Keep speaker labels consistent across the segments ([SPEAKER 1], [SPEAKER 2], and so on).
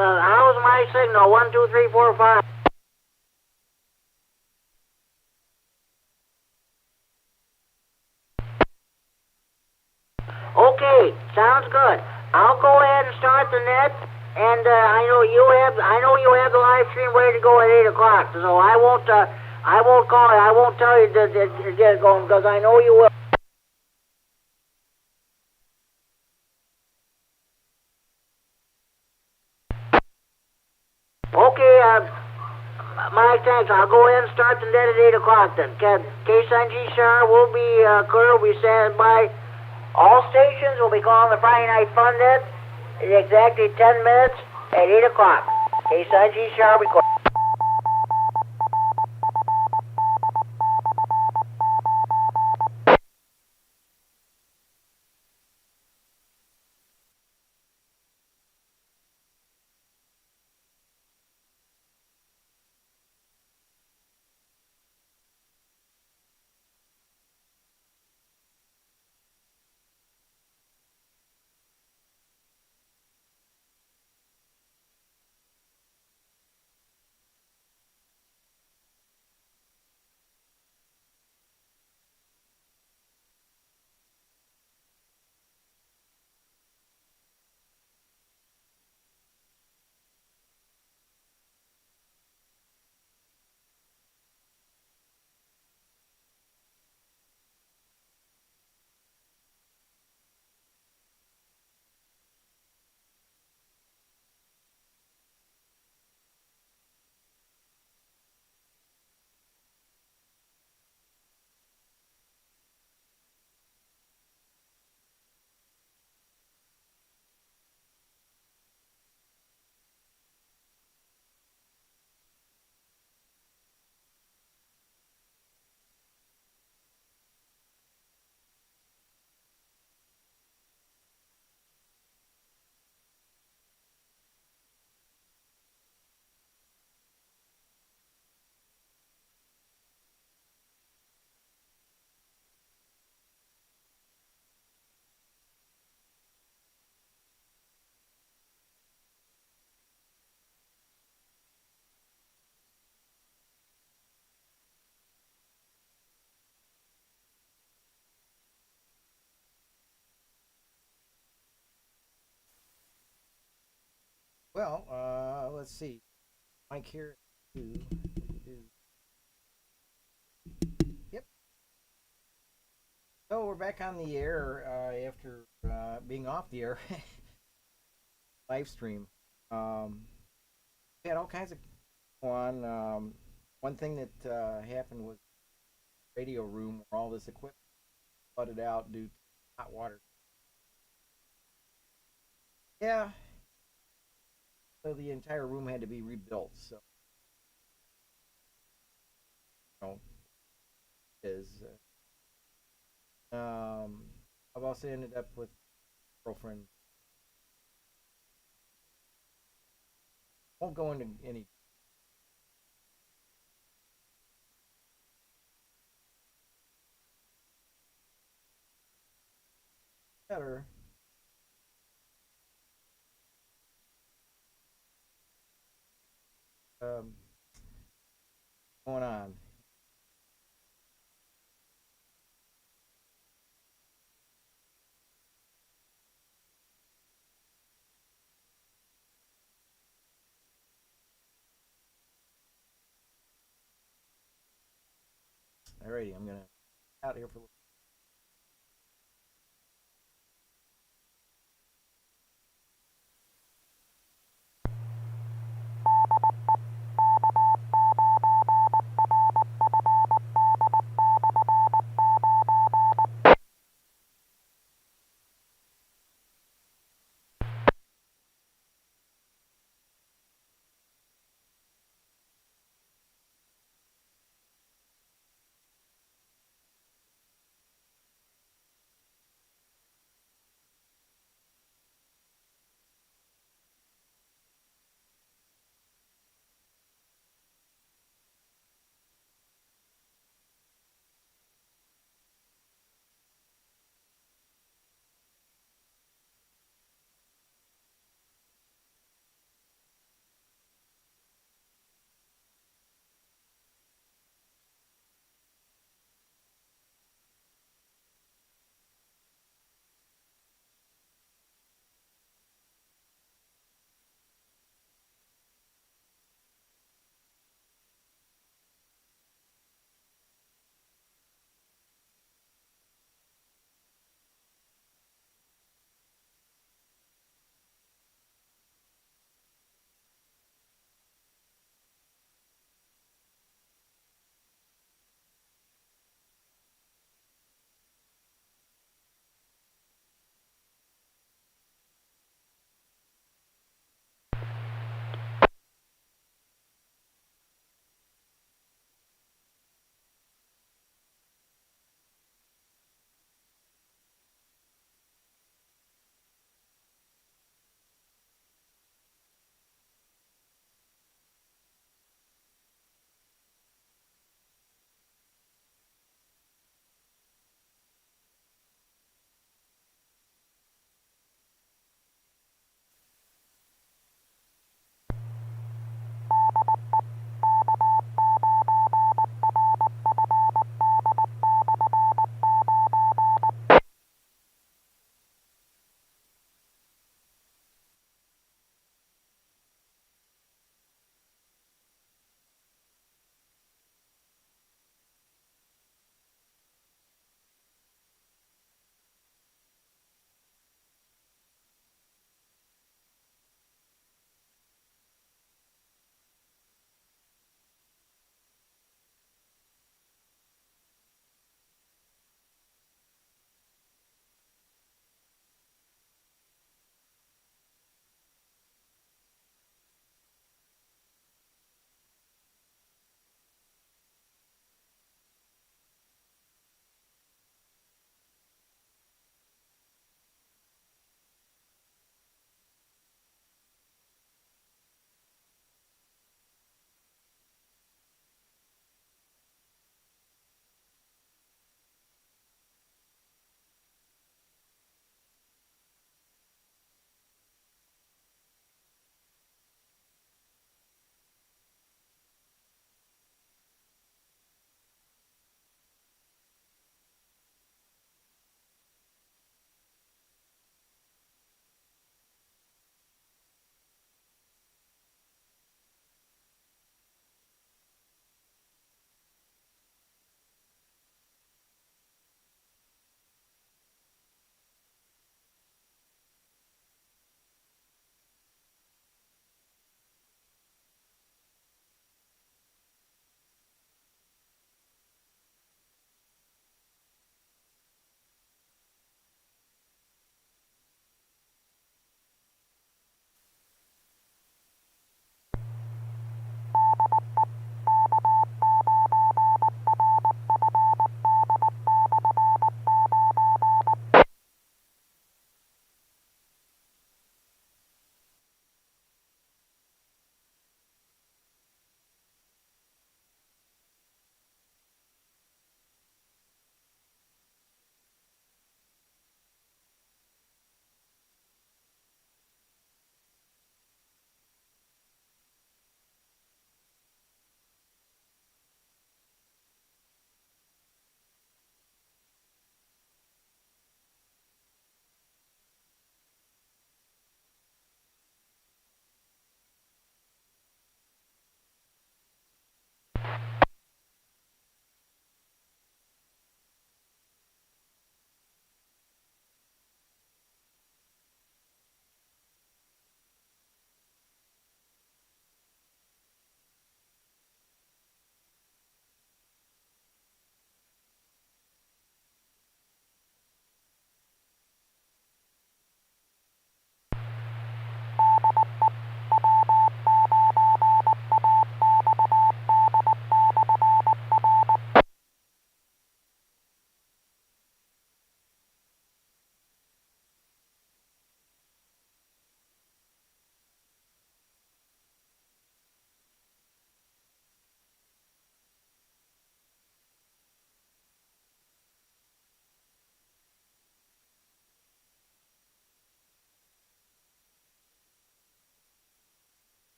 [SPEAKER 1] How's my signal? 1, 2, 3, 4, 5. Okay, sounds good. I'll go ahead and start the net, and I know you have the live stream ready to go at 8 o'clock. So I won't call it. I won't tell you to get it going because I know you will. Okay, Mike, thanks. I'll go ahead and start the net at 8 o'clock then. K9RFD will be clear. We'll be standing by. All stations will be calling the Friday Night Fun Net in exactly 10 minutes at 8 o'clock. K9RFD record.
[SPEAKER 2] Well, let's see. Mike here. Yep. So we're back on the air after being off the air live stream. We had all kinds of on. One thing that happened was the radio room where all this equipment flooded out due to hot water. Yeah. So the entire room had to be rebuilt. So, you know, is I've also ended up with a girlfriend. Won't go into any better. Um, Going on. Alrighty, I'm gonna out here for a little.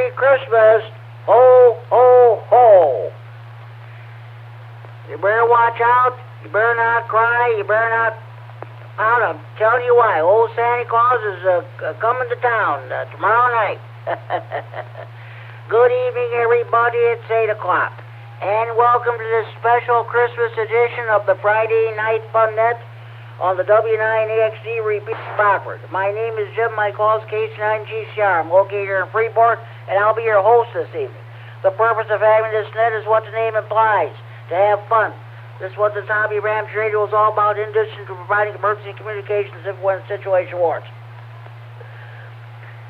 [SPEAKER 1] Merry Christmas. Ho, ho, ho. You better watch out. You better not cry. You better not pout. I'm telling you why. Old Santa Claus is coming to town tomorrow night. Good evening, everybody. It's 8 o'clock. And welcome to this special Christmas edition of the Friday Night Fun Net on the W9AXD Repeater. My name is Jim. My call is K9GCR. I'm located here in Freeport, and I'll be your host this evening. The purpose of having this net is what the name implies, to have fun. This is what the Zombie Rams radio is all about, in addition to providing emergency communications if when the situation warrants.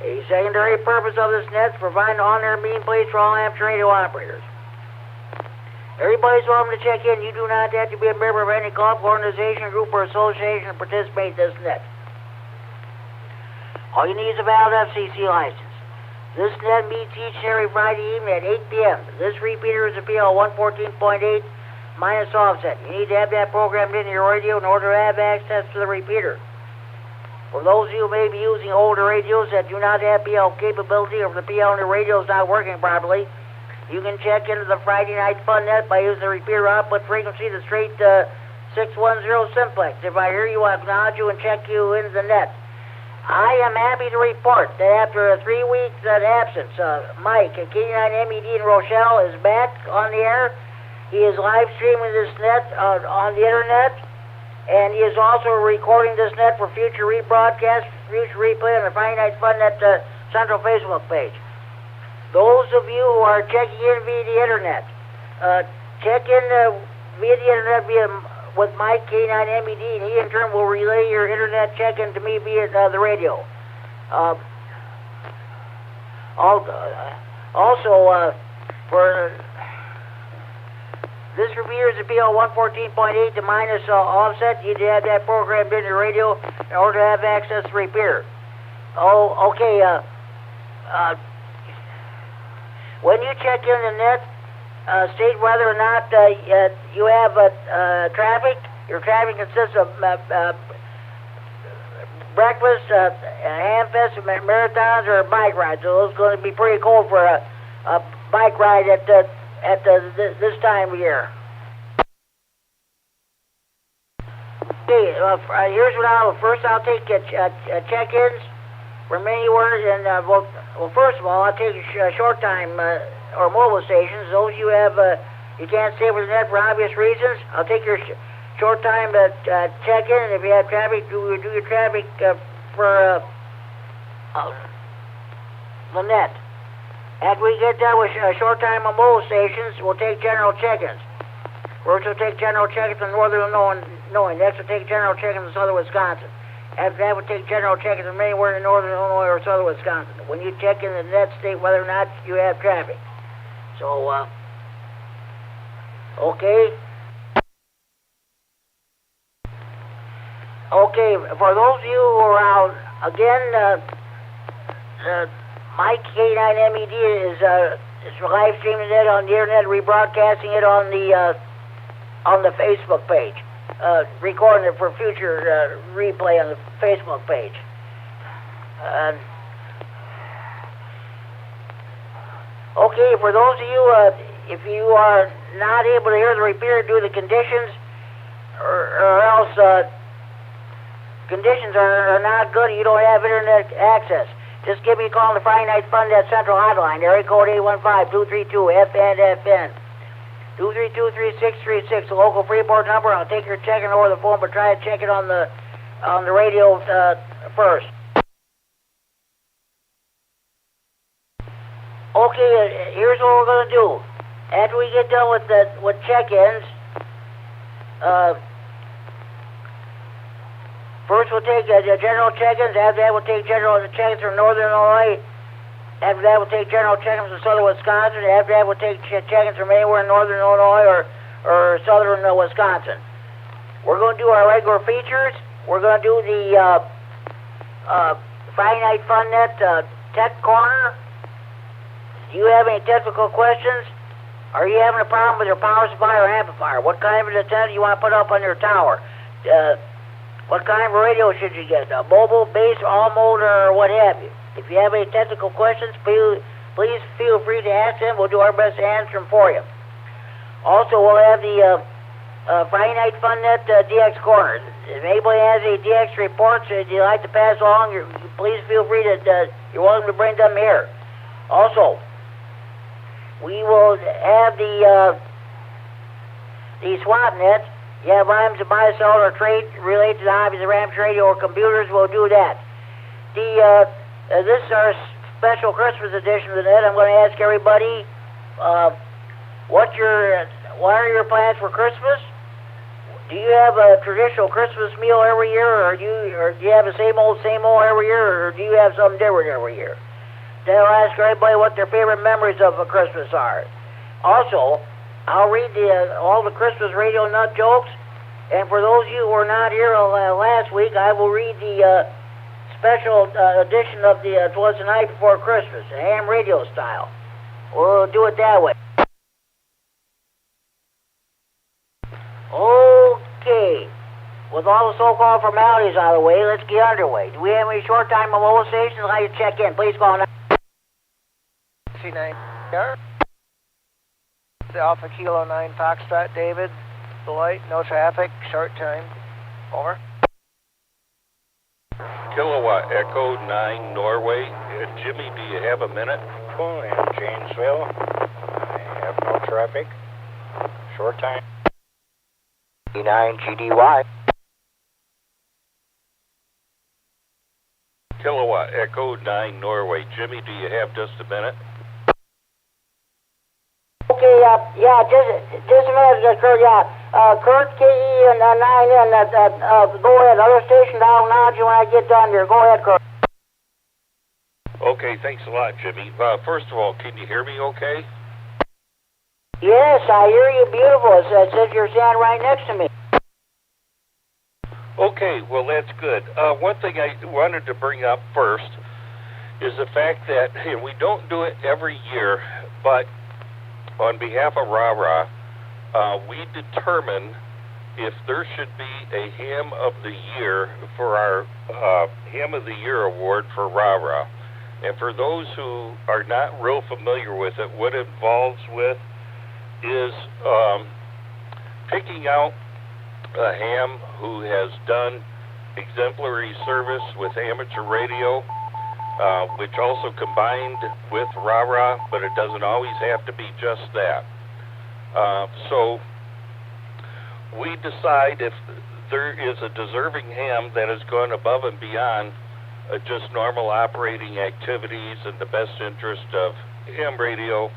[SPEAKER 1] A secondary purpose of this net is providing on-air meeting place for all amateur radio operators. Everybody's welcome to check in. You do not have to be a member of any club, organization, group, or association to participate in this net. All you need is a valid FCC license. This net meets each and every Friday evening at 8 p.m. This repeater is a PL 114.8 minus offset. You need to have that programmed into your radio in order to have access to the repeater. For those of you who may be using older radios that do not have PL capability, or if the PL on your radio is not working properly, you can check into the Friday Night Fun Net by using the repeater output frequency, the straight 610 simplex. If I hear you, I'll acknowledge you and check you into the net. I am happy to report that after a 3 weeks absence, Mike at KD9MED in Rochelle is back on the air. He is live streaming this net on the internet, and he is also recording this net for future rebroadcast, future replay on the Friday Night Fun Net Central Facebook page. Those of you who are checking in via the internet, check in via the internet with Mike K9MED, and he in turn will relay your internet check-in to me via the radio. Also, for this repeater is a PL 114.8 to minus offset. You need to have that programmed in your radio in order to have access to the repeater. Oh, okay. When you check in the net, state whether or not you have traffic. Your traffic consists of breakfast, hamfests, marathons, or bike rides. So it's going to be pretty cold for a bike ride at this time of year. Okay, here's what first I'll take check-ins from anywhere, and well, first of all, I'll take short time or mobile stations. Those you have, you can't stay with the net for obvious reasons. I'll take your short time check-in, and if you have traffic, do your traffic for the net. After we get done with short time on mobile stations, we'll take general check-ins. First, we'll take general check-ins in northern Illinois. Next, we'll take general check-ins in southern Wisconsin. After that, we'll take general check-ins from anywhere in northern Illinois or southern Wisconsin. When you check in the net, state whether or not you have traffic. So, okay. Okay, for those of you who are out, again, Mike K9MED is live streaming it on the internet, rebroadcasting it on the Facebook page. Recording it for future replay on the Facebook page. Okay, for those of you, if you are not able to hear the repeater due to the conditions, or else conditions are not good and you don't have internet access, just give me a call on the Friday Night Fun Net Central Hotline, area code 815-232-FN. 232-3636, the local Freeport number. I'll take your check-in over the phone, but try to check it on the radio first. Okay, here's what we're going to do. After we get done with check-ins, first we'll take general check-ins. After that, we'll take general check-ins from northern Illinois. After that, we'll take general check-ins from southern Wisconsin. After that, we'll take check-ins from anywhere in northern Illinois or southern Wisconsin. We're going to do our regular features. We're going to do the Friday Night Fun Net Tech Corner. Do you have any technical questions? Are you having a problem with your power supply or amplifier? What kind of an antenna do you want to put up on your tower? What kind of radio should you get? A mobile, base, all mode, or what have you? If you have any technical questions, please feel free to ask them. We'll do our best to answer them for you. Also, we'll have the Friday Night Fun Net DX Corner. If anybody has any DX reports that you'd like to pass along, please feel free to, you're welcome to bring them here. Also, we will have the swap nets. You have items to buy, sell, or trade related to the hobbies of Rams radio or computers, we'll do that. This is our special Christmas edition of the net. I'm going to ask everybody, what are your plans for Christmas? Do you have a traditional Christmas meal every year, or do you have the same old every year, or do you have something different every year? Then I'll ask everybody what their favorite memories of a Christmas are. Also, I'll read all the Christmas radio nut jokes, and for those of you who were not here last week, I will read the special edition of the Twas the Night Before Christmas, ham radio style. We'll do it that way. Okay. With all the so-called formalities out of the way, let's get underway. Do we have any short-time mobile stations? I'd like to check in. Please call now.
[SPEAKER 3] K9RFD the Alpha Kilo 9 Foxtrot, David. The light, no traffic, short time. Over.
[SPEAKER 4] Kilowatt Echo 9 Norway. Jimmy, do you have a minute?
[SPEAKER 5] Cool, in Janesville. I have no traffic. Short time. K9GDY.
[SPEAKER 4] Kilowatt Echo 9 Norway. Jimmy, do you have just a minute?
[SPEAKER 1] Okay, yeah, just a minute, Kurt, Kurt, KE9N, go ahead, other station down now, when I get done here. Go ahead, Kurt.
[SPEAKER 4] Okay, thanks a lot, Jimmy. First of all, can you hear me okay?
[SPEAKER 1] Yes, I hear you beautiful. It says you're standing right next to me.
[SPEAKER 4] Okay, well, that's good. One thing I wanted to bring up first is the fact that we don't do it every year, but on behalf of RARA, we determine if there should be a Ham of the Year for our Ham of the Year award for RARA. And for those who are not real familiar with it, what it involves with is picking out a ham who has done exemplary service with amateur radio, which also combined with rah-rah, but it doesn't always have to be just that. So we decide if there is a deserving ham that has gone above and beyond just normal operating activities in the best interest of ham radio,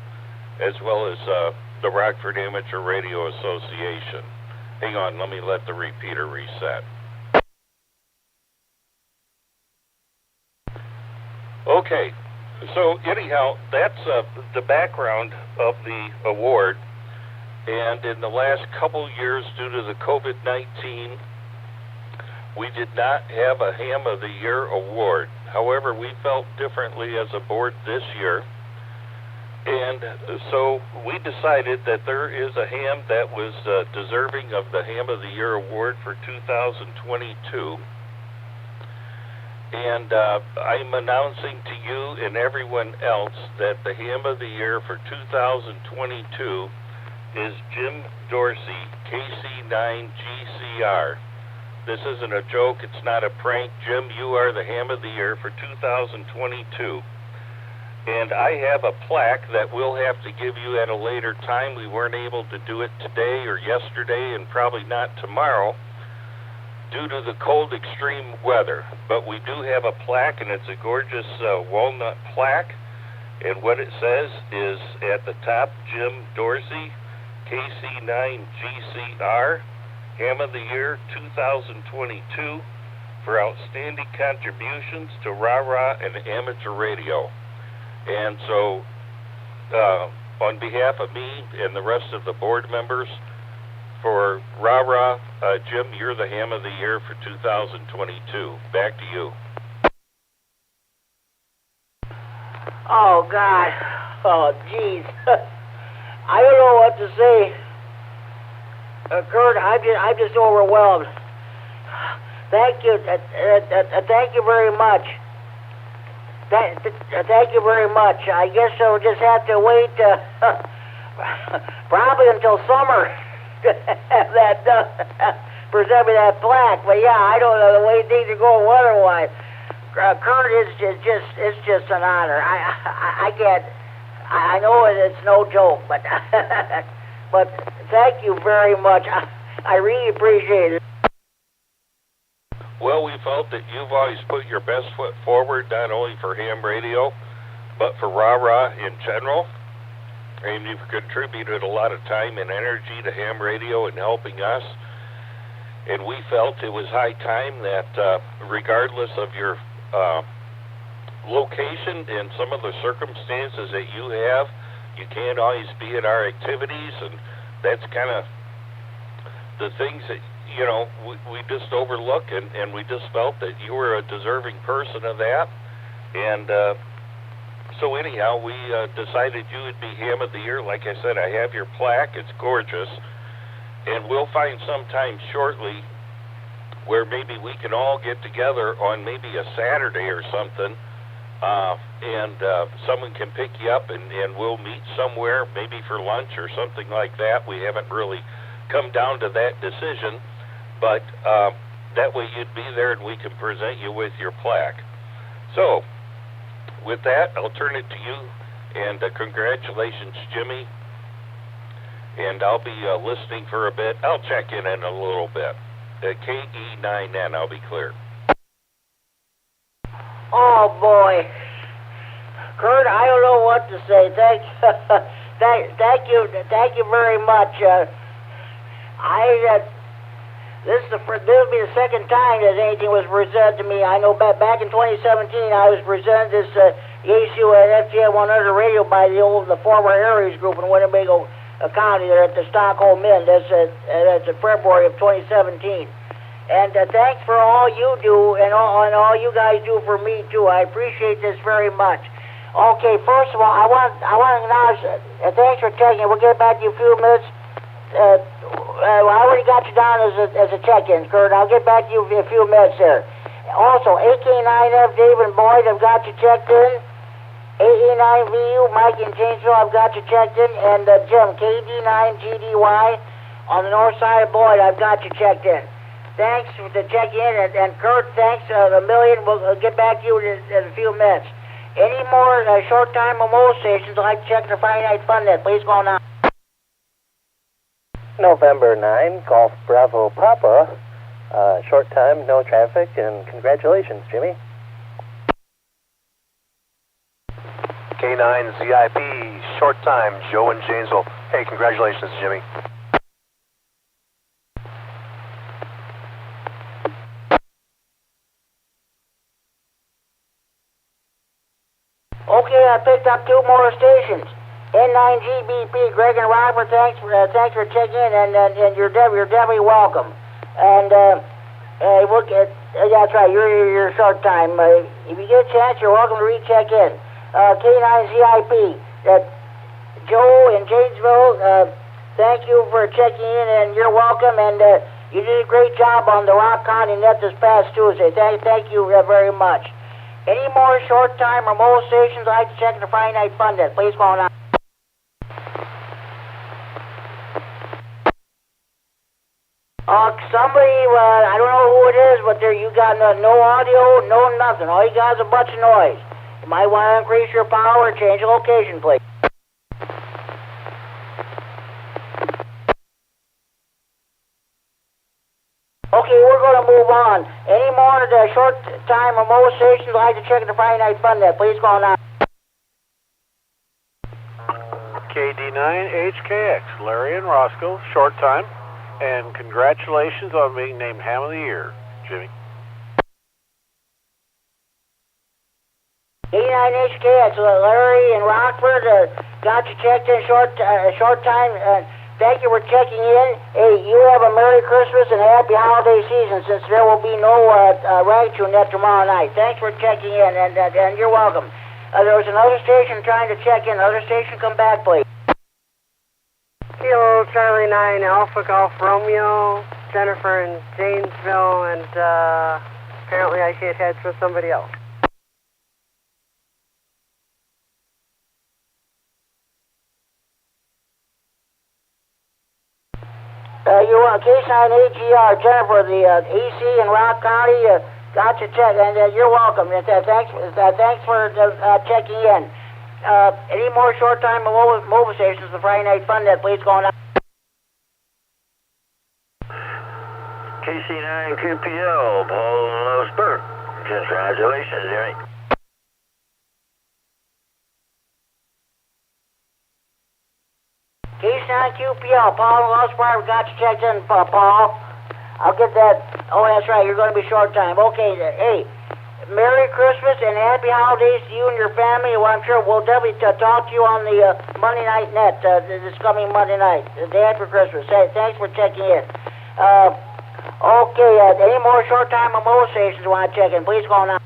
[SPEAKER 4] as well as the Rockford Amateur Radio Association. Hang on, let me let the repeater reset. Okay, so anyhow, that's the background of the award. And in the last couple years, due to the COVID-19, we did not have a Ham of the Year award. However, we felt differently as a board this year. And so we decided that there is a ham that was deserving of the Ham of the Year award for 2022. And I'm announcing to you and everyone else that the Ham of the Year for 2022 is Jim Dorsey, KC9GCR. This isn't a joke, it's not a prank. Jim, you are the Ham of the Year for 2022. And I have a plaque that we'll have to give you at a later time. We weren't able to do it today or yesterday, and probably not tomorrow, due to the cold extreme weather. But we do have a plaque, and it's a gorgeous walnut plaque. And what it says is at the top, Jim Dorsey, KC9GCR, Ham of the Year 2022, for outstanding contributions to rah-rah and amateur radio. And so, on behalf of me and the rest of the board members, for rah-rah, Jim, you're the Ham of the Year for 2022. Back to you.
[SPEAKER 1] Oh, God. Oh, jeez. I don't know what to say. Kurt, I'm just overwhelmed. Thank you. Thank you very much. Thank you very much. I guess I'll just have to wait probably until summer to have that done. Present me that plaque. But yeah, I don't know the way things are going weather-wise. Kurt, it's just an honor. I can't. I know it's no joke, but but thank you very much. I really appreciate it.
[SPEAKER 4] Well, we felt that you've always put your best foot forward, not only for ham radio, but for rah-rah in general. And you've contributed a lot of time and energy to ham radio and helping us. And we felt it was high time that regardless of your location and some of the circumstances that you have, you can't always be at our activities, and that's kind of the things that, you know, we just overlook, and we just felt that you were a deserving person of that. And so anyhow, we decided you would be Ham of the Year. Like I said, I have your plaque. It's gorgeous. And we'll find some time shortly where maybe we can all get together on maybe a Saturday or something, and someone can pick you up, and we'll meet somewhere, maybe for lunch or something like that. We haven't really come down to that decision, but that way you'd be there and we can present you with your plaque. So, with that, I'll turn it to you, and congratulations, Jimmy. And I'll be listening for a bit. I'll check in a little bit. KD9MED, I'll be clear.
[SPEAKER 1] Oh boy, Kurt, I don't know what to say. Thank you very much. This will be the second time that anything was presented to me. I know back in 2017, I was presented this issue at FGM 100 radio by the former Aries group in Winnebago County there at the Stockholm Inn. That's in February of 2017. And thanks for all you do and all you guys do for me too. I appreciate this very much. Okay, first of all, I want to acknowledge thanks for checking. We'll get back to you in a few minutes. I already got you down as a check-in, Kurt. I'll get back to you in a few minutes there. Also, K9RFD David and Boyd, I've got you checked in. KD9VU, Mike in Janesville, I've got you checked in. And Jim, KD9GDY on the north side of Boyd, I've got you checked in. Thanks for the check-in, and Kurt, thanks a million. We'll get back to you in a few minutes. Any more short-time remote stations like to check the Friday Night Fun Net, please go now.
[SPEAKER 3] November 9, Golf Bravo Papa. Short time, no traffic, and congratulations, Jimmy.
[SPEAKER 6] K9ZIP, short time, Joe in Janesville. Hey, congratulations, Jimmy.
[SPEAKER 1] Okay, I picked up two more stations. N9GBP, Greg and Robert, thanks for checking in, and you're definitely welcome. And we'll get that's right, you're short time. If you get a chance, you're welcome to recheck in. K9ZIP, Joe in Janesville, thank you for checking in, and you're welcome. And you did a great job on the Rock County Net this past Tuesday. Thank you very much. Any more short-time remote stations I'd like to check the Friday Night Fun Net, please call now. Somebody, I don't know who it is, but you got no audio, no nothing. All you got is a bunch of noise. You might want to increase your power or change the location, please. Okay, we're going to move on. Any more of the short-time remote stations I'd like to check the Friday Night Fun Net, please call now.
[SPEAKER 6] KD9HKX, Larry and Roscoe, short time, and congratulations on being named Ham of the Year, Jimmy.
[SPEAKER 1] K9HKX, Larry and Rockford, got you checked in short time. Thank you for checking in. Hey, you have a Merry Christmas and Happy Holiday season, since there will be no Ragtune Net tomorrow night. Thanks for checking in, and you're welcome. There was another station trying to check in. Another station, come back, please.
[SPEAKER 7] Kilo Charlie 9 Alpha Golf Romeo, Jennifer in Janesville, and apparently I hit heads with somebody else.
[SPEAKER 1] You want K9AGR, Jennifer, the EC in Rock County, got your check, and you're welcome. Thanks for checking in. Any more short-time mobilizations for Friday Night Fun that please going on?
[SPEAKER 8] KC9QPL, Paul Spur. Congratulations, Jerry.
[SPEAKER 1] K9QPL, Paul Spur, got you checked in, Paul. I'll get that. Oh, that's right, you're going to be short time. Okay, hey, Merry Christmas and Happy Holidays to you and your family. Well, I'm sure we'll definitely talk to you on the Monday Night Net this coming Monday night, the day after Christmas. Hey, thanks for checking in. Okay, any more short-time mobilizations you want to check in? Please go on.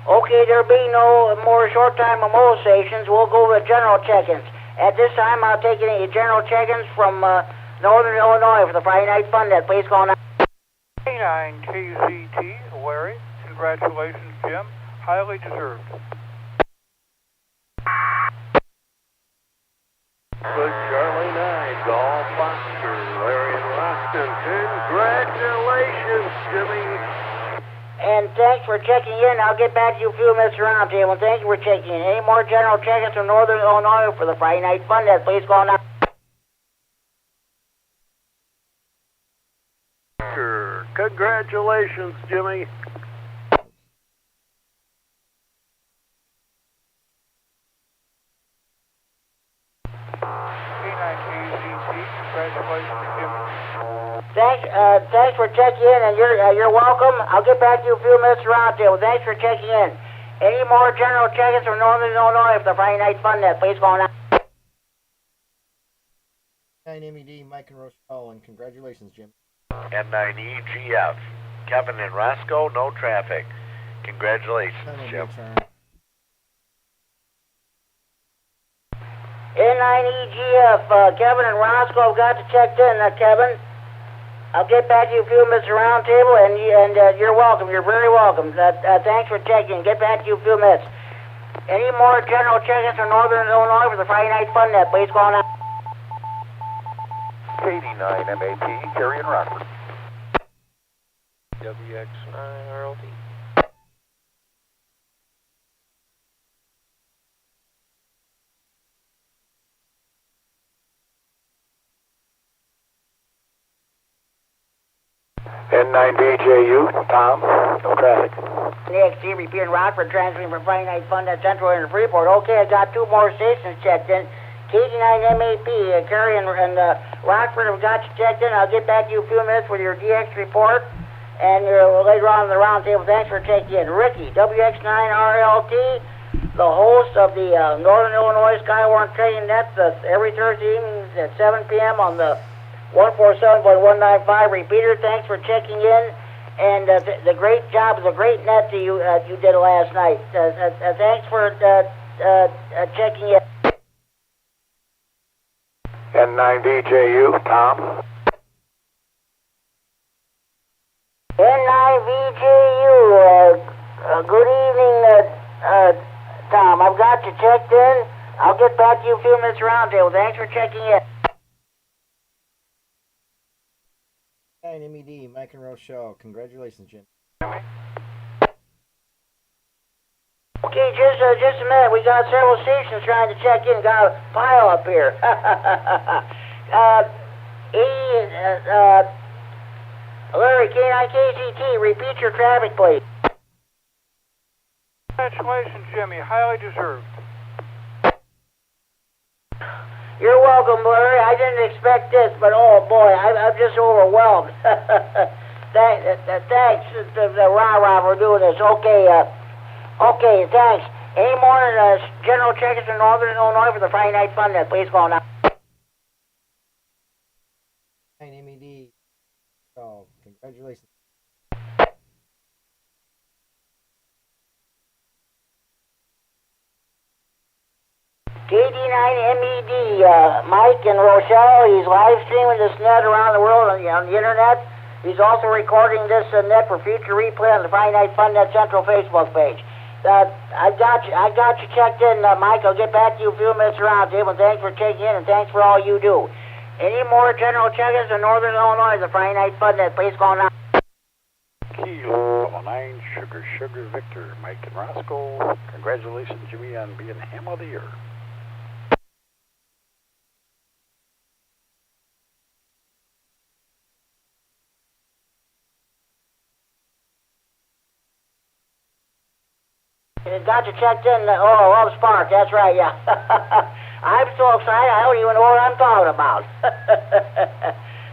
[SPEAKER 1] Okay, there be no more short-time mobilizations. We'll go with general check-ins. At this time, I'll take any general check-ins from Northern Illinois for the Friday Night Fun Net. Please go on.
[SPEAKER 9] K9KZT, Larry. Congratulations, Jim. Highly deserved.
[SPEAKER 6] Good Charlie 9, Golf Foster, Larry and Roston. Congratulations, Jimmy.
[SPEAKER 1] And thanks for checking in. I'll get back to you a few minutes around table. Thank you for checking in. Any more general check-ins from Northern Illinois for the Friday Night Fun Net? Please go on.
[SPEAKER 6] Congratulations, Jimmy.
[SPEAKER 9] K9KZT, congratulations, Jim.
[SPEAKER 1] Thanks for checking in, and you're welcome. I'll get back to you a few minutes around table. Thanks for checking in. Any more general check-ins from Northern Illinois for the Friday Night Fun Net? Please go on.
[SPEAKER 2] K9MED, Mike and Rochelle, and congratulations, Jim.
[SPEAKER 8] N9EGF, Kevin and Roscoe, no traffic. Congratulations, Jim.
[SPEAKER 1] N9EGF, Kevin and Roscoe got you checked in, Kevin. I'll get back to you a few minutes around table, and you're welcome. You're very welcome. Thanks for checking. Get back to you a few minutes. Any more general check-ins from Northern Illinois for the Friday Night Fun Net? Please go on out.
[SPEAKER 5] KD9MED, Gary and Rockford.
[SPEAKER 4] W9AXD.
[SPEAKER 5] N9DJU, Tom, no traffic.
[SPEAKER 1] AXD Repeater in Rockford, transmitting from Friday Night Fun Net Central into Freeport. Okay, I got two more stations checked in. KD9MED, Kerry and Rockford have got you checked in. I'll get back to you a few minutes with your DX report and later on in the roundtable. Thanks for checking in. Ricky, WX9RLT, the host of the Northern Illinois Skywarn Training Net every Thursday evening at 7 p.m. on the 147.195 repeater. Thanks for checking in, and the great job, the great net that you did last night. Thanks for checking in.
[SPEAKER 5] N9DJU, Tom.
[SPEAKER 1] N9VJU, good evening, Tom. I've got you checked in. I'll get back to you a few minutes around table. Thanks for checking in.
[SPEAKER 2] K9MED, Mike and Rochelle, congratulations, Jim.
[SPEAKER 1] Okay, just a minute. We got several stations trying to check in. Got a pile up here. Larry, K9KZT, repeat your traffic, please.
[SPEAKER 9] Congratulations, Jimmy. Highly deserved.
[SPEAKER 1] You're welcome, Larry. I didn't expect this, but oh boy, I'm just overwhelmed. Thanks to the rah-rah for doing this. Okay, thanks. Any more general check-ins in Northern Illinois for the Friday Night Fun Net? Please go on now.
[SPEAKER 2] K9MED, oh, congratulations.
[SPEAKER 1] KD9MED, Mike and Rochelle, he's live streaming this net around the world on the internet. He's also recording this net for future replay on the Friday Night Fun Net Central Facebook page. I got you checked in, Mike. I'll get back to you a few minutes around, Dave, and thanks for checking in, and thanks for all you do. Any more general check-ins in Northern Illinois, the Friday Night Fun Net, please call now.
[SPEAKER 6] Kilo 9 Sugar Victor, Mike and Roscoe. Congratulations, Jimmy, on being Ham of the Year.
[SPEAKER 1] Got you checked in. Love Spark, that's right, yeah. I'm so excited, I don't even know what I'm talking about.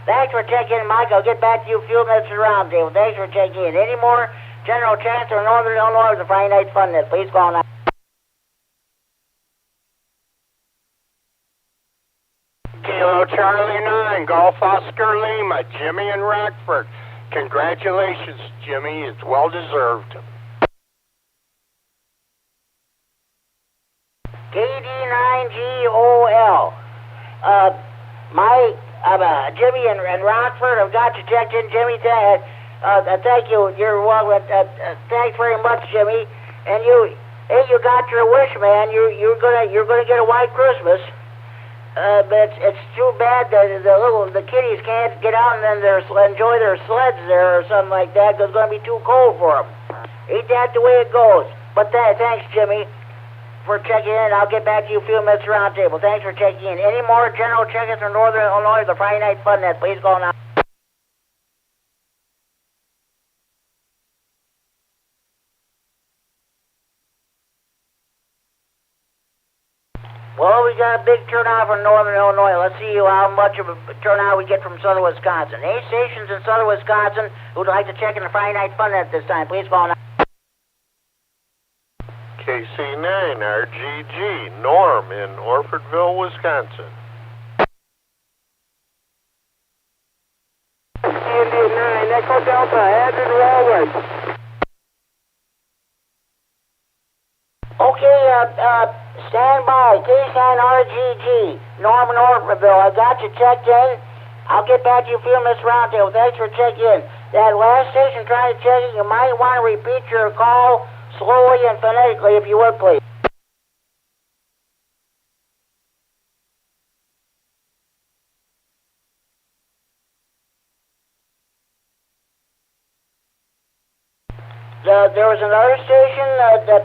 [SPEAKER 1] Thanks for checking in, Mike. I'll get back to you a few minutes around, Dave. Thanks for checking in. Any more general chance or Northern Illinois with the Friday Night Fun Net, please call now.
[SPEAKER 10] Kilo Charlie 9, Golf Oscar Lima, Jimmy in Rockford. Congratulations, Jimmy. It's well deserved.
[SPEAKER 1] KD9GOL. Jimmy in Rockford, I've got you checked in, Jimmy. Thank you. You're welcome. Thanks very much, Jimmy. And you got your wish, man. You're gonna get a white Christmas. But it's too bad that the kiddies can't get out and then enjoy their sleds there or something like that, because it's gonna be too cold for them. Ain't that the way it goes? But thanks, Jimmy, for checking in. I'll get back to you a few minutes around table. Thanks for checking in. Any more general check-ins from Northern Illinois, the Friday Night Fun Net, please call now. Well, we got a big turnout from Northern Illinois. Let's see how much of a turnout we get from Southern Wisconsin. Any stations in Southern Wisconsin who'd like to check in the Friday Night Fun Net this time, please call now.
[SPEAKER 10] KC9RGG, Norm in Orfordville, Wisconsin.
[SPEAKER 7] Indian 9, Echo Delta, Adrian Walworth.
[SPEAKER 1] Okay, stand by. K9RGG, Norm in Orfordville. I got you checked in. I'll get back to you a few minutes around there. Thanks for checking in. That last station trying to check in, you might want to repeat your call slowly and phonetically, if you would, please. There was another station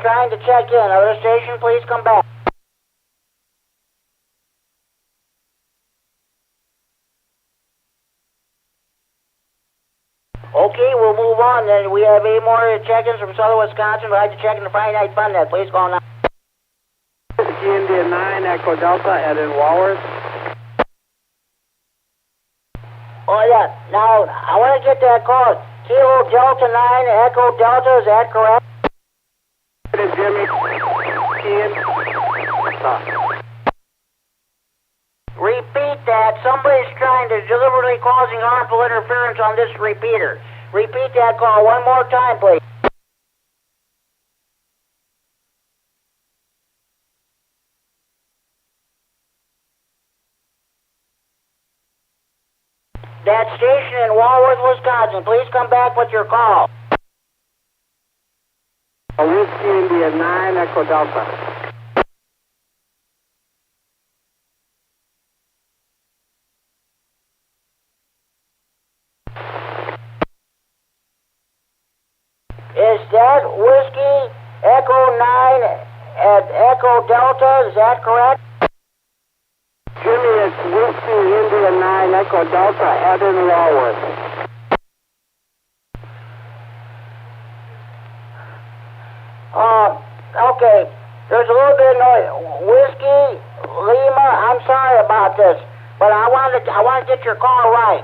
[SPEAKER 1] trying to check in. Another station, please come back. Okay, we'll move on then. We have any more check-ins from Southern Wisconsin. We'd like to check in the Friday Night Fun Net. Please call now.
[SPEAKER 7] Indian 9, Echo Delta, Adrian Walworth.
[SPEAKER 1] Oh, yeah. Now, I want to get that call. Kilo Delta 9, Echo Delta, is that correct?
[SPEAKER 7] It is Jimmy. Ian.
[SPEAKER 1] Repeat that. Somebody's trying to deliberately causing harmful interference on this repeater. Repeat that call one more time, please. That station in Walworth, Wisconsin. Please come back with your call.
[SPEAKER 7] Whiskey India 9, Echo Delta.
[SPEAKER 1] Is that Whiskey Echo 9 at Echo Delta? Is that correct?
[SPEAKER 7] Jimmy, it's Whiskey India 9, Echo Delta, Adrian Walworth.
[SPEAKER 1] Okay. There's a little bit of noise. Whiskey Lima. I'm sorry about this, but I want to get your call right.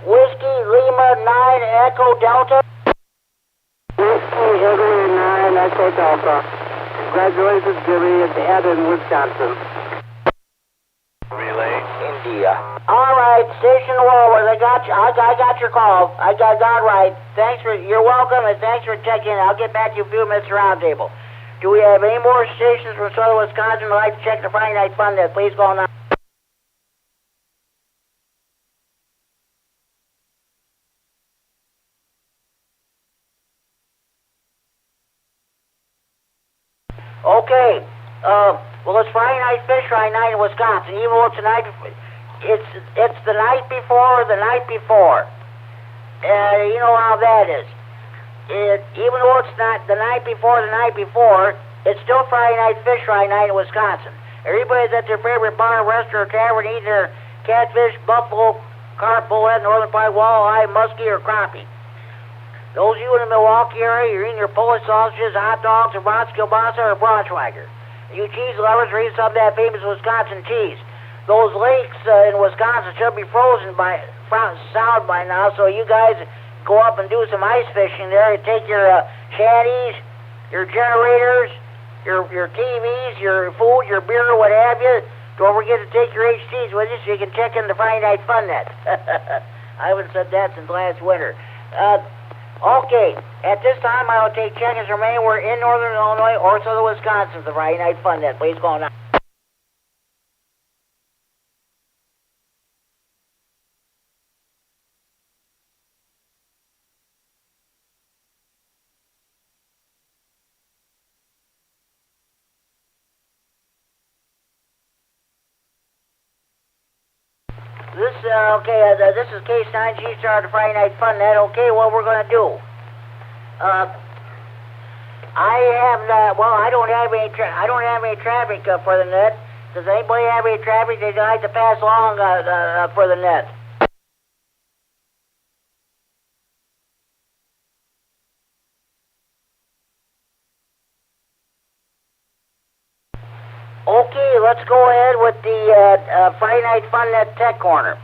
[SPEAKER 1] Whiskey Lima 9 Echo Delta.
[SPEAKER 7] Whiskey Italy 9, Echo Delta. Congratulations, Jimmy. It's Ed in Wisconsin.
[SPEAKER 8] Relay, India.
[SPEAKER 1] All right, Station Walworth. I got you. I got your call. I got it right. You're welcome, and thanks for checking in. I'll get back to you a few minutes round table. Do we have any more stations from Southern Wisconsin who'd like to check the Friday Night Fun Net? Please call now. Okay. Well, it's Friday night fish fry night in Wisconsin. Even though it's the night, it's the night before the night before. You know how that is. Even though it's not the night before the night before, it's still Friday night fish fry night in Wisconsin. Everybody's at their favorite bar, restaurant, or tavern eating their catfish, buffalo, carp, bullhead, northern pike, walleye, muskie, or crappie. Those of you in the Milwaukee area, you're eating your Polish sausages, hot dogs, or brats, kielbasa, or Braunschweiger. You cheese lovers are eating some of that famous Wisconsin cheese. Those lakes in Wisconsin should be frozen solid by now, so you guys go up and do some ice fishing there. You take your shanties, your generators, your TVs, your food, your beer, what have you. Don't forget to take your HTs with you so you can check in the Friday Night Fun Net. I haven't said that since last winter. Okay, at this time I will take check-ins from anywhere in northern Illinois or southern Wisconsin for the Friday Night Fun Net. Please call now. This is K9RFD Repeater, the Friday Night Fun Net. Okay, what we're going to do. I don't have any traffic for the net. Does anybody have any traffic they'd like to pass along for the net? Okay, let's go ahead with the Friday Night Fun Net Tech Corner.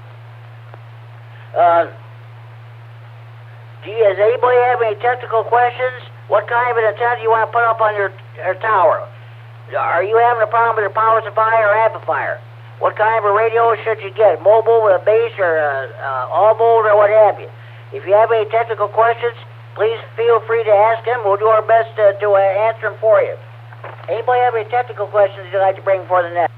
[SPEAKER 1] Does anybody have any technical questions? What kind of an antenna do you want to put up on your tower? Are you having a problem with your power supply or amplifier? What kind of a radio should you get? Mobile with a base or all volt or what have you? If you have any technical questions, please feel free to ask them. We'll do our best to answer them for you. Anybody have any technical questions you'd like to bring for the net?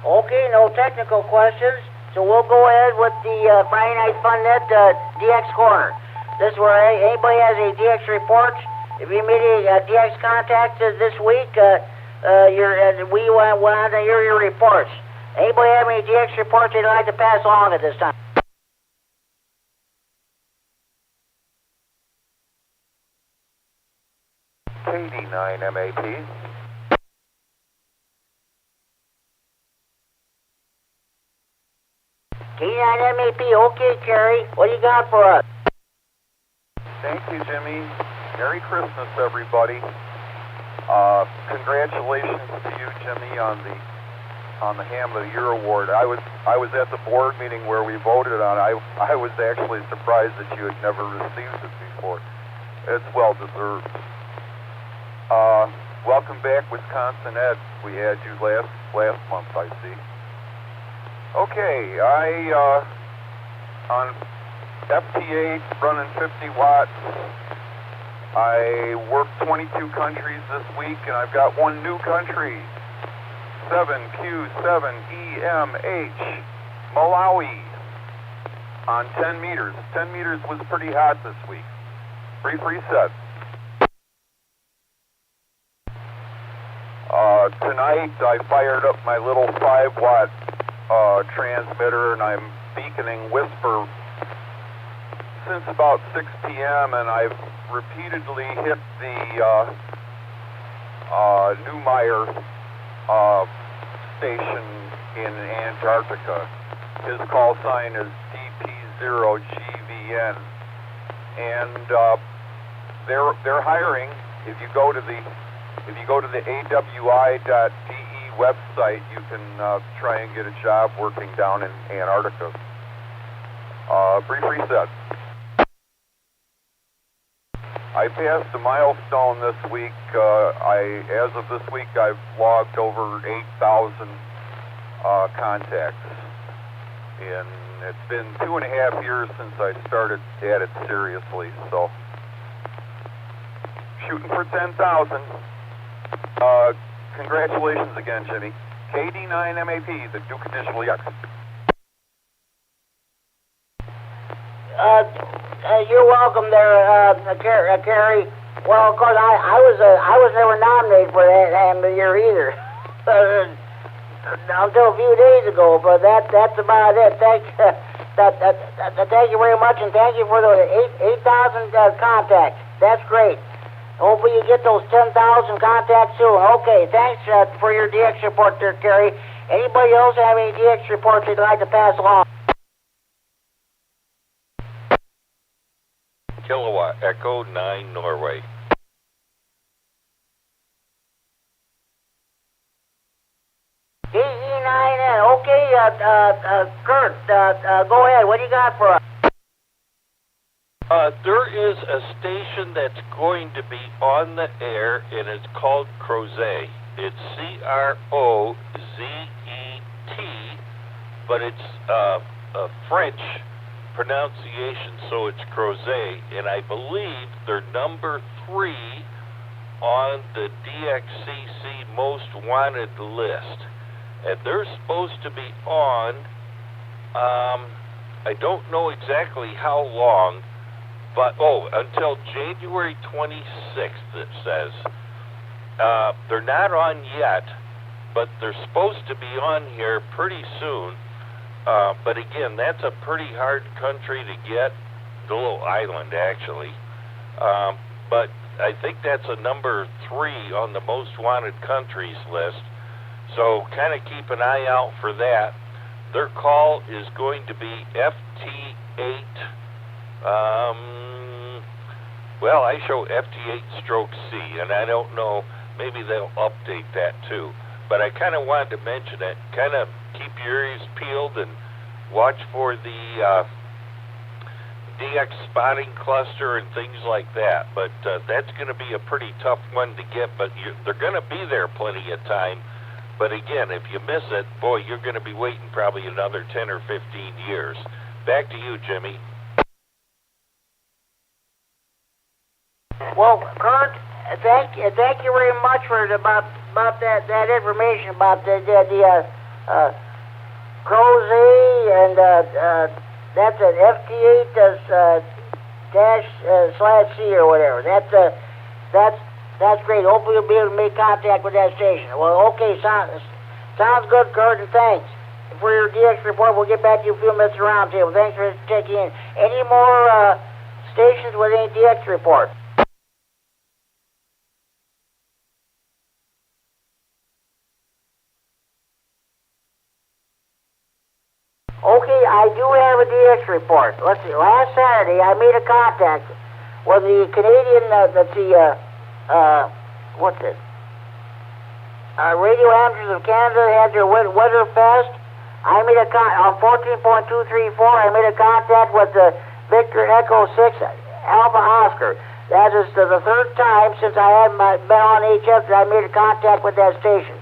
[SPEAKER 1] Okay, no technical questions, so we'll go ahead with the Friday Night Fun Net DX Corner. This is where anybody has any DX reports. If you made any DX contacts this week, we want to hear your reports. Anybody have any DX reports they'd like to pass along at this time?
[SPEAKER 11] KD9MED.
[SPEAKER 1] K9MED, okay, Kerry. What do you got for us?
[SPEAKER 11] Thank you, Jimmy. Merry Christmas, everybody. Congratulations to you, Jimmy, on the Ham of the Year award. I was at the board meeting where we voted on it. I was actually surprised that you had never received it before. It's well deserved. Welcome back, Wisconsin Ed. We had you last month, I see. Okay, on FT8 running 50 watts. I worked 22 countries this week, and I've got one new country. 7Q7EMH, Malawi, on 10 meters. 10 meters was pretty hot this week. Brief reset. Tonight I fired up my little 5-watt transmitter, and I'm beaconing Whisper since about 6 p.m., and I've repeatedly hit the Neumeyer station in Antarctica. His call sign is DP0GVN, and they're hiring. If you go to the AWI.de website, you can try and get a job working down in Antarctica. Brief reset. I passed a milestone this week. As of this week, I've logged over 8,000 contacts. And it's been 2.5 years since I started at it seriously, so shooting for 10,000. Congratulations again, Jimmy. KD9MED, the Duke Initial X.
[SPEAKER 1] You're welcome there, Carrie. Well, of course, I was never nominated for that ham of the year either. Until a few days ago, but that's about it. Thank you very much, and thank you for the 8,000 contacts. That's great. Hopefully you get those 10,000 contacts soon. Okay, thanks for your DX report there, Kerry. Anybody else have any DX reports they'd like to pass along?
[SPEAKER 4] Kilowatt Echo 9 Norway.
[SPEAKER 1] KD9MED. Okay, Kurt, go ahead. What do you got for us?
[SPEAKER 4] There is a station that's going to be on the air, and it's called Crozet. It's C-R-O-Z-E-T, but it's a French pronunciation, so it's Crozet, and I believe they're number 3 on the DXCC Most Wanted list. And they're supposed to be on, I don't know exactly how long, but, until January 26th, it says. They're not on yet, but they're supposed to be on here pretty soon. But again, that's a pretty hard country to get, the little island, actually. But I think that's a number 3 on the most wanted countries list. So kind of keep an eye out for that. Their call is going to be FT8. Well, I show FT8/C, and I don't know, maybe they'll update that too. But I kind of wanted to mention it. Kind of keep your ears peeled and watch for the DX spotting cluster and things like that. But that's going to be a pretty tough one to get, but they're going to be there plenty of time. But again, if you miss it, boy, you're going to be waiting probably another 10 or 15 years. Back to you, Jimmy.
[SPEAKER 1] Well, Kurt, thank you very much for about that information about the Crozet, and that's an FT8 /C or whatever. That's great. Hopefully you'll be able to make contact with that station. Well, okay, sounds good, Kurt, and thanks for your DX report. We'll get back to you in a few minutes around table. Thanks for checking in. Any more stations with any DX report? Okay, I do have a DX report. Let's see. Last Saturday, I made a contact with the Canadian, what's it? Radio Amateurs of Canada had their Weather Fest. I made on 14.234, I made a contact with the Victor Echo 6 Alpha Oscar. That is the third time since I haven't been on HF that I made a contact with that station.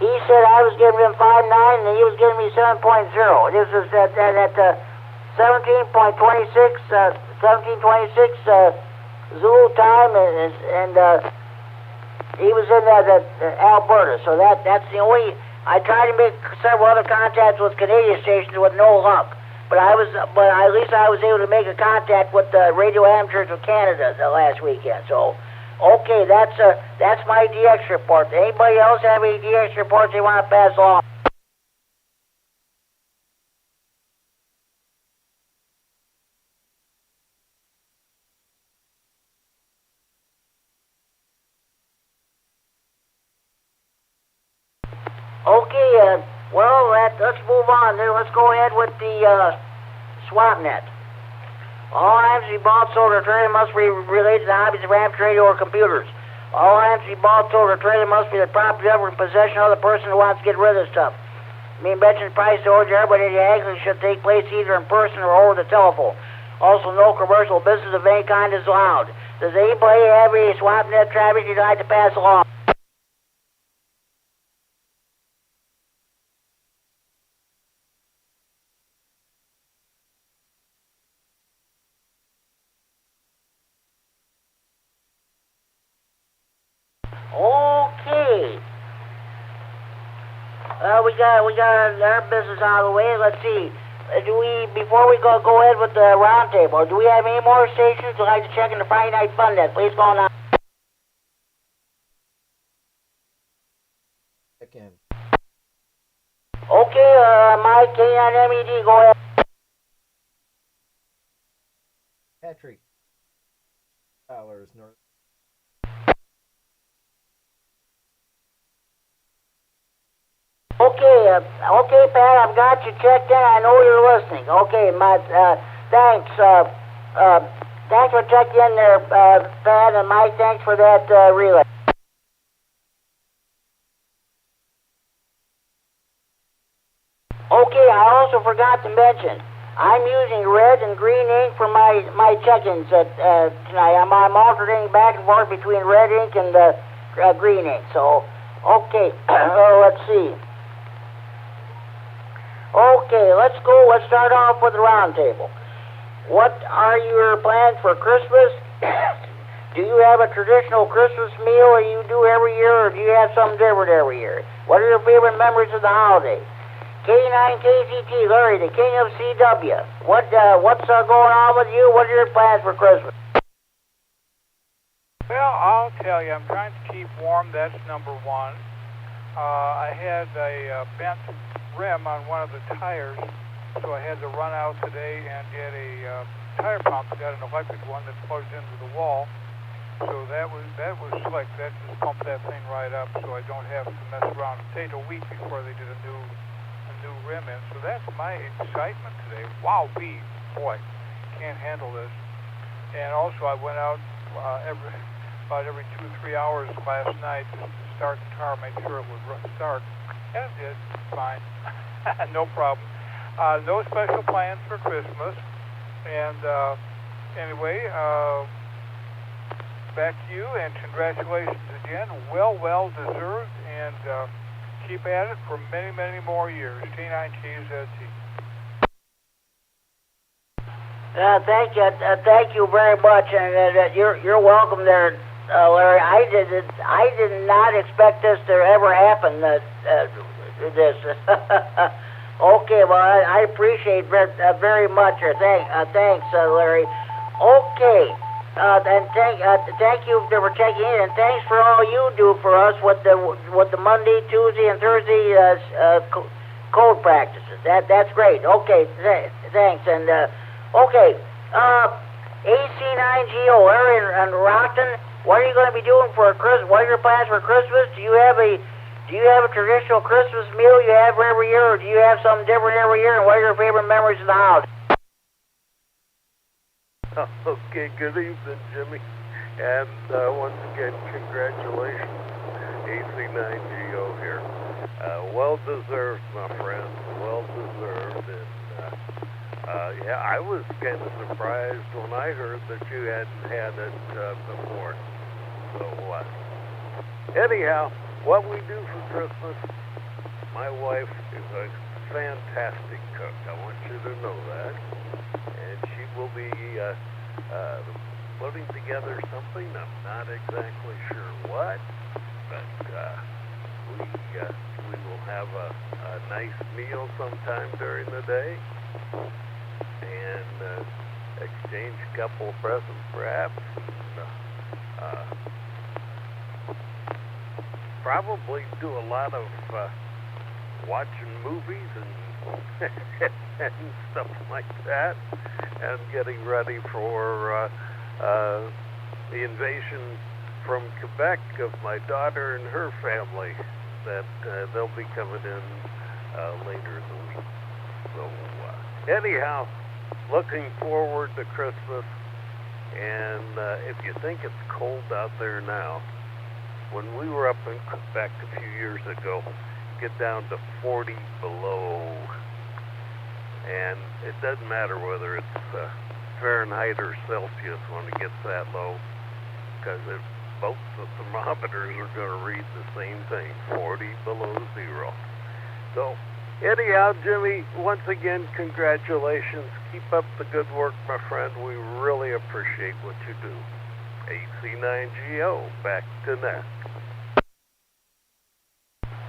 [SPEAKER 1] He said I was giving him 5.9 and he was giving me 7.0. This is at 17.26 Zulu time, and he was in Alberta. So that's the only. I tried to make several other contacts with Canadian stations with no luck. But at least I was able to make a contact with the Radio Amateurs of Canada the last weekend. So. Okay, that's my DX report. Anybody else have any DX reports they want to pass along? Okay, let's move on. Let's go ahead with the SwapNet. All items to be bought, sold, or traded must be related to the hobbies of amateur radio or computers. All items to be bought, sold, or traded must be the property of or in possession of the person who wants to get rid of the stuff. Mention price to order, but any haggling should take place either in person or over the telephone. Also, no commercial business of any kind is allowed. Does anybody have any SwapNet traffic you'd like to pass along? Okay. We got our business out of the way. Let's see. before we go ahead with the roundtable, do we have any more stations who'd like to check in the Friday night fun net? Please go on.
[SPEAKER 2] Check in.
[SPEAKER 1] Okay, Mike, K9MED, go ahead.
[SPEAKER 2] Patrick. $, North.
[SPEAKER 1] Okay, Pat, I've got you checked in. I know you're listening. Okay, thanks. Thanks for checking in there, Pat, and Mike, thanks for that relay. Okay, I also forgot to mention, I'm using red and green ink for my check-ins tonight. I'm alternating back and forth between red ink and green ink. So, okay, let's see. Okay, let's go. Let's start off with the roundtable. What are your plans for Christmas? Do you have a traditional Christmas meal that you do every year, or do you have something different every year? What are your favorite memories of the holiday? K9KCT, Larry, the king of CW. What's going on with you? What are your plans for Christmas?
[SPEAKER 9] Well, I'll tell you, I'm trying to keep warm. That's number one. I had a bent rim on one of the tires, so I had to run out today and get a tire pump. Got an electric one that plugs into the wall. So that was slick. That just pumped that thing right up, so I don't have to mess around. It stayed a week before they did a new rim in. So that's my excitement today. Wow, boy, can't handle this. And also, I went out about every 2-3 hours last night just to start the car, make sure it would start. And it did. Fine. No problem. No special plans for Christmas. And anyway, back to you, and congratulations again. Well deserved, and keep at it for many, many more years. K9KZT.
[SPEAKER 1] Thank you very much, and you're welcome there, Larry. I did not expect this to ever happen. This. Okay, well, I appreciate very much. Thanks, Larry. Okay, and thank you for checking in, and thanks for all you do for us with the Monday, Tuesday, and Thursday code practices. That's great. Okay, thanks, and okay, AC9GO, Larry and Rockton, what are you going to be doing for Christmas? What are your plans for Christmas? Do you have a traditional Christmas meal you have every year, or do you have something different every year? And what are your favorite memories of the holiday?
[SPEAKER 12] Okay, good evening, Jimmy. And once again, congratulations, AC9GO here. Well deserved, my friend. Well deserved. And yeah, I was kind of surprised when I heard that you hadn't had it before. So anyhow, what we do for Christmas, my wife is a fantastic cook. I want you to know that. And she will be putting together something. I'm not exactly sure what, but we will have a nice meal sometime during the day and exchange a couple of presents perhaps. Probably do a lot of watching movies and and stuff like that, and getting ready for the invasion from Quebec of my daughter and her family that they'll be coming in later in the week. So anyhow, looking forward to Christmas, and if you think it's cold out there now, when we were up in Quebec a few years ago, get down to 40 below. And it doesn't matter whether it's Fahrenheit or Celsius when it gets that low, because both the thermometers are going to read the same thing, 40 below zero. So anyhow, Jimmy, once again, congratulations. Keep up the good work, my friend. We really appreciate what you do. AC9GO, back to net.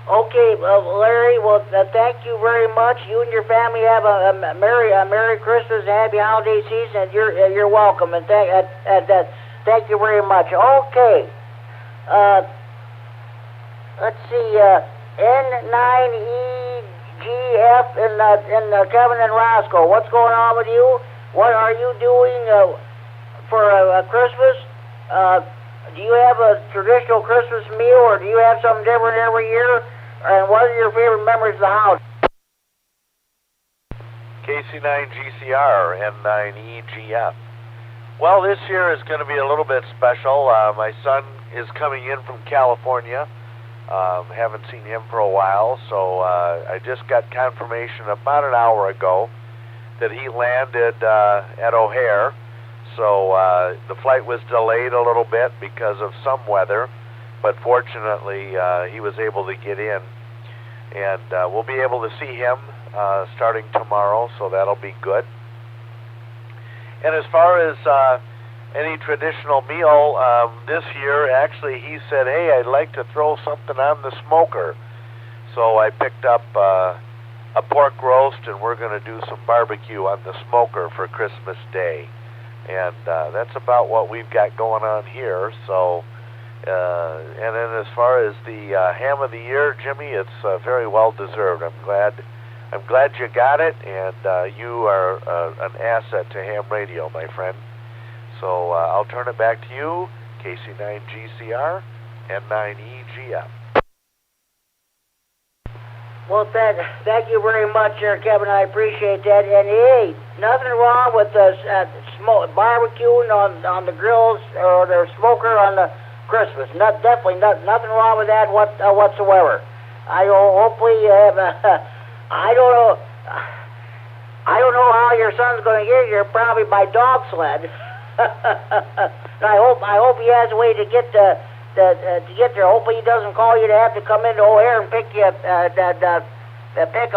[SPEAKER 1] Okay, Larry, well, thank you very much. You and your family have a Merry Christmas and Happy Holiday Season, and you're welcome, and thank you very much. Okay, let's see, N9EGF in Kevin and Roscoe. What's going on with you? What are you doing for Christmas? Do you have a traditional Christmas meal, or do you have something different every year? And what are your favorite memories of the house?
[SPEAKER 8] KC9GCR, N9EGF. Well, this year is going to be a little bit special. My son is coming in from California. Haven't seen him for a while, so I just got confirmation about an hour ago that he landed at O'Hare. So the flight was delayed a little bit because of some weather, but fortunately he was able to get in, and we'll be able to see him starting tomorrow, so that'll be good. And as far as any traditional meal, this year actually he said, hey, I'd like to throw something on the smoker. So I picked up a pork roast, and we're going to do some barbecue on the smoker for Christmas Day. And that's about what we've got going on here. So, and then as far as the ham of the year, Jimmy, it's very well deserved. I'm glad you got it, and you are an asset to ham radio, my friend. So I'll turn it back to you, KC9GCR, N9EGF.
[SPEAKER 1] Well, thank you very much, Kevin. I appreciate that. And hey, nothing wrong with barbecuing on the grills or the smoker on the Christmas. Definitely nothing wrong with that whatsoever. I hopefully you have. I don't know how your son's going to get here. Probably by dog sled. I hope he has a way to get to get there. Hopefully he doesn't call you to have to come into O'Hare and pick him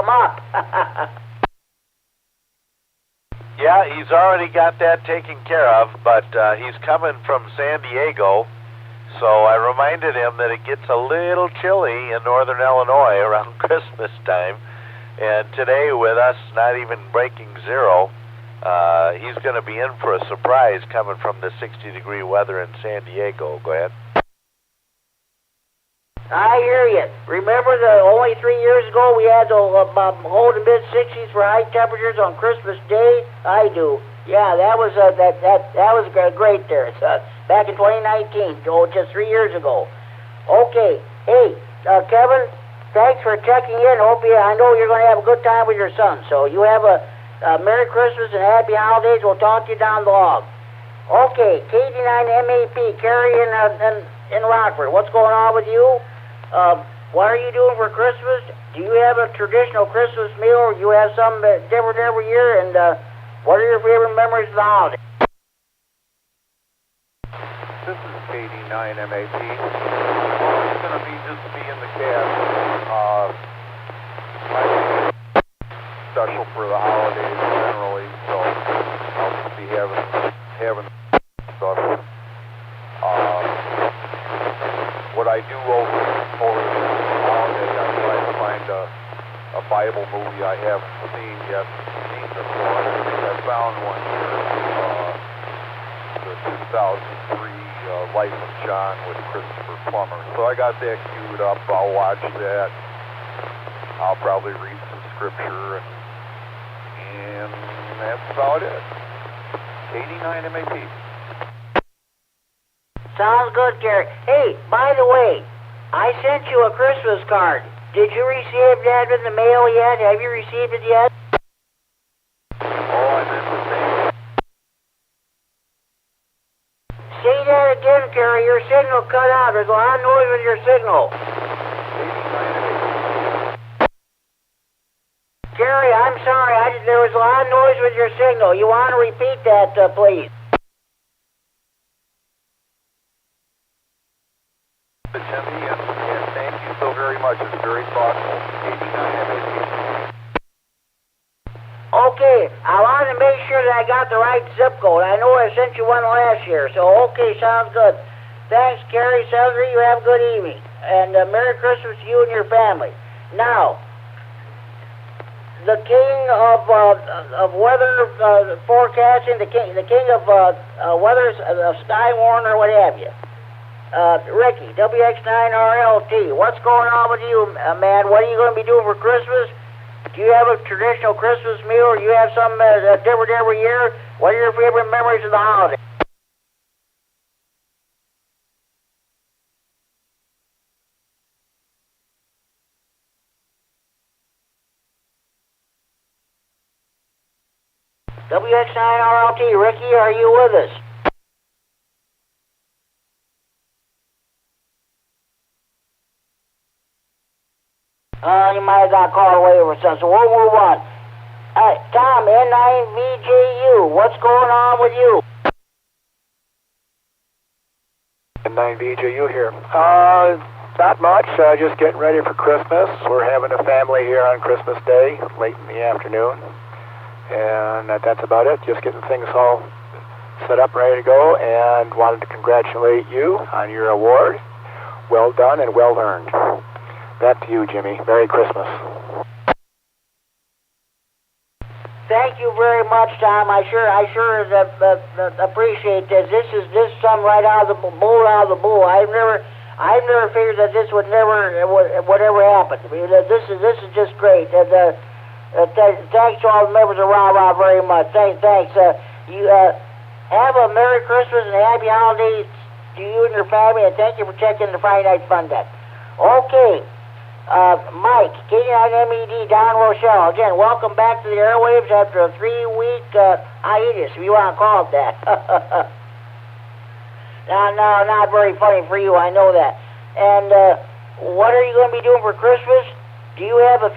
[SPEAKER 1] up.
[SPEAKER 8] Yeah, he's already got that taken care of, but he's coming from San Diego, so I reminded him that it gets a little chilly in northern Illinois around Christmas time, and today with us not even breaking zero, he's going to be in for a surprise coming from the 60-degree weather in San Diego. Go ahead.
[SPEAKER 1] I hear you. Remember only 3 years ago we had to hold the mid-60s for high temperatures on Christmas Day? I do. Yeah, that was great there. It's, back in 2019, just 3 years ago. Okay. Hey, Kevin, thanks for checking in. I know you're going to have a good time with your son. So you have a Merry Christmas and Happy Holidays. We'll talk to you down the log. Okay, KD9MED, Carrie in Rockford. What's going on with you? What are you doing for Christmas? Do you have a traditional Christmas meal, or you have something different every year? And what are your favorite memories of the holiday?
[SPEAKER 11] This is KD9MED. Well, it's going to be just me in the cab. Special for the holidays generally, so I'll just be having stuff. What I do over the holiday, I try to find a Bible movie I haven't seen before. I think I found one here, the 2003 Life of John with Christopher Plummer. So I got that queued up. I'll watch that. I'll probably read some scripture, and that's about it. KD9MED.
[SPEAKER 1] Sounds good, Gary. Hey, by the way, I sent you a Christmas card. Did you receive that in the mail yet? Have you received it yet?
[SPEAKER 11] Oh, I missed the thing.
[SPEAKER 1] Say that again, Gary. Your signal cut out. There's a lot of noise with your signal. Gary, I'm sorry. There was a lot of noise with your signal. You want to repeat that, please?
[SPEAKER 11] Jimmy, and thank you so very much. It's very thoughtful. KD9MED.
[SPEAKER 1] Okay, I wanted to make sure that I got the right zip code. I know I sent you one last year, so okay, sounds good. Thanks, Gary Sellery. You have a good evening. and Merry Christmas to you and your family. Now, the king of weather forecasting, the king of weather, Skywarn or what have you. Ricky, WX9RLT, what's going on with you, man? What are you going to be doing for Christmas? Do you have a traditional Christmas meal, or do you have something different every year? What are your favorite memories of the holiday? WX9RLT, Ricky, are you with us? You might have got called away or something, so we'll move on. Tom, N9VJU, what's going on with you?
[SPEAKER 13] K9VJU here. Not much, just getting ready for Christmas. We're having a family here on Christmas Day, late in the afternoon. And that's about it, just getting things all set up, ready to go, and wanted to congratulate you on your award. Well done and well earned. Back to you, Jimmy. Merry Christmas.
[SPEAKER 1] Thank you very much, Tom. I sure appreciate this. This is something right out of the blue. I've never figured that this would ever happen. I mean, this is just great. Thanks to all the members of Rah very much. Thanks. You have a Merry Christmas and a Happy Holidays to you and your family, and thank you for checking the Friday Night Fun Deck. Okay. Mike, KD9MED, Don Rochelle. Again, welcome back to the airwaves after a 3-week hiatus, if you want to call it that. No, not very funny for you, I know that. And what are you going to be doing for Christmas? Do you have a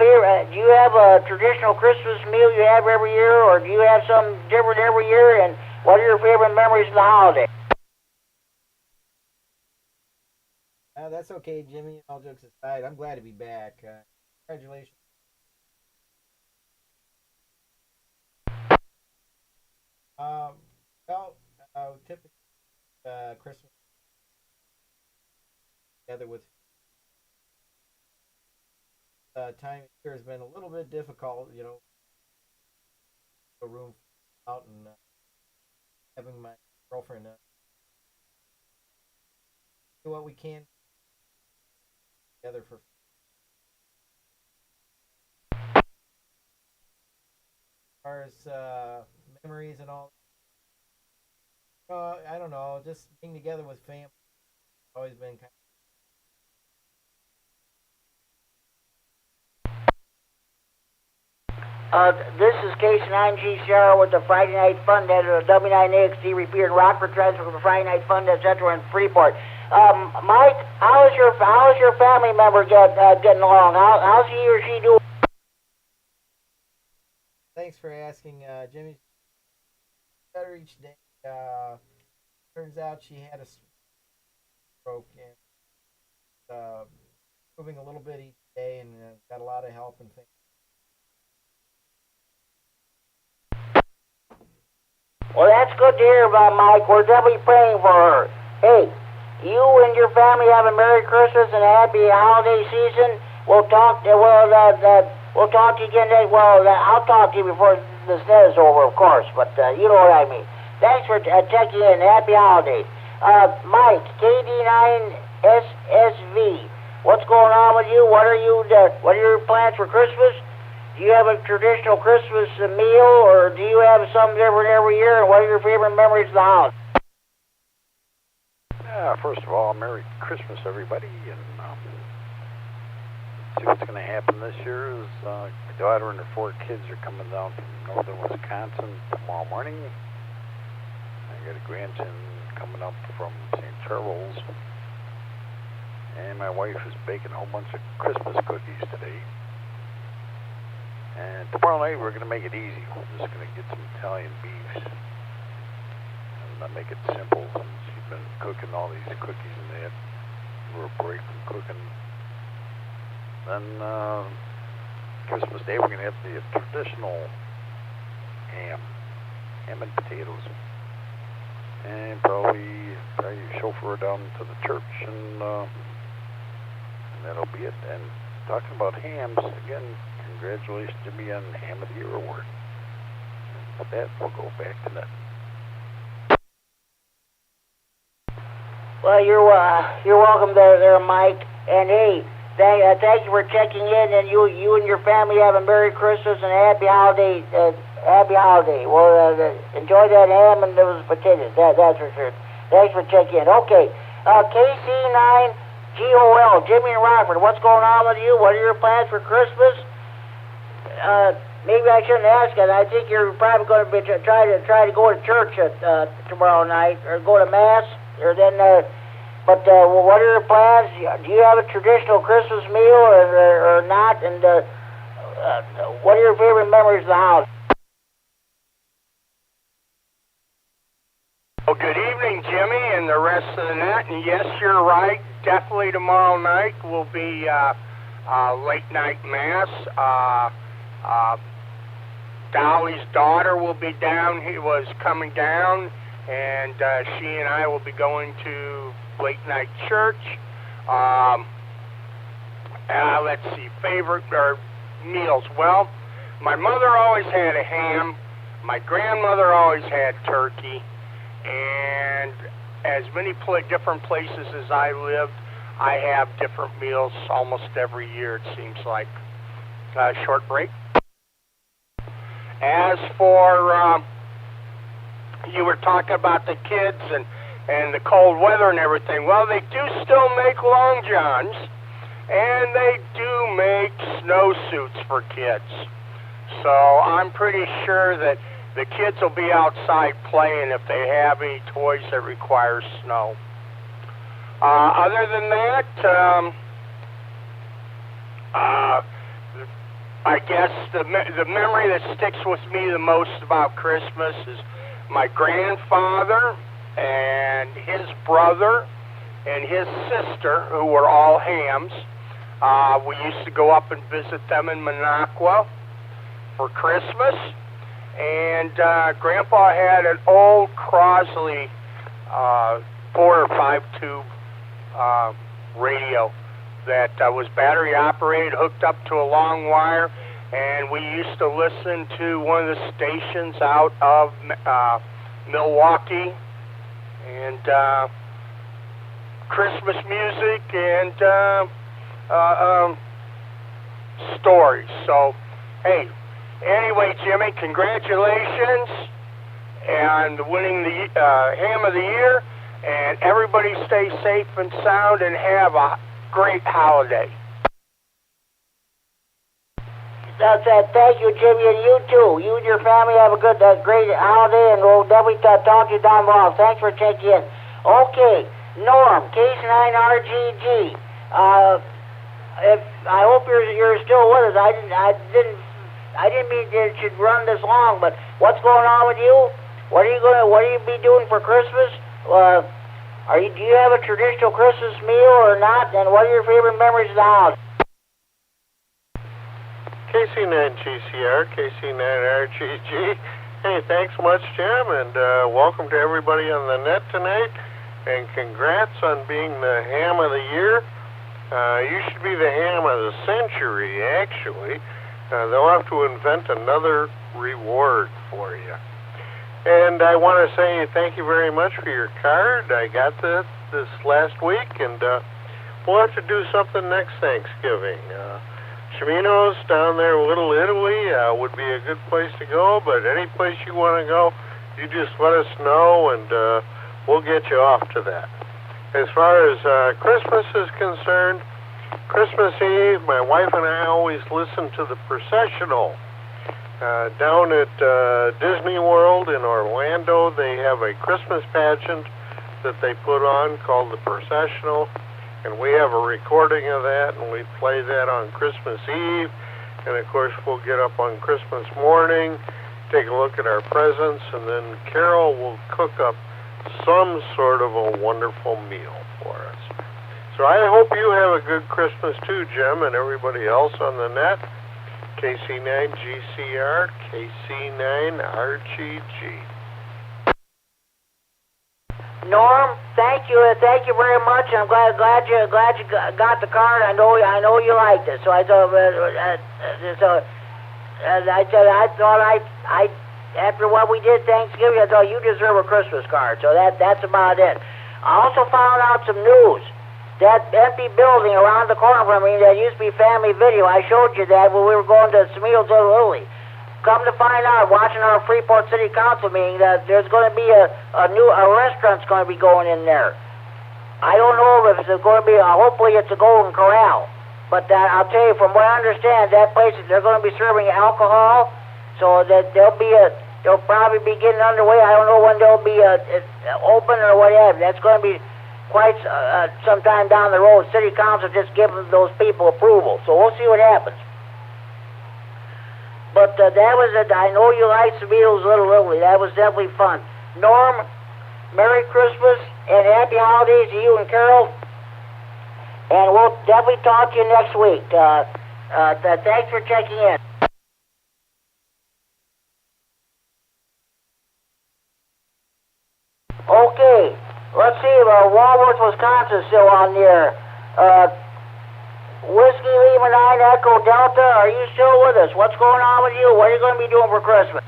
[SPEAKER 1] traditional Christmas meal you have every year, or do you have something different every year? And what are your favorite memories of the holiday?
[SPEAKER 2] That's okay, Jimmy. All jokes aside, I'm glad to be back. Congratulations. Typically, Christmas together with time of year has been a little bit difficult, a room out and having my girlfriend do what we can together for as far as memories and all. I don't know, just being together with family has always been kind
[SPEAKER 1] of. This is K9GCR with the Friday Night Fun Net, W9AXD Repeater in Rockford, transfer from the Friday Night Fun Net Center in Freeport. Mike, how is your family member getting along? How's he or she doing?
[SPEAKER 2] Thanks for asking, Jimmy. Better each day. Turns out she had a stroke and moving a little bit each day, and got a lot of help and things.
[SPEAKER 1] Well, that's good to hear about, Mike. We're definitely praying for her. Hey, you and your family have a Merry Christmas and a Happy Holiday season. We'll talk to you again. I'll talk to you before this net is over, of course, but you know what I mean. Thanks for checking in. Happy Holidays. Mike, KD9SSV, what's going on with you? What are your plans for Christmas? Do you have a traditional Christmas meal, or do you have something different every year? And what are your favorite memories of the house?
[SPEAKER 6] First of all, Merry Christmas, everybody. And see what's going to happen this year is my daughter and her 4 kids are coming down from northern Wisconsin tomorrow morning. I got a grandson coming up from St. Charles. And my wife is baking a whole bunch of Christmas cookies today. And tomorrow night we're going to make it easy. We're just going to get some Italian beefs and make it simple. And she's been cooking all these cookies and they had a break from cooking. Then Christmas Day we're going to have the traditional ham and potatoes, and probably chauffeur down to the church and that'll be it. And talking about hams, again, congratulations to me on the Ham of the Year award. And with that, we'll go back to that.
[SPEAKER 1] Well, you're welcome there, Mike. And hey, thank you for checking in. And you and your family have a Merry Christmas and a Happy Holiday. Happy Holiday. Well, enjoy that ham and those potatoes. That's for sure. Thanks for checking in. Okay, KC9GOL, Jimmy and Rockford. What's going on with you? What are your plans for Christmas? Maybe I shouldn't ask it. I think you're probably going to be try to go to church tomorrow night or go to mass. Or then, but what are your plans? Do you have a traditional Christmas meal or not? And what are your favorite memories of the house?
[SPEAKER 10] Well, good evening, Jimmy, and the rest of the net. And yes, you're right. Definitely tomorrow night will be late night mass. Dolly's daughter will be down. He was coming down. And she and I will be going to late night church. Let's see, favorite meals. Well, my mother always had a ham. My grandmother always had turkey. And as many different places as I lived, I have different meals almost every year, it seems like. Short break. As for... you were talking about the kids and the cold weather and everything. Well, they do still make long johns, and they do make snowsuits for kids. So I'm pretty sure that the kids will be outside playing if they have any toys that require snow. Other than that, I guess the memory that sticks with me the most about Christmas is my grandfather and his brother and his sister, who were all hams. We used to go up and visit them in Minocqua for Christmas. And Grandpa had an old Crosley 4 or 5 tube radio that was battery operated, hooked up to a long wire. And we used to listen to one of the stations out of Milwaukee, and Christmas music and stories. So, hey, anyway, Jimmy, congratulations on winning the Ham of the Year, and everybody stay safe and sound and have a great holiday.
[SPEAKER 1] Thank you, Jimmy, and you too. You and your family have a great holiday, and we'll definitely talk to you down the line. Thanks for checking in. Okay, Norm, K9RGD. I hope you're still with us. I didn't mean it should run this long, but what's going on with you? What are you be doing for Christmas? Do you have a traditional Christmas meal or not? And what are your favorite memories of the house?
[SPEAKER 12] KC9GCR, KC9RGG. Hey, thanks so much, Jim, and welcome to everybody on the net tonight, and congrats on being the Ham of the Year. You should be the Ham of the Century, actually. They'll have to invent another reward for you. And I want to say thank you very much for your card. I got this last week, and we'll have to do something next Thanksgiving. Cimino's down there, Little Italy, would be a good place to go, but any place you want to go, you just let us know, and we'll get you off to that. As far as Christmas is concerned, Christmas Eve, my wife and I always listen to the processional. Down at Disney World in Orlando, they have a Christmas pageant that they put on called the processional. And we have a recording of that, and we play that on Christmas Eve. And, of course, we'll get up on Christmas morning, take a look at our presents, and then Carol will cook up some sort of a wonderful meal for us. So I hope you have a good Christmas, too, Jim, and everybody else on the net. KC9GCR, KC9RGG.
[SPEAKER 1] Norm, thank you very much. I'm glad you got the card. I know you liked it. So I thought, after what we did Thanksgiving, I thought you deserve a Christmas card. So that's about it. I also found out some news. That empty building around the corner from me that used to be Family Video, I showed you that when we were going to Smeals Italy. Come to find out, watching our Freeport City Council meeting, that there's going to be a restaurant's going to be going in there. I don't know if it's going to be, hopefully it's a Golden Corral. But I'll tell you, from what I understand, that place, they're going to be serving alcohol, so that they'll probably be getting underway. I don't know when they'll be open or whatever. That's going to be quite sometime down the road. City Council just giving those people approval, so we'll see what happens. But that was it. I know you liked the Beatles' Little Italy. That was definitely fun. Norm, Merry Christmas and Happy Holidays to you and Carol. And we'll definitely talk to you next week. Thanks for checking in. Okay, let's see. Walworth, Wisconsin, still on the air. Whiskey Lima 9 Echo Delta, are you still with us? What's going on with you? What are you going to be doing for Christmas?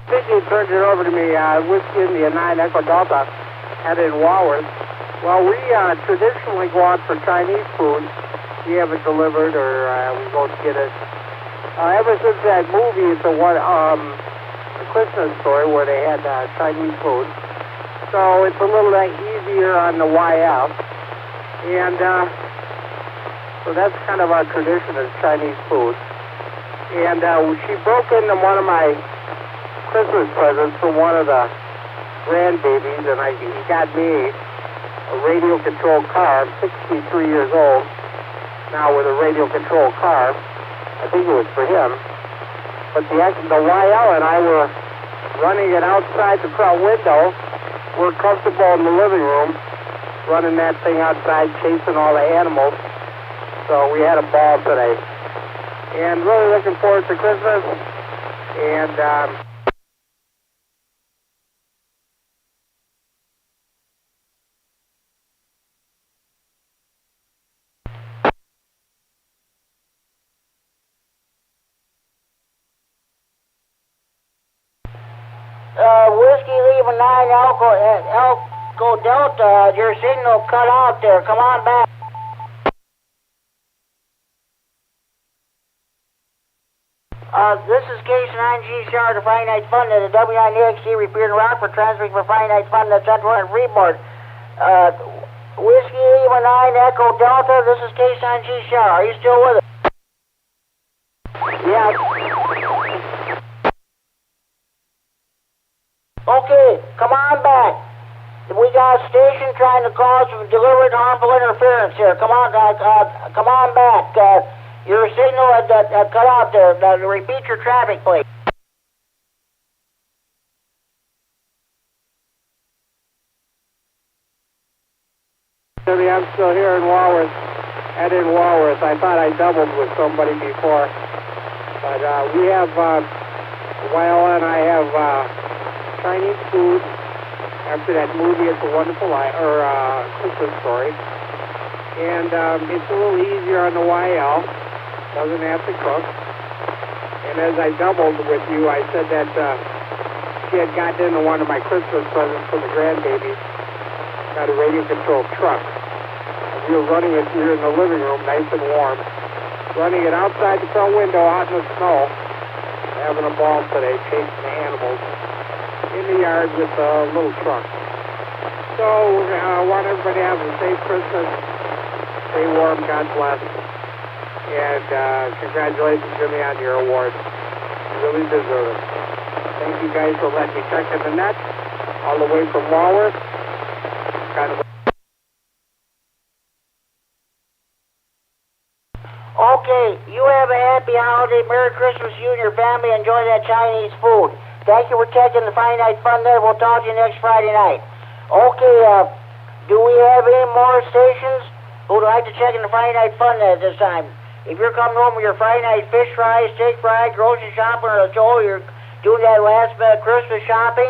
[SPEAKER 7] Vicky turned it over to me, Whiskey India 9 Echo Delta, and in Walworth. Well, we traditionally go out for Chinese food. We have it delivered, or we go get it. Ever since that movie, the Christmas Story, where they had Chinese food, so it's a little easier on the YF. And so that's kind of our tradition is Chinese food. And she broke into one of my Christmas presents for one of the grandbabies, and he got me a radio-controlled car. I'm 63 years old now with a radio-controlled car. I think it was for him. But the YL and I were running it outside the front window. We're comfortable in the living room, running that thing outside, chasing all the animals. So we had a ball today. And really looking forward to Christmas. And
[SPEAKER 1] Whiskey Lima 9 Elko Delta, your signal cut out there. Come on back. This is K9GCR, the Friday Night Fun at the W9AXD Repeater Rockford, transmitting for Friday Night Fun at Central and Freeport. Whiskey Lima 9 Echo Delta, this is K9GCR. Are you still with us? Yeah. Okay, come on back. We got a station trying to cause deliberate harmful interference here. Come on back. Your signal had cut out there. Repeat your traffic, please.
[SPEAKER 7] I'm still here in Walworth. And in Walworth, I thought I doubled with somebody before. But we have, Wyla and I have Chinese food. After that movie, It's a Wonderful Life, or Christmas Story. And it's a little easier on the YL. Doesn't have to cook. And as I doubled with you, I said that she had gotten into one of my Christmas presents for the grandbabies. Got a radio-controlled truck. And we were running it here in the living room, nice and warm. Running it outside the front window, out in the snow. Having a ball today, chasing the animals in the yard with a little truck. So I want everybody to have a safe Christmas. Stay warm, God bless. And congratulations, Jimmy, on your award. You really deserve it. Thank you guys for letting me check in the net, all the way from Walworth. Kind of.
[SPEAKER 1] Okay, you have a happy holiday. Merry Christmas, you and your family. Enjoy that Chinese food. Thank you for checking the Friday Night Fun there. We'll talk to you next Friday night. Okay, do we have any more stations who'd like to check in the Friday Night Fun at this time? If you're coming home with your Friday night fish fry, steak fry, grocery shopping, or you're doing that last minute Christmas shopping,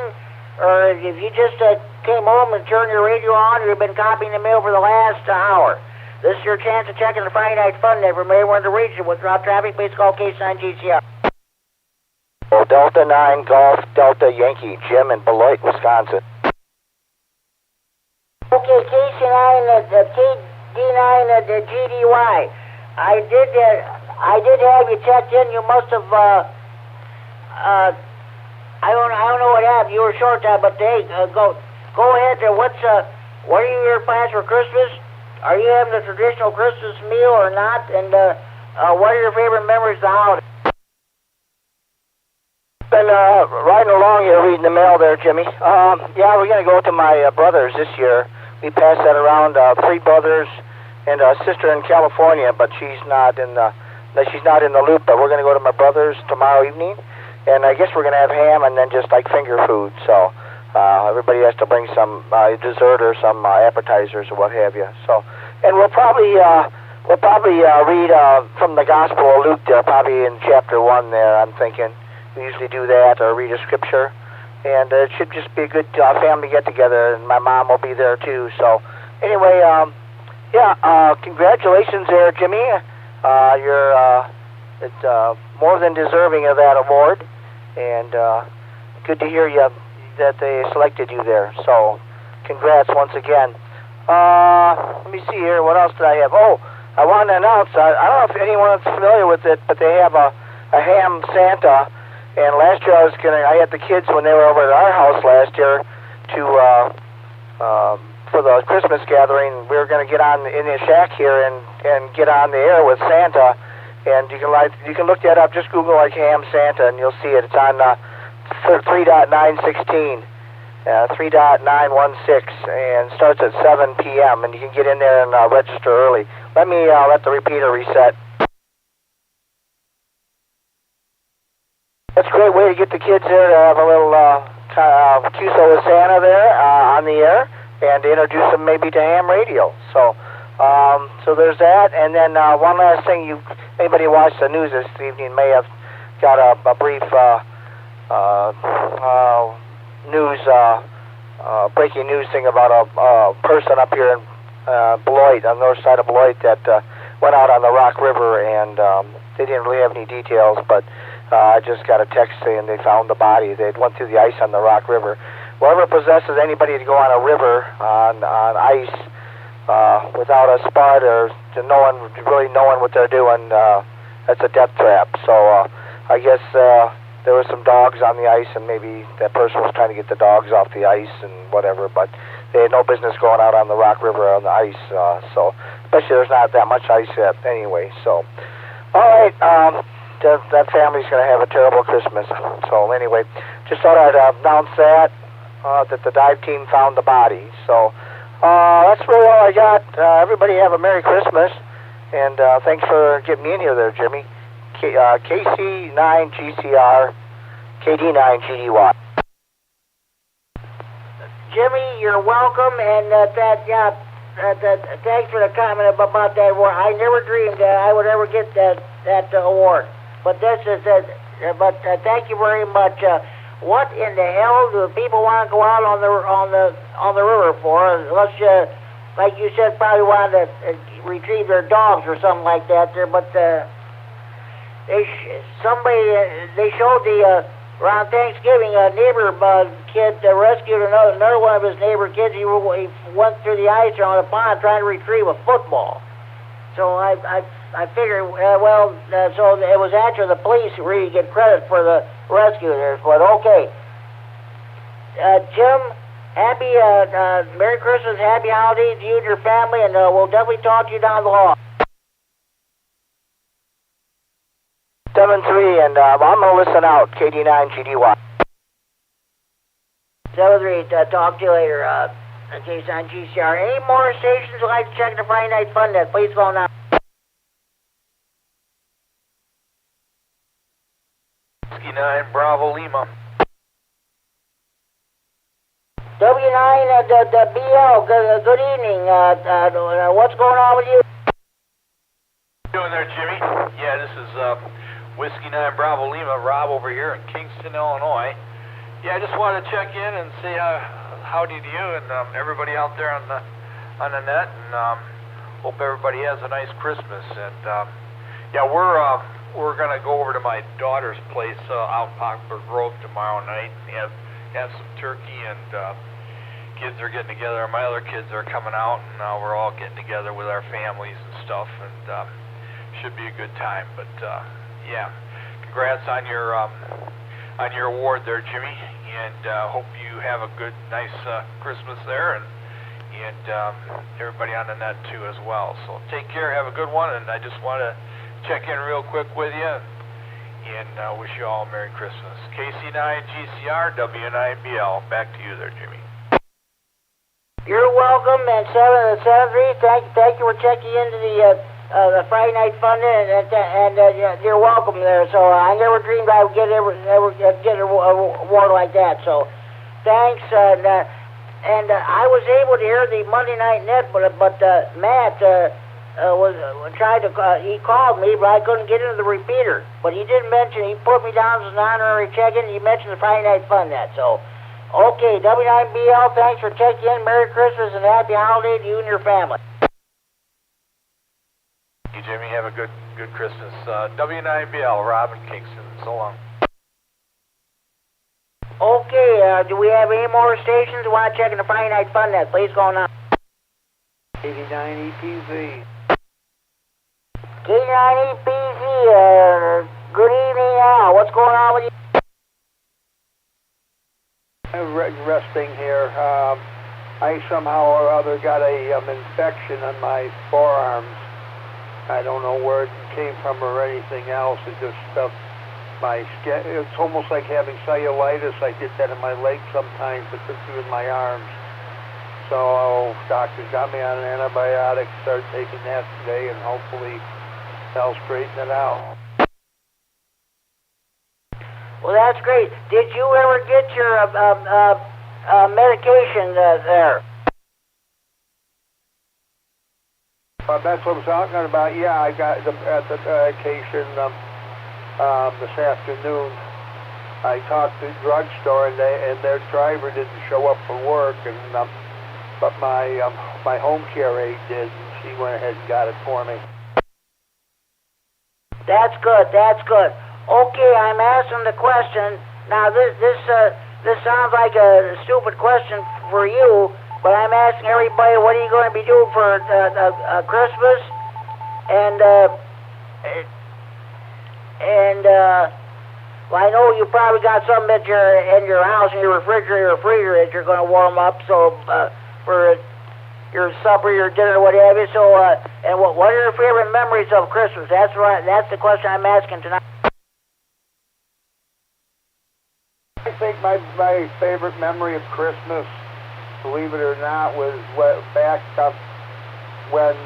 [SPEAKER 1] or if you just came home and turned your radio on, or you've been copying the mail for the last hour. This is your chance to check in the Friday Night Fun Day. For anyone in the region with route traffic, please call K9GCR.
[SPEAKER 14] Delta 9 Golf Delta Yankee, Jim in Beloit, Wisconsin.
[SPEAKER 1] Okay, KD9 GDY. I did have you checked in. You must have I don't know what happened. You were short time, but hey, go ahead. What are your plans for Christmas? Are you having a traditional Christmas meal or not? And what are your favorite memories of the holiday?
[SPEAKER 14] Been riding along here reading the mail there, Jimmy. Yeah, we're going to go to my brother's this year. We passed that around 3 brothers and a sister in California, but she's not in the loop. But we're going to go to my brother's tomorrow evening, and I guess we're going to have ham and then just like finger food. So everybody has to bring some dessert or some appetizers or what have you. So, and we'll probably read from the Gospel of Luke there, probably in chapter 1 there. I'm thinking. We usually do that, or read a scripture, and it should just be a good family get-together, and my mom will be there too. So, anyway, congratulations there, Jimmy. You're more than deserving of that award, and good to hear that they selected you there. So, congrats once again. Let me see here. What else did I have? Oh, I want to announce. I don't know if anyone's familiar with it, but they have a ham Santa. And last year I had the kids when they were over at our house last year for the Christmas gathering. We were going to get on in the shack here and get on the air with Santa. And you can look that up. Just Google like ham Santa and you'll see it. It's on 3.916, 3.916, and starts at 7 p.m. And you can get in there and register early. Let me let the repeater reset. That's a great way to get the kids there to have a little QSO with Santa there on the air and to introduce them maybe to ham radio. So there's that. And then one last thing, anybody watched the news this evening may have got a brief breaking news thing about a person up here in Beloit, on the north side of Beloit, that went out on the Rock River, and they didn't really have any details, but I just got a text saying they found the body. They'd went through the ice on the Rock River. Whatever possesses anybody to go on a river on ice without a spud or really knowing what they're doing, that's a death trap. So I guess there were some dogs on the ice, and maybe that person was trying to get the dogs off the ice and whatever, but they had no business going out on the Rock River on the ice. So especially there's not that much ice yet anyway. So all right. That family's going to have a terrible Christmas. So anyway, just thought I'd announce that the dive team found the body. So that's really all I got. Everybody have a Merry Christmas, and thanks for getting me in here there, Jimmy. KC9GCR, KD9GDY.
[SPEAKER 1] Jimmy, you're welcome, and thanks for the comment about that award. I never dreamed that I would ever get that award. But this is thank you very much. What in the hell do people want to go out on the river for? Unless like you said, probably want to retrieve their dogs or something like that there. But they showed around Thanksgiving a neighbor kid rescued another one of his neighbor kids. He went through the ice around the pond trying to retrieve a football. So I figured, so it was actually the police who really get credit for the rescue there. But okay, Jim, happy Merry Christmas, happy holidays to you and your family, and we'll definitely talk to you down the line.
[SPEAKER 14] 7-3, and I'm going to listen out, KD9GDY.
[SPEAKER 1] 7-3, talk to you later, K9GCR. Any more stations would like to check the Friday Night Fun Net, please phone now.
[SPEAKER 8] K9 Bravo Lima.
[SPEAKER 1] W9 good evening. What's going on with you?
[SPEAKER 15] Doing there, Jimmy? Yeah, this is Whiskey 9 Bravo Lima, Rob over here in Kingston, Illinois. Yeah, I just wanted to check in and say howdy to you and everybody out there on the net, and hope everybody has a nice Christmas. And yeah, we're gonna go over to my daughter's place out in Poplar Grove tomorrow night and have some turkey, and kids are getting together. My other kids are coming out, and we're all getting together with our families and stuff, and should be a good time. But yeah, congrats on your award there, Jimmy, and hope you have a good, nice Christmas there, and everybody on the net too as well. So take care, have a good one, and I just want to check in real quick with you and wish you all a Merry Christmas. KC9GCR, W9BL, back to you there, Jimmy.
[SPEAKER 1] You're welcome, and 773, thank you for checking into the Friday Night Fun, and you're welcome there. So I never dreamed I would get an award like that. So thanks, and I was able to hear the Monday Night Net, but Matt was tried to he called me, but I couldn't get into the repeater. But he didn't mention, he put me down as an honorary check-in. He mentioned the Friday Night Fun Net. So okay, W9BL, thanks for checking in. Merry Christmas and Happy Holiday to you and your family.
[SPEAKER 15] Thank you, Jimmy. Have a good Christmas. W9BL, Robin Kingston. So long.
[SPEAKER 1] Okay, do we have any more stations who want to check in the Friday Night Fun Net? Please go on.
[SPEAKER 3] KD9EPZ.
[SPEAKER 1] K9EPZ, good evening now. What's going on with you?
[SPEAKER 3] I'm resting here. I somehow or other got a infection on my forearms. I don't know where it came from or anything else. It just my skin. It's almost like having cellulitis. I get that in my legs sometimes, but this is in my arms. So doctors got me on an antibiotic. Started taking that today, and hopefully that'll straighten it out.
[SPEAKER 1] Well, that's great. Did you ever get your medication there?
[SPEAKER 3] That's what I'm talking about. Yeah, I got the medication this afternoon. I talked to the drugstore, and their driver didn't show up for work, and but my home care aide did. And she went ahead and got it for me.
[SPEAKER 1] That's good. That's good. Okay, I'm asking the question. Now, this sounds like a stupid question for you, but I'm asking everybody, what are you going to be doing for Christmas? Well, I know you probably got something in your house, in your refrigerator or freezer that you're going to warm up, so for your supper, your dinner, what have you. So, and what are your favorite memories of Christmas? That's right. That's the question I'm asking tonight.
[SPEAKER 3] I think my favorite memory of Christmas, believe it or not, was back up when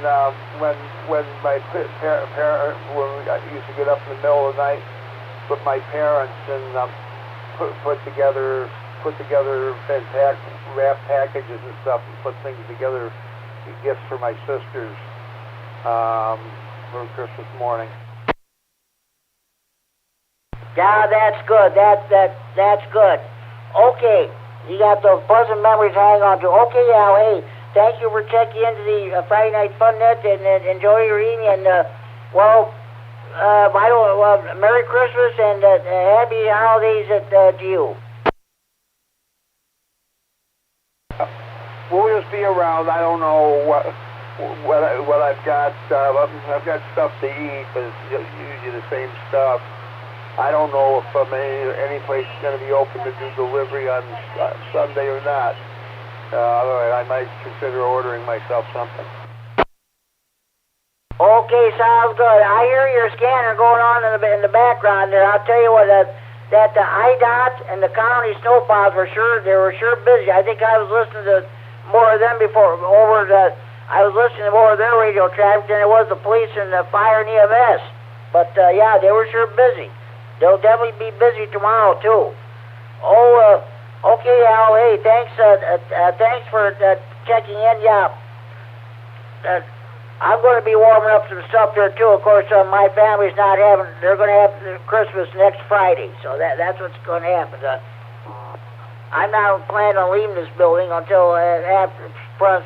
[SPEAKER 3] my parents, when I used to get up in the middle of the night with my parents and put together fantastic wrap packages and stuff, and put things together, gifts for my sisters for Christmas morning.
[SPEAKER 1] Yeah, that's good. That's good. Okay, you got those pleasant memories to hang on to. Okay, Al, hey, thank you for checking into the Friday Night Fun Net, and enjoy your evening. And Merry Christmas and Happy Holidays to you.
[SPEAKER 3] We'll just be around. I don't know what I've got. I've got stuff to eat, but it's usually the same stuff. I don't know if any place is going to be open to do delivery on Sunday or not. I might consider ordering myself something.
[SPEAKER 1] Okay, sounds good. I hear your scanner going on in the background there. I'll tell you what, that the IDOT and the county snowplows were sure busy. I think I was listening to more of them before I was listening to more of their radio traffic than it was the police and the fire and EMS. But yeah, they were sure busy. They'll definitely be busy tomorrow too. Okay, Al. Hey, thanks for checking in. Yeah, I'm going to be warming up some stuff there too. Of course, my family's not having. They're going to have Christmas next Friday, so that's what's going to happen. I'm not planning on leaving this building until after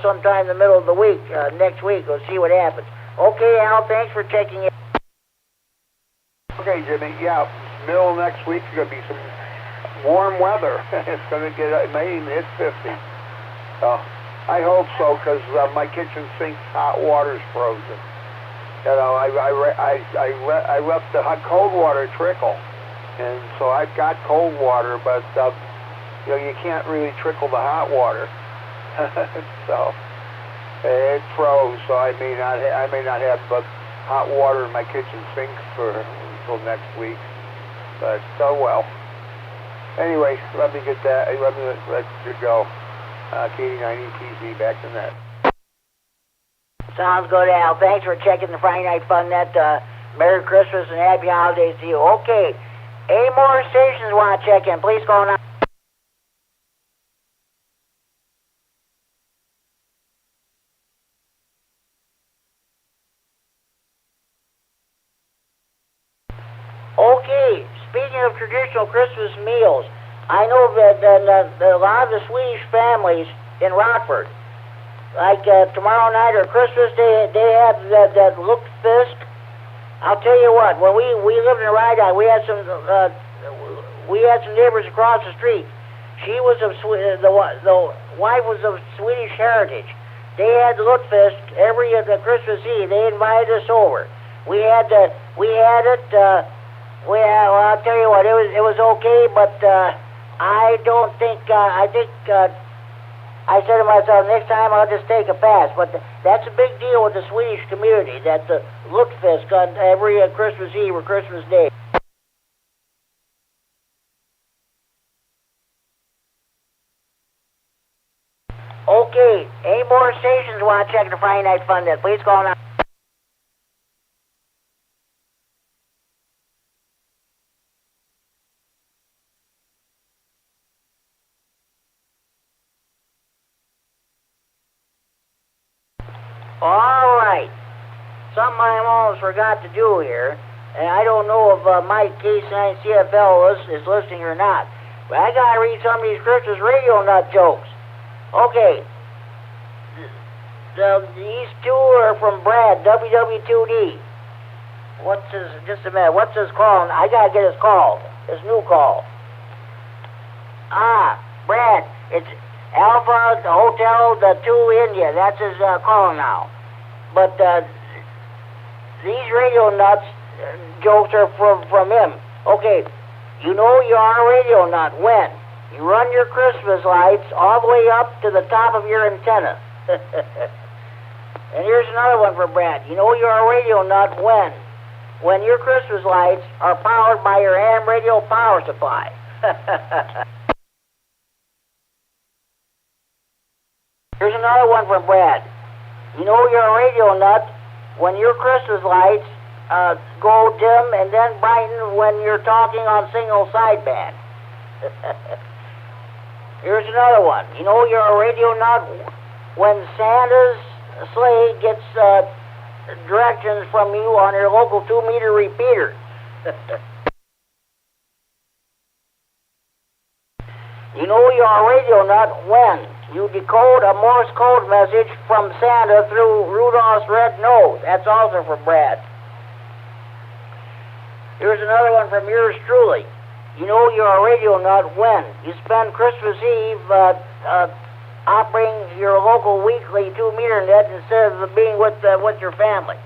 [SPEAKER 1] sometime in the middle of the week, next week. We'll see what happens. Okay, Al, thanks for checking in.
[SPEAKER 3] Okay, Jimmy, yeah, middle of next week, there's going to be some warm weather. It's going to get, it may even hit 50. I hope so, because my kitchen sink's hot water's frozen. You know, I left the hot cold water trickle, and so I've got cold water, but you know, you can't really trickle the hot water. So it froze. So I may not have hot water in my kitchen sink until next week. But oh well. Anyway, let me get that. Let you go. KD9EPZ back to net.
[SPEAKER 1] Sounds good, Al. Thanks for checking the Friday Night Fun Net. Merry Christmas and Happy Holidays to you. Okay. Any more stations want to check in? Please call now. Okay. Speaking of traditional Christmas meals, I know that a lot of the Swedish families in Rockford, like tomorrow night or Christmas, they have that Luktfisk. I'll tell you what, when we lived in Rydal, we had some neighbors across the street. She was of the wife was of Swedish heritage. They had the Luktfisk every Christmas Eve. They invited us over. We had it. Well, I'll tell you what, it was okay, but I don't think I said to myself, next time I'll just take a pass. But that's a big deal with the Swedish community, that the Luktfisk on every Christmas Eve or Christmas Day. Okay, any more stations want to check the Friday Night Fun Net? Please call now. All right. Something I almost forgot to do here, and I don't know if Mike K9CFL is listening or not, but I got to read some of these Christmas radio nut jokes. Okay. These two are from Brad, WW2D. Just a minute, what's his call? I got to get his call, his new call. Brad, it's Alpha, the Hotel, the 2 India. That's his call now. But these radio nuts jokes are from him. Okay, you know you are a radio nut when you run your Christmas lights all the way up to the top of your antenna. And here's another one for Brad. You know you're a radio nut when your Christmas lights are powered by your ham radio power supply. Here's another one from Brad. You know you're a radio nut when your Christmas lights go dim and then brighten when you're talking on single sideband. Here's another one. You know you're a radio nut when Santa's sleigh gets directions from you on your local 2-meter repeater. You know you're a radio nut when you decode a Morse code message from Santa through Rudolph's red nose. That's also for Brad. Here's another one from yours truly. You know you're a radio nut when you spend Christmas Eve operating your local weekly 2-meter net instead of being with your family.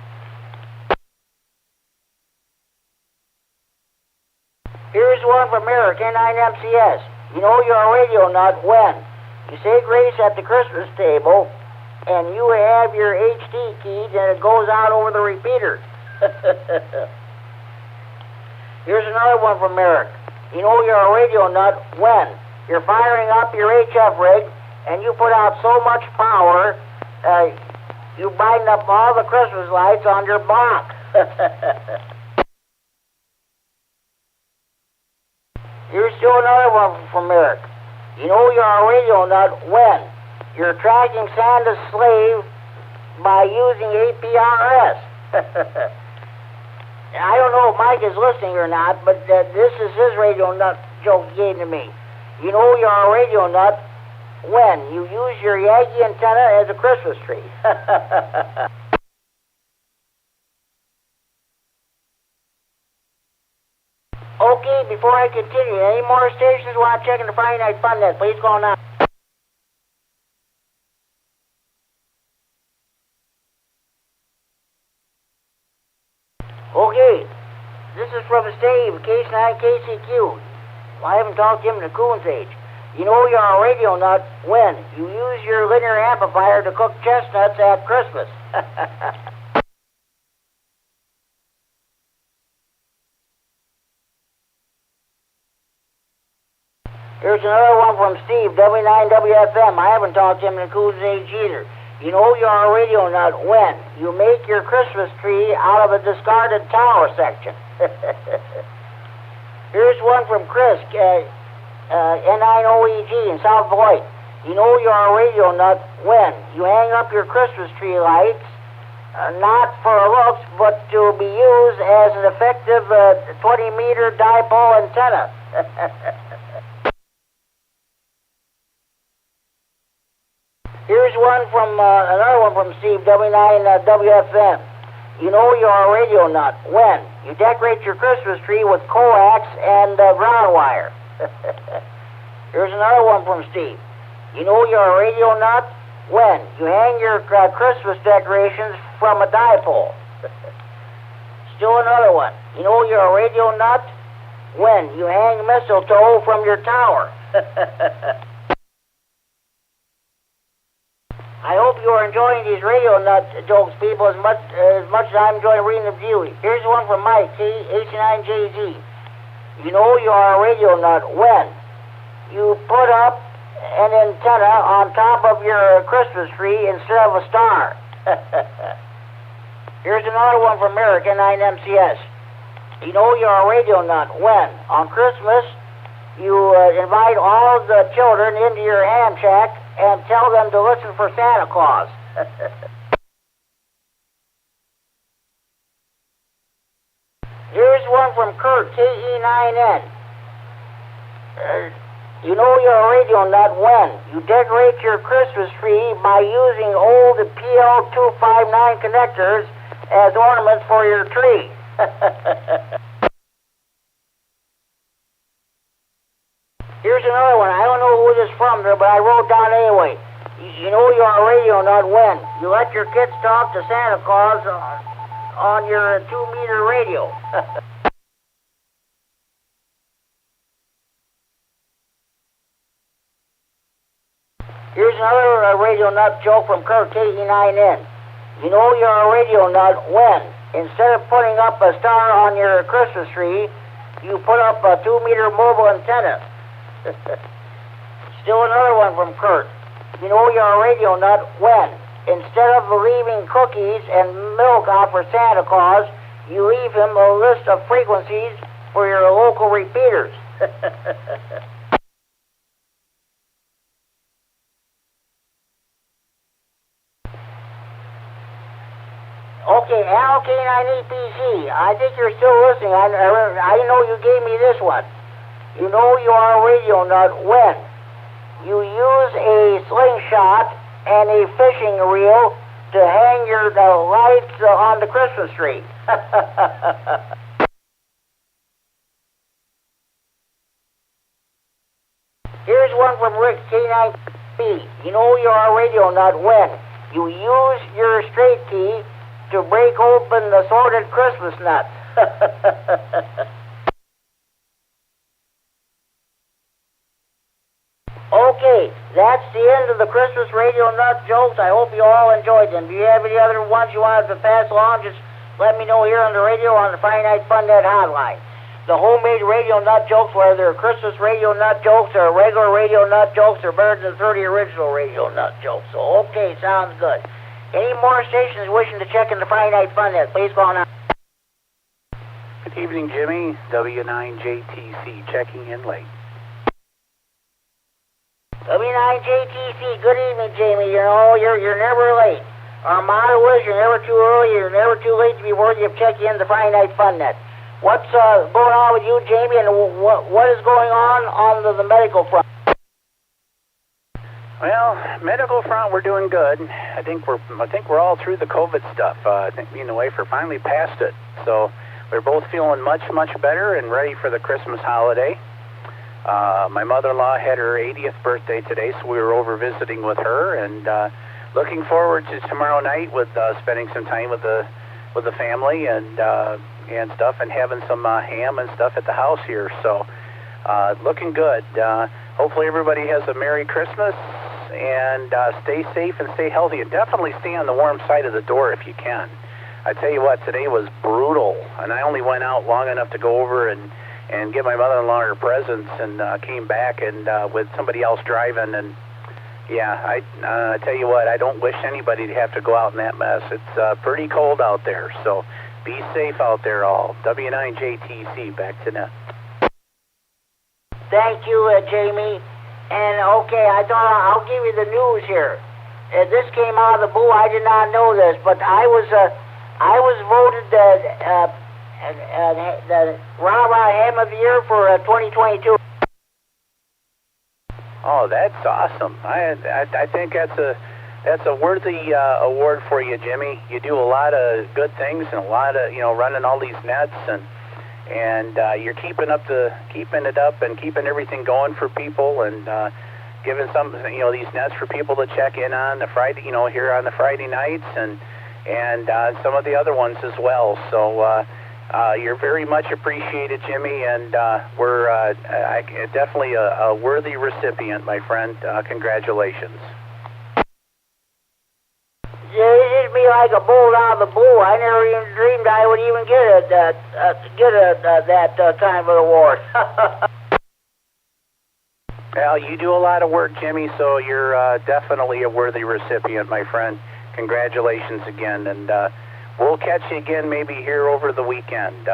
[SPEAKER 1] Here's one from Eric, K9MCS. You know you're a radio nut when you say grace at the Christmas table, and you have your HD keyed, and it goes out over the repeater. Here's another one from Eric. You know you're a radio nut when you're firing up your HF rig, and you put out so much power, you brighten up all the Christmas lights on your block. Here's still another one from Eric. You know you're a radio nut when you're tracking Santa's slave by using APRS. I don't know if Mike is listening or not, but this is his radio nut joke he gave to me. you know you're a radio nut when you use your Yankee antenna as a Christmas tree. Okay, before I continue, any more stations want to check in the Friday Night Fun Net? Please go now. Okay, this is from Steve, K9KCQ. I haven't talked to him in the Coon's age. You know you're a radio nut when you use your linear amplifier to cook chestnuts at Christmas. Here's another one from Steve, W9WFM. I haven't talked to him in the Coon's age either. You know you're a radio nut when you make your Christmas tree out of a discarded tower section. Here's one from Chris, N9OEG in South Beloit. You know you're a radio nut when you hang up your Christmas tree lights, not for looks, but to be used as an effective 20-meter dipole antenna. Here's one from another one from Steve, W9WFM. You know you're a radio nut when you decorate your Christmas tree with coax and ground wire. Here's another one from Steve. You know you're a radio nut when you hang your Christmas decorations from a dipole. Still another one. You know you're a radio nut when you hang mistletoe from your tower. I hope you are enjoying these radio nut jokes, people, as much as I'm enjoying reading them to you. Here's one from Mike, H9JZ. You know you are a radio nut when you put up an antenna on top of your Christmas tree instead of a star. Here's another one from Eric, N9MCS. You know you're a radio nut when, on Christmas, you invite all the children into your ham shack and tell them to listen for Santa Claus. Here's one from Kurt, KE9N. You know you're a radio nut when you decorate your Christmas tree by using old PL259 connectors as ornaments for your tree. Here's another one. I don't know who this is from, but I wrote down anyway. You know you're a radio nut when you let your kids talk to Santa Claus on your 2-meter radio. Here's another radio nut joke from Kurt, KE9N. You know you're a radio nut when, instead of putting up a star on your Christmas tree, you put up a 2-meter mobile antenna. Still another one from Kurt. You know you're a radio nut when, instead of leaving cookies and milk out for Santa Claus, you leave him a list of frequencies for your local repeaters. Okay, Al K9EPC, I think you're still listening. I know you gave me this one. You know you are a radio nut when you use a slingshot and a fishing reel to hang your lights on the Christmas tree. Here's one from Rick, K9B. You know you are a radio nut when you use your straight key to break open the sorted Christmas nuts. Okay, that's the end of the Christmas radio nut jokes. I hope you all enjoyed them. Do you have any other ones you wanted to pass along? Just let me know here on the radio on the Friday Night Fun Net hotline. The homemade radio nut jokes, whether they're Christmas radio nut jokes or regular radio nut jokes, are better than 30 original radio nut jokes. So, okay, sounds good. Any more stations wishing to check in the Friday Night Fun Net, please call now.
[SPEAKER 16] Good evening, Jimmy. W9JTC checking in late.
[SPEAKER 1] W9JTC, good evening, Jamie. You know, you're never late. Our motto is you're never too early, you're never too late to be worthy of checking in the Friday Night Fun Net. what's going on with you, Jamie, and what is going on the medical front?
[SPEAKER 16] Well, medical front, we're doing good. I think we're all through the COVID stuff. I think me and the wife are finally past it. So we're both feeling much better and ready for the Christmas holiday. My mother-in-law had her 80th birthday today, so we were over visiting with her, and looking forward to tomorrow night with spending some time with the family and stuff, and having some ham and stuff at the house here. So looking good. Hopefully everybody has a Merry Christmas, and stay safe and stay healthy, and definitely stay on the warm side of the door if you can. I tell you what, today was brutal, and I only went out long enough to go over and give my mother-in-law her presents, and came back and with somebody else driving. And yeah, I tell you what, I don't wish anybody to have to go out in that mess. It's pretty cold out there, so be safe out there all. W9JTC, back to net.
[SPEAKER 1] Thank you, Jamie. And okay, I thought I'll give you the news here. This came out of the blue. I did not know this, but I was voted the Rah-Rah Ham of the Year for 2022.
[SPEAKER 16] Oh, that's awesome. I think that's a worthy award for you, Jimmy. You do a lot of good things and a lot of running all these nets, and you're keeping it up and keeping everything going for people, and giving some these nets for people to check in on the Friday here on the Friday nights, and some of the other ones as well. So you're very much appreciated, Jimmy, and we're definitely a worthy recipient, my friend. Congratulations.
[SPEAKER 1] Yeah, it hit me like a bolt out of the blue. I never even dreamed I would even get that kind of an award.
[SPEAKER 16] Well, you do a lot of work, Jimmy, so you're definitely a worthy recipient, my friend. Congratulations again, and we'll catch you again maybe here over the weekend.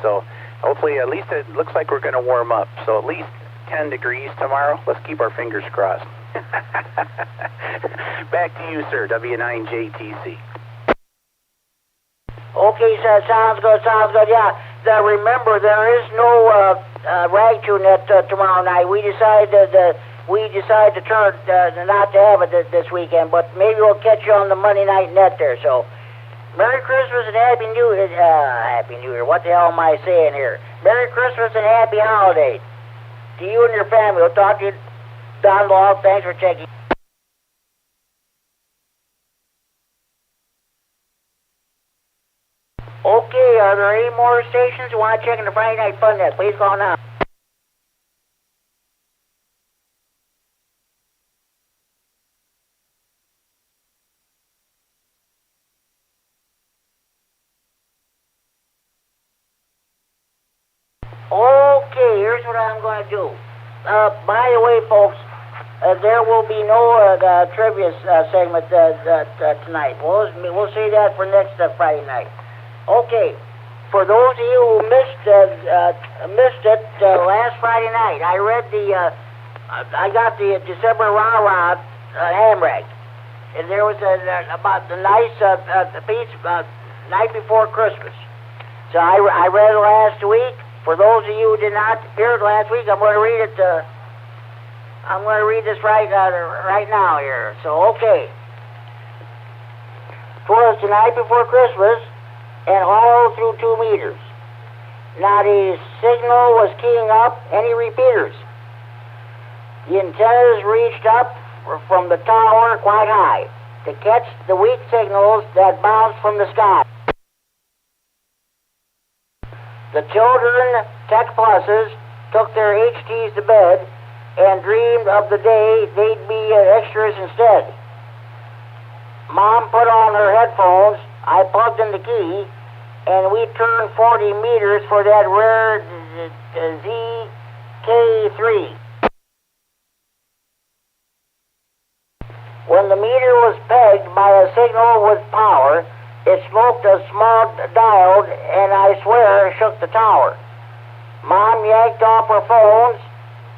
[SPEAKER 16] So hopefully, at least it looks like we're going to warm up. So at least 10 degrees tomorrow. Let's keep our fingers crossed. Back to you, sir. W9JTC.
[SPEAKER 1] Okay, sir. Sounds good. Yeah. Remember, there is no rag tune net tomorrow night. We decided to turn not to have it this weekend, but maybe we'll catch you on the Monday night net there. So, Merry Christmas and Happy New Year. Happy New Year. What the hell am I saying here? Merry Christmas and Happy Holidays to you and your family. We'll talk to you down below. Thanks for checking. Okay, are there any more stations who want to check in the Friday Night Fun Net? Please call now. Okay, here's what I'm going to do. By the way, folks, there will be no trivia segment tonight. We'll see that for next Friday night. Okay, for those of you who missed it last Friday night, I read I got the December Rah-Rah ham rag, and there was about the nice piece night before Christmas. So I read it last week. For those of you who did not hear it last week, I'm going to read it. I'm going to read this right now here. So okay, for the night before Christmas, and all through 2 meters. Now the signal was keying up any repeaters. The antennas reached up from the tower quite high to catch the weak signals that bounced from the sky. The children, Tech Pluses, took their HTs to bed and dreamed of the day they'd be extras instead. Mom put on her headphones, I plugged in the key, and we turned 40 meters for that rare ZK3. When the meter was pegged by a signal with power, it smoked a small diode, and I swear shook the tower. Mom yanked off her phones,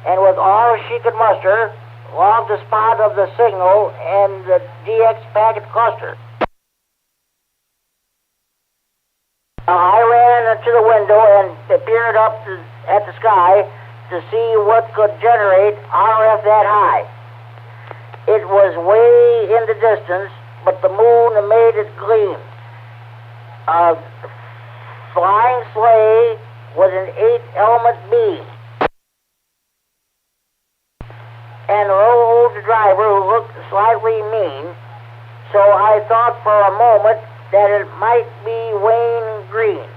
[SPEAKER 1] and with all she could muster, logged the spot of the signal and the DX packet cluster. I ran to the window and peered up at the sky to see what could generate RF that high. It was way in the distance, but the moon made it gleam. A flying sleigh was an 8-element beam, and a little old driver who looked slightly mean, so I thought for a moment that it might be Wayne Green.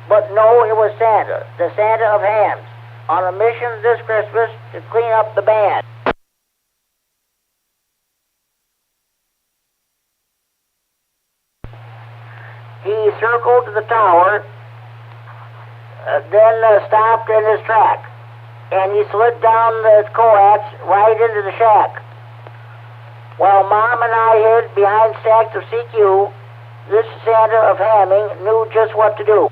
[SPEAKER 1] But no, it was Santa, the Santa of hams, on a mission this Christmas to clean up the band. He circled the tower, then stopped in his track, and he slid down the coax right into the shack. While Mom and I hid behind stacks of CQ, this Santa of hamming knew just what to do.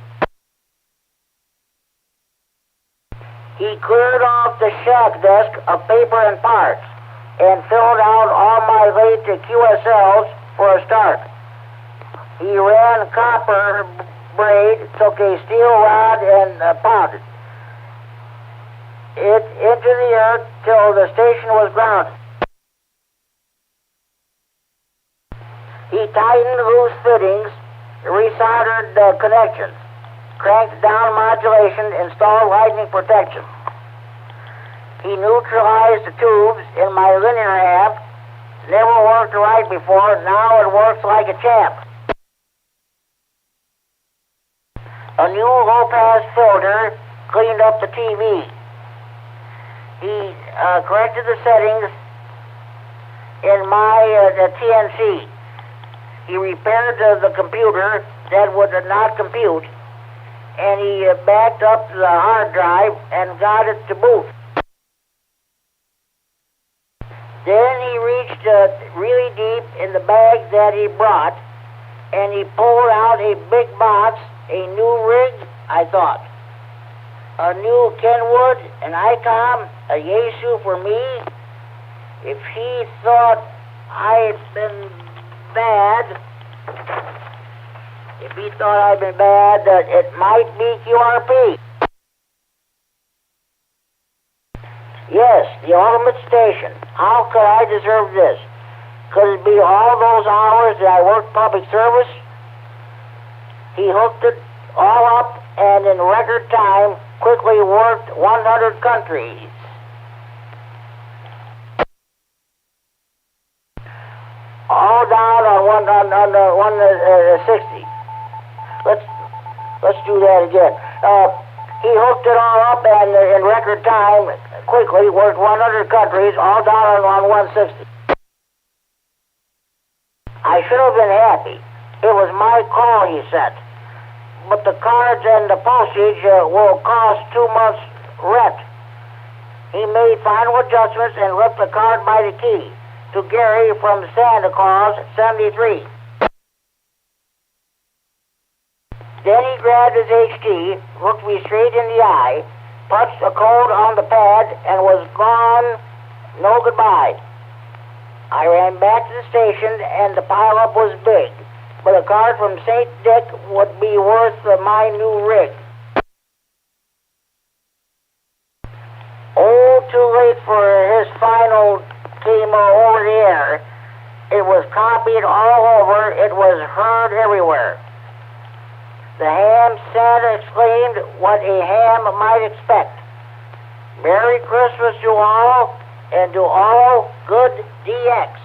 [SPEAKER 1] He cleared off the shack desk of paper and parts and filled out all my late QSLs for a start. He ran copper braid, took a steel rod and pounded it into the earth till the station was grounded. He tightened loose fittings, resoldered connections, cranked down modulation, installed lightning protection. He neutralized the tubes in my linear amp. Never worked right before, now it works like a champ. A new low-pass filter cleaned up the TV. He corrected the settings in my TNC. He repaired the computer that would not compute, and he backed up the hard drive and got it to boot. Then he reached really deep in the bag that he brought, and he pulled out a big box, a new rig, I thought. A new Kenwood, an ICOM, a Yaesu for me. If he thought I had been bad, it might be QRP. Yes, the ultimate station. How could I deserve this? Could it be all those hours that I worked public service? He hooked it all up and in record time quickly worked 100 countries. All down on 160. Let's do that again. He hooked it all up and in record time quickly worked 100 countries, all down on 160. I should have been happy. It was my call he sent. But the cards and the postage will cost 2 months' rent. He made final adjustments and left the card by the key to Gary from Santa Claus 73. Then he grabbed his HD, looked me straight in the eye, punched a code on the pad, and was gone. No goodbye. I ran back to the station, and the pileup was big, but a card from St. Dick would be worth my new rig. Oh, too late for his final came over the air. It was copied all over. It was heard everywhere. The ham Santa exclaimed what a ham might expect. Merry Christmas to all, and to all good DX.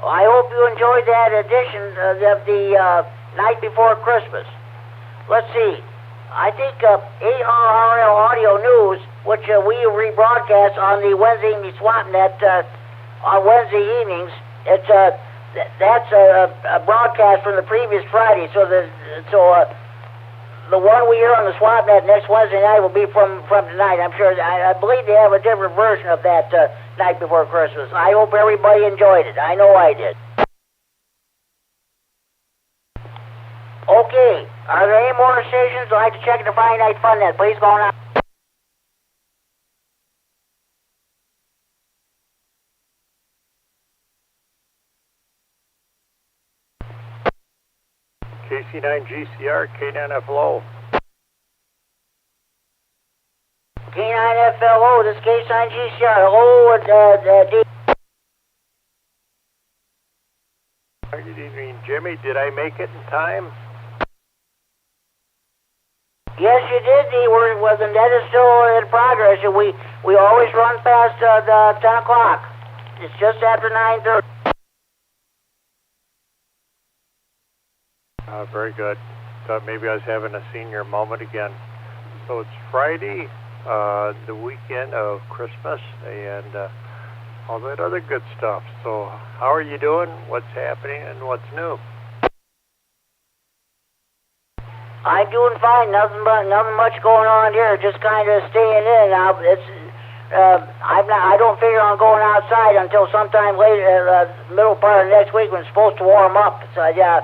[SPEAKER 1] I hope you enjoyed that edition of the night before Christmas. Let's see. I think ARRL Audio News, which we rebroadcast on the Wednesday evening swap net on Wednesday evenings, that's a broadcast from the previous Friday. So the one we hear on the swap net next Wednesday night will be from tonight. I'm sure. I believe they have a different version of that night before Christmas. I hope everybody enjoyed it. I know I did. Okay. Are there any more stations who'd like to check the Friday Night Fun Net? Please go on out.
[SPEAKER 6] T9GCR, K9FLO.
[SPEAKER 1] K9FLO, this is K9GCR. Hello,
[SPEAKER 6] Good evening, Jimmy. Did I make it in time?
[SPEAKER 1] Yes, you did, D. And that is still in progress. We always run past the 10 o'clock. It's just after 9:30.
[SPEAKER 6] Very good. Thought maybe I was having a senior moment again. So it's Friday, the weekend of Christmas, and all that other good stuff. So how are you doing? What's happening and what's new?
[SPEAKER 1] I'm doing fine. Nothing much going on here. Just kind of staying in. Now I don't figure on going outside until sometime later, middle part of next week when it's supposed to warm up. So yeah,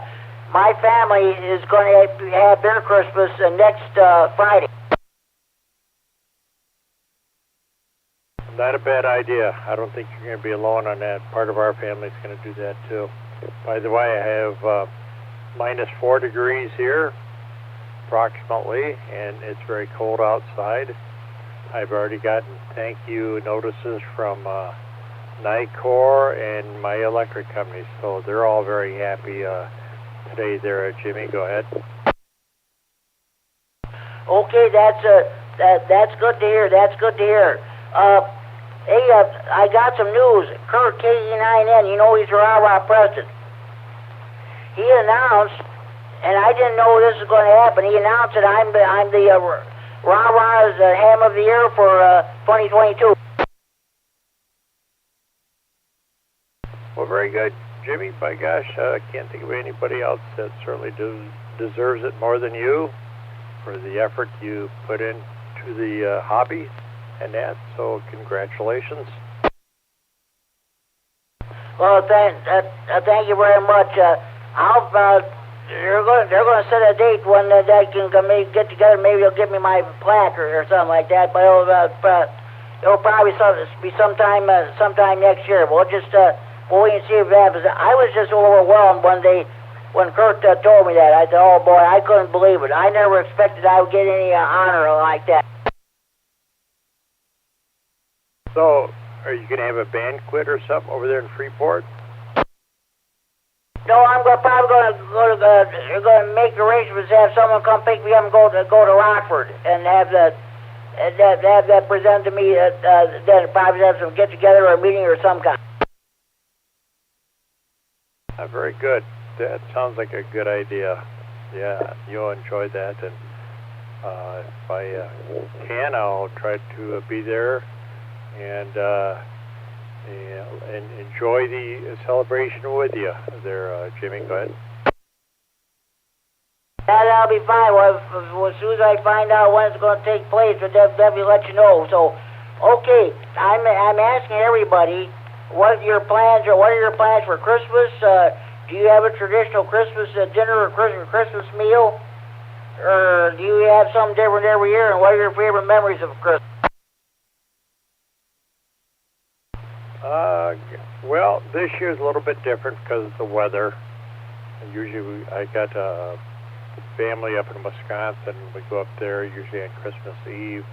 [SPEAKER 1] my family is going to have their Christmas next Friday.
[SPEAKER 6] Not a bad idea. I don't think you're going to be alone on that. Part of our family is going to do that too. By the way, I have -4 degrees here, approximately, and it's very cold outside. I've already gotten thank you notices from NICOR and my electric company, so they're all very happy today there. Jimmy, go ahead.
[SPEAKER 1] Okay, that's good to hear. That's good to hear. Hey, I got some news. Kurt, KD9N, you know he's a rah-rah president. He announced, and I didn't know this was going to happen, he announced that I'm the rah-rah's ham of the year for 2022.
[SPEAKER 6] Well, very good. Jimmy, by gosh, I can't think of anybody else that certainly deserves it more than you for the effort you put into the hobby and that, so congratulations.
[SPEAKER 1] Well, thank you very much. They're going to set a date when they can get together. Maybe they'll give me my plaque or something like that. But it'll probably be sometime next year. We'll just we'll wait and see if it happens. I was just overwhelmed when Kurt told me that. I said, "Oh boy, I couldn't believe it. I never expected I would get any honor like that."
[SPEAKER 6] So, are you going to have a banquet or something over there in Freeport?
[SPEAKER 1] No, I'm probably going to make arrangements to have someone come pick me up and go to Rockford and have that presented to me. Then probably have some get together or a meeting or some kind.
[SPEAKER 6] Very good. That sounds like a good idea. Yeah, you'll enjoy that, and if I can, I'll try to be there and enjoy the celebration with you there, Jimmy. Go ahead.
[SPEAKER 1] That'll be fine. Well, as soon as I find out when it's going to take place, I'll definitely let you know. So, okay, I'm asking everybody, what are your plans for Christmas? Do you have a traditional Christmas dinner or Christmas meal? Or do you have something different every year? And what are your favorite memories of Christmas?
[SPEAKER 6] Well, this year's a little bit different because of the weather. Usually I got a family up in Wisconsin. We go up there usually on Christmas Eve.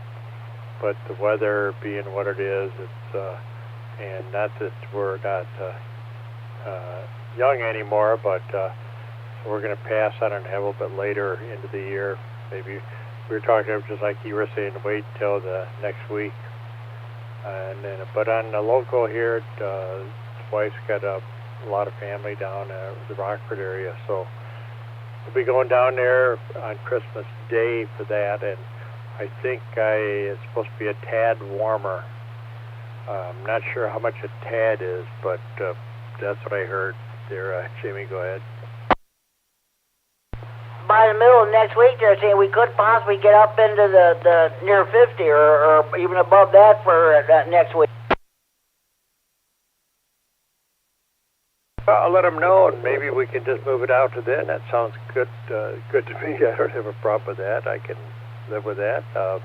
[SPEAKER 6] But the weather being what it is, it's and not that we're not young anymore, but so we're going to pass on it and have a little bit later into the year. Maybe we were talking just like you were saying, wait till the next week. And then, but on the local here, his wife's got a lot of family down the Rockford area, so we'll be going down there on Christmas Day for that. And I think it's supposed to be a tad warmer. I'm not sure how much a tad is, but that's what I heard there. Jamie, go ahead.
[SPEAKER 1] By the middle of next week, they're saying we could possibly get up into the near 50 or even above that for next week.
[SPEAKER 6] I'll let them know, and maybe we can just move it out to then. That sounds good. Good to me. I don't have a problem with that. I can live with that. But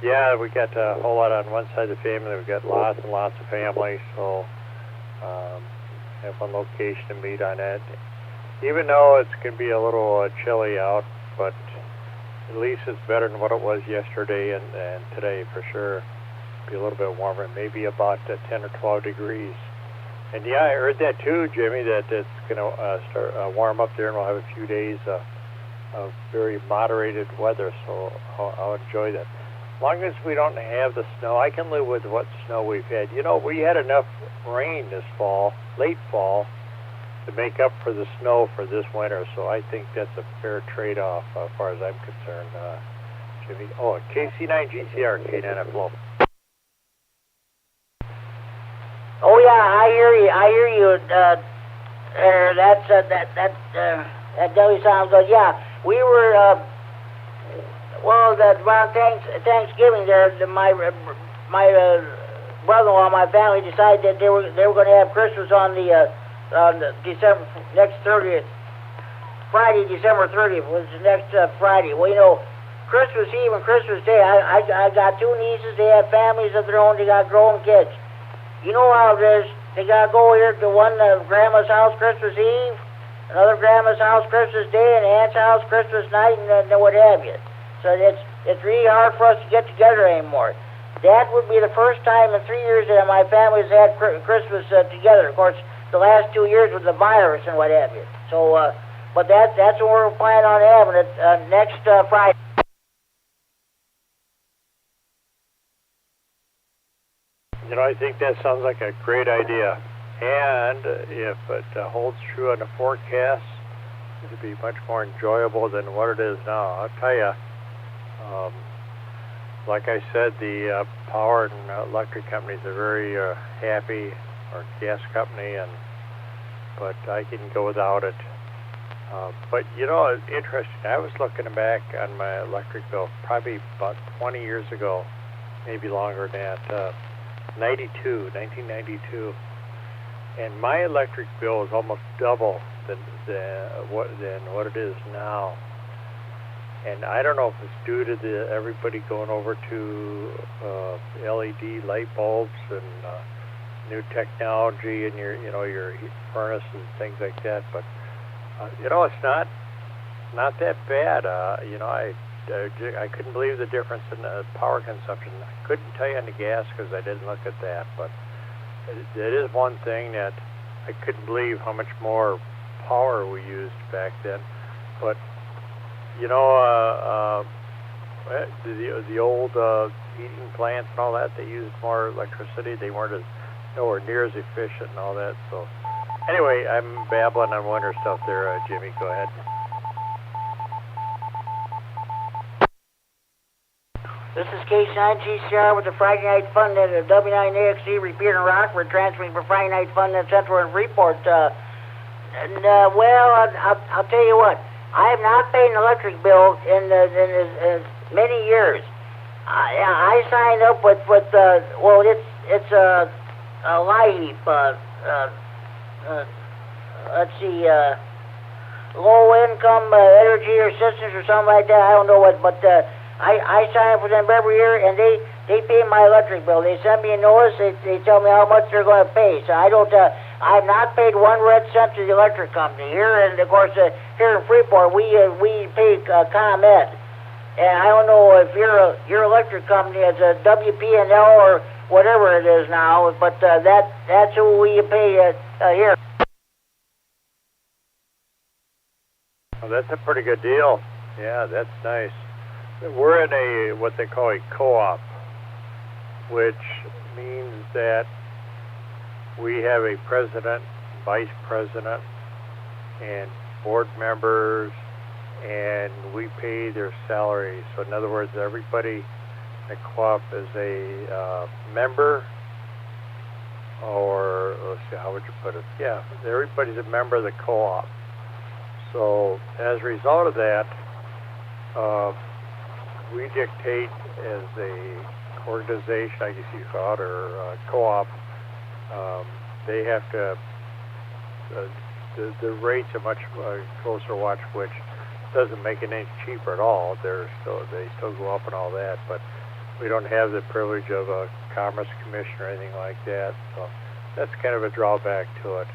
[SPEAKER 6] yeah, we got a whole lot on one side of the family. We've got lots and lots of family, so have one location to meet on that. even though it's going to be a little chilly out, but at least it's better than what it was yesterday and today for sure. Be a little bit warmer, maybe about 10 or 12 degrees. And yeah, I heard that too, Jimmy, that it's going to start warm up there, and we'll have a few days of very moderated weather, so I'll enjoy that. As long as we don't have the snow, I can live with what snow we've had. You know, we had enough rain this fall, late fall, to make up for the snow for this winter, so I think that's a fair trade-off as far as I'm concerned, Jimmy. Oh, KC9GCR, K9FD.
[SPEAKER 1] Oh yeah, I hear you. That definitely sounds good. Yeah, we were. Around Thanksgiving there, my brother-in-law, my family decided that they were going to have Christmas on the next 30th, Friday, December 30th was the next Friday. Well, you know, Christmas Eve and Christmas Day, I got two nieces. They have families of their own. They got grown kids. You know how it is. They got to go here to one grandma's house Christmas Eve, another grandma's house Christmas Day, and aunt's house Christmas night, and then what have you. So it's really hard for us to get together anymore. That would be the first time in 3 years that my family's had Christmas together. Of course, the last 2 years with the virus and what have you. So, but that's what we're planning on having it next Friday.
[SPEAKER 6] You know, I think that sounds like a great idea. And if it holds true on the forecast, it'll be much more enjoyable than what it is now. I'll tell you, like I said, the power and electric companies are very happy, or gas company, but I can go without it. But you know, it's interesting. I was looking back on my electric bill probably about 20 years ago, maybe longer than that. 1992, and my electric bill is almost double than what it is now. And I don't know if it's due to everybody going over to LED light bulbs and new technology and your furnace and things like that. But you know, it's not that bad. You know, I couldn't believe the difference in the power consumption. I couldn't tell you on the gas because I didn't look at that, but it is one thing that I couldn't believe how much more power we used back then. But you know, the old heating plants and all that, they used more electricity. They weren't nowhere near as efficient and all that. So anyway, I'm babbling on winter stuff there, Jimmy. Go ahead.
[SPEAKER 1] This is K9GCR with the Friday Night Fun at the W9AXD Repeater in Rockford, transmitting for Friday Night Fun in Central and Freeport. Well, I'll tell you what. I have not paid an electric bill in many years. I signed up with it's a LIHEAP. Let's see, low income energy assistance or something like that. I don't know what, but I sign up for them every year, and they pay my electric bill. They send me a notice. They tell me how much they're going to pay. So I've not paid 1 red cent to the electric company here, and of course here in Freeport we pay KD9MED, and I don't know if your electric company is a WP&L or whatever it is now, but that's who we pay here.
[SPEAKER 6] Well, that's a pretty good deal. Yeah, that's nice. We're in what they call a co-op, which means that we have a president, vice president, and board members, and we pay their salaries. So in other words, everybody in the co-op is a member, or let's see, how would you put it? Yeah, everybody's a member of the co-op. So as a result of that, we dictate as a organization, I guess you call it, or co-op. They have to. The rates are much closer watch, which doesn't make it any cheaper at all. They still go up and all that, but we don't have the privilege of a commerce commission or anything like that. So that's kind of a drawback to it.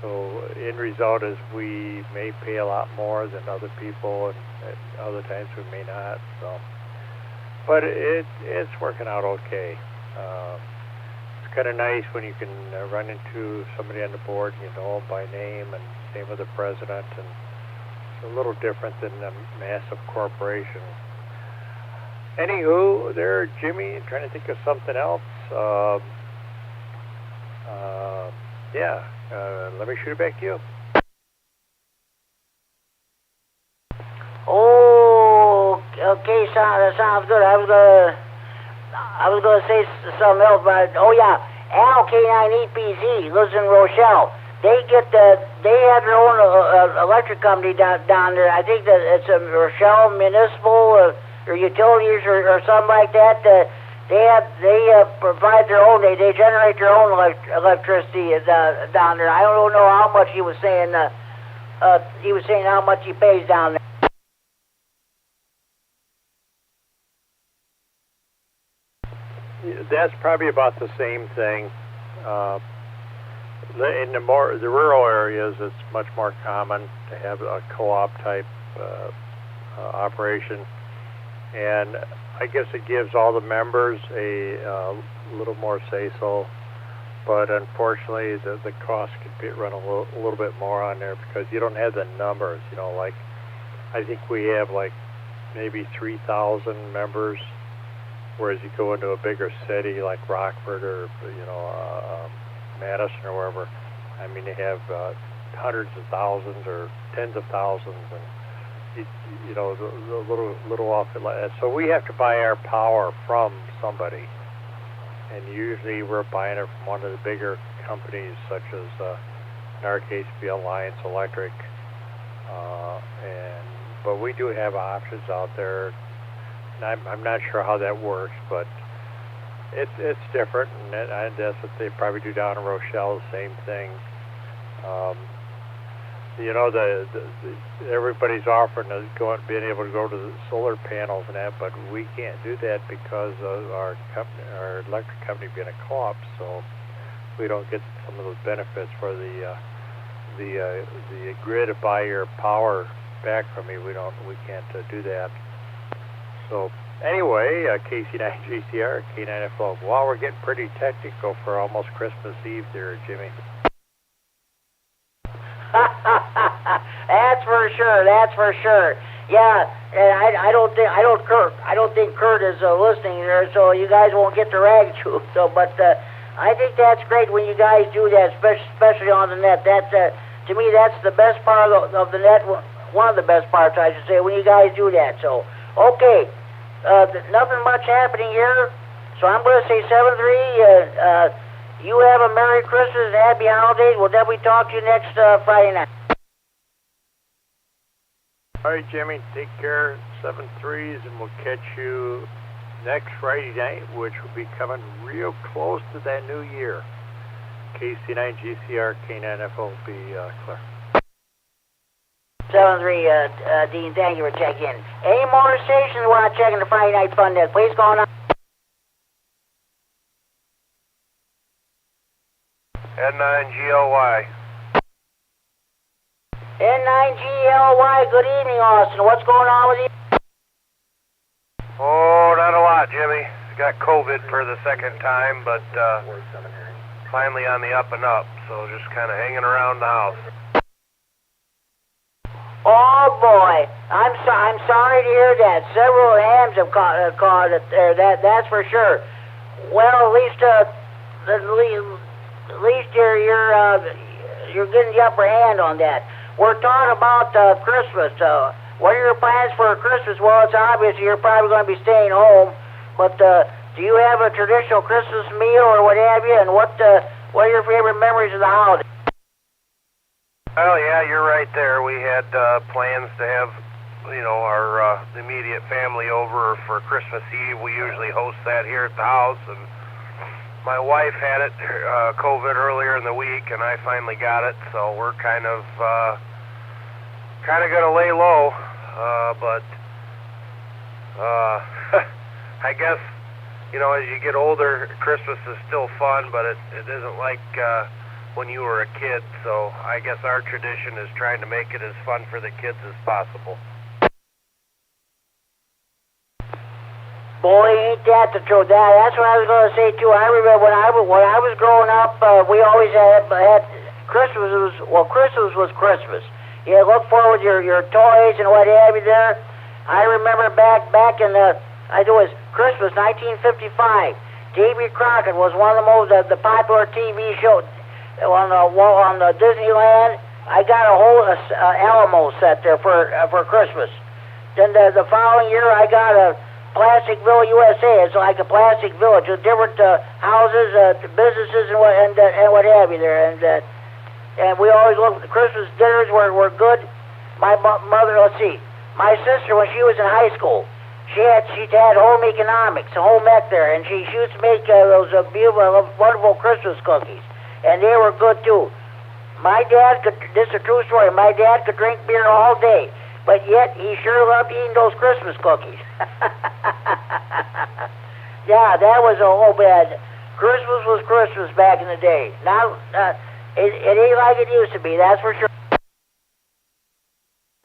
[SPEAKER 6] So end result is we may pay a lot more than other people, and at other times we may not. So, but it's working out okay. It's kind of nice when you can run into somebody on the board, you know them by name, and same with the president, and it's a little different than a massive corporation. Anywho, there, Jimmy, trying to think of something else. Let me shoot it back to you.
[SPEAKER 1] Oh, okay, that sounds good. I was gonna say something else, but oh yeah, Al K9EPZ lives in Rochelle. They have their own electric company down there. I think that it's a Rochelle Municipal or Utilities or something like that. They provide their own. They generate their own electricity down there. I don't know how much he was saying. He was saying how much he pays down there.
[SPEAKER 6] That's probably about the same thing. In the rural areas, it's much more common to have a co-op type operation, and I guess it gives all the members a little more say-so. But unfortunately, the cost could run a little bit more on there because you don't have the numbers. You know, like I think we have like maybe 3,000 members. Whereas you go into a bigger city like Rockford or Madison or wherever, I mean they have hundreds of thousands or tens of thousands, and the little off it like that. So we have to buy our power from somebody, and usually we're buying it from one of the bigger companies, such as in our case, be Alliance Electric, but we do have options out there. I'm not sure how that works, but it's different, and that's what they probably do down in Rochelle, the same thing. Everybody's offering to being able to go to the solar panels and that, but we can't do that because of our electric company being a co-op, so we don't get some of those benefits for the grid to buy your power back from me. We can't do that. So anyway, KC9GCR, K9FL. Well, we're getting pretty technical for almost Christmas Eve there, Jimmy.
[SPEAKER 1] That's for sure. That's for sure. Yeah, and I don't think Kurt is listening there, so you guys won't get to rag to. So, but I think that's great when you guys do that, especially on the net. That to me, that's the best part of the net. One of the best parts, I should say, when you guys do that. So, okay. Nothing much happening here, so I'm going to say 7-3. You have a Merry Christmas and Happy Holidays. We'll definitely talk to you next Friday night.
[SPEAKER 6] All right, Jimmy, take care. 7-3s, and we'll catch you next Friday night, which will be coming real close to that new year. KC9GCR, K9FL will be clear.
[SPEAKER 1] 7-3, Dean, thank you for checking in. Any more stations want to check in the Friday Night Fun Net? Please call on.
[SPEAKER 17] N9GLY.
[SPEAKER 1] N9GLY, good evening, Austin. What's going on with you?
[SPEAKER 17] Oh, not a lot, Jimmy. Got COVID for the second time, but finally on the up and up, so just kind of hanging around the house.
[SPEAKER 1] Oh boy, I'm sorry to hear that. Several hams have caught it there. That's for sure. Well, at least you're getting the upper hand on that. We're talking about Christmas. What are your plans for Christmas? Well, it's obvious you're probably going to be staying home. But do you have a traditional Christmas meal or what have you? And what are your favorite memories of the holiday?
[SPEAKER 17] Well, yeah, you're right there. We had plans to have, our immediate family over for Christmas Eve. We usually host that here at the house, and my wife had it, COVID, earlier in the week, and I finally got it, so we're kind of going to lay low, but I guess, as you get older, Christmas is still fun, but it isn't like when you were a kid. So I guess our tradition is trying to make it as fun for the kids as possible.
[SPEAKER 1] Boy, ain't that the truth. That's what I was going to say too. I remember when I was growing up, we always had Christmas was Christmas. You look forward to your toys and what have you there. I remember back in I think it was Christmas 1955. Davy Crockett was one of the most the popular TV shows on the Disneyland. I got a whole Alamo set there for Christmas. Then the following year, I got a Plasticville, USA. It's like a plastic village with different houses, businesses, and what have you there. And we always looked. The Christmas dinners were good. My mother, let's see, my sister when she was in high school, she had home economics, home ec there, and she used to make those beautiful, wonderful Christmas cookies, and they were good too. My dad could. This is a true story. My dad could drink beer all day, but yet he sure loved eating those Christmas cookies. Yeah, that was a whole bad. Christmas was Christmas back in the day. Now, it ain't like it used to be, that's for sure.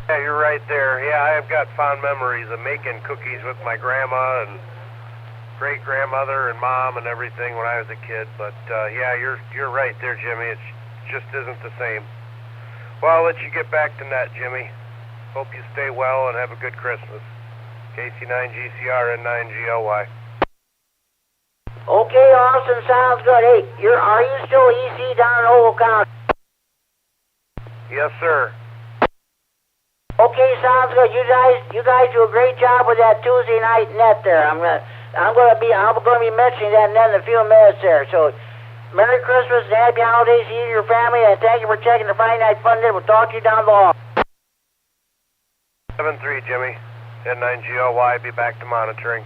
[SPEAKER 17] Yeah, you're right there. Yeah, I've got fond memories of making cookies with my grandma and great-grandmother and mom and everything when I was a kid. But, yeah, you're right there, Jimmy. It just isn't the same. Well, I'll let you get back to net, Jimmy. Hope you stay well and have a good Christmas. KC9GCR N9GLY.
[SPEAKER 1] Okay, Austin, sounds good. Hey, are you still EC down in Ogle County?
[SPEAKER 17] Yes, sir.
[SPEAKER 1] Okay, sounds good. You guys do a great job with that Tuesday night net there. I'm gonna be mentioning that net in a few minutes there. So, Merry Christmas and Happy Holidays to you and your family, and thank you for checking the Friday Night Fun Day. We'll talk to you down the hall.
[SPEAKER 17] 7-3, Jimmy. N9GLY, be back to monitoring.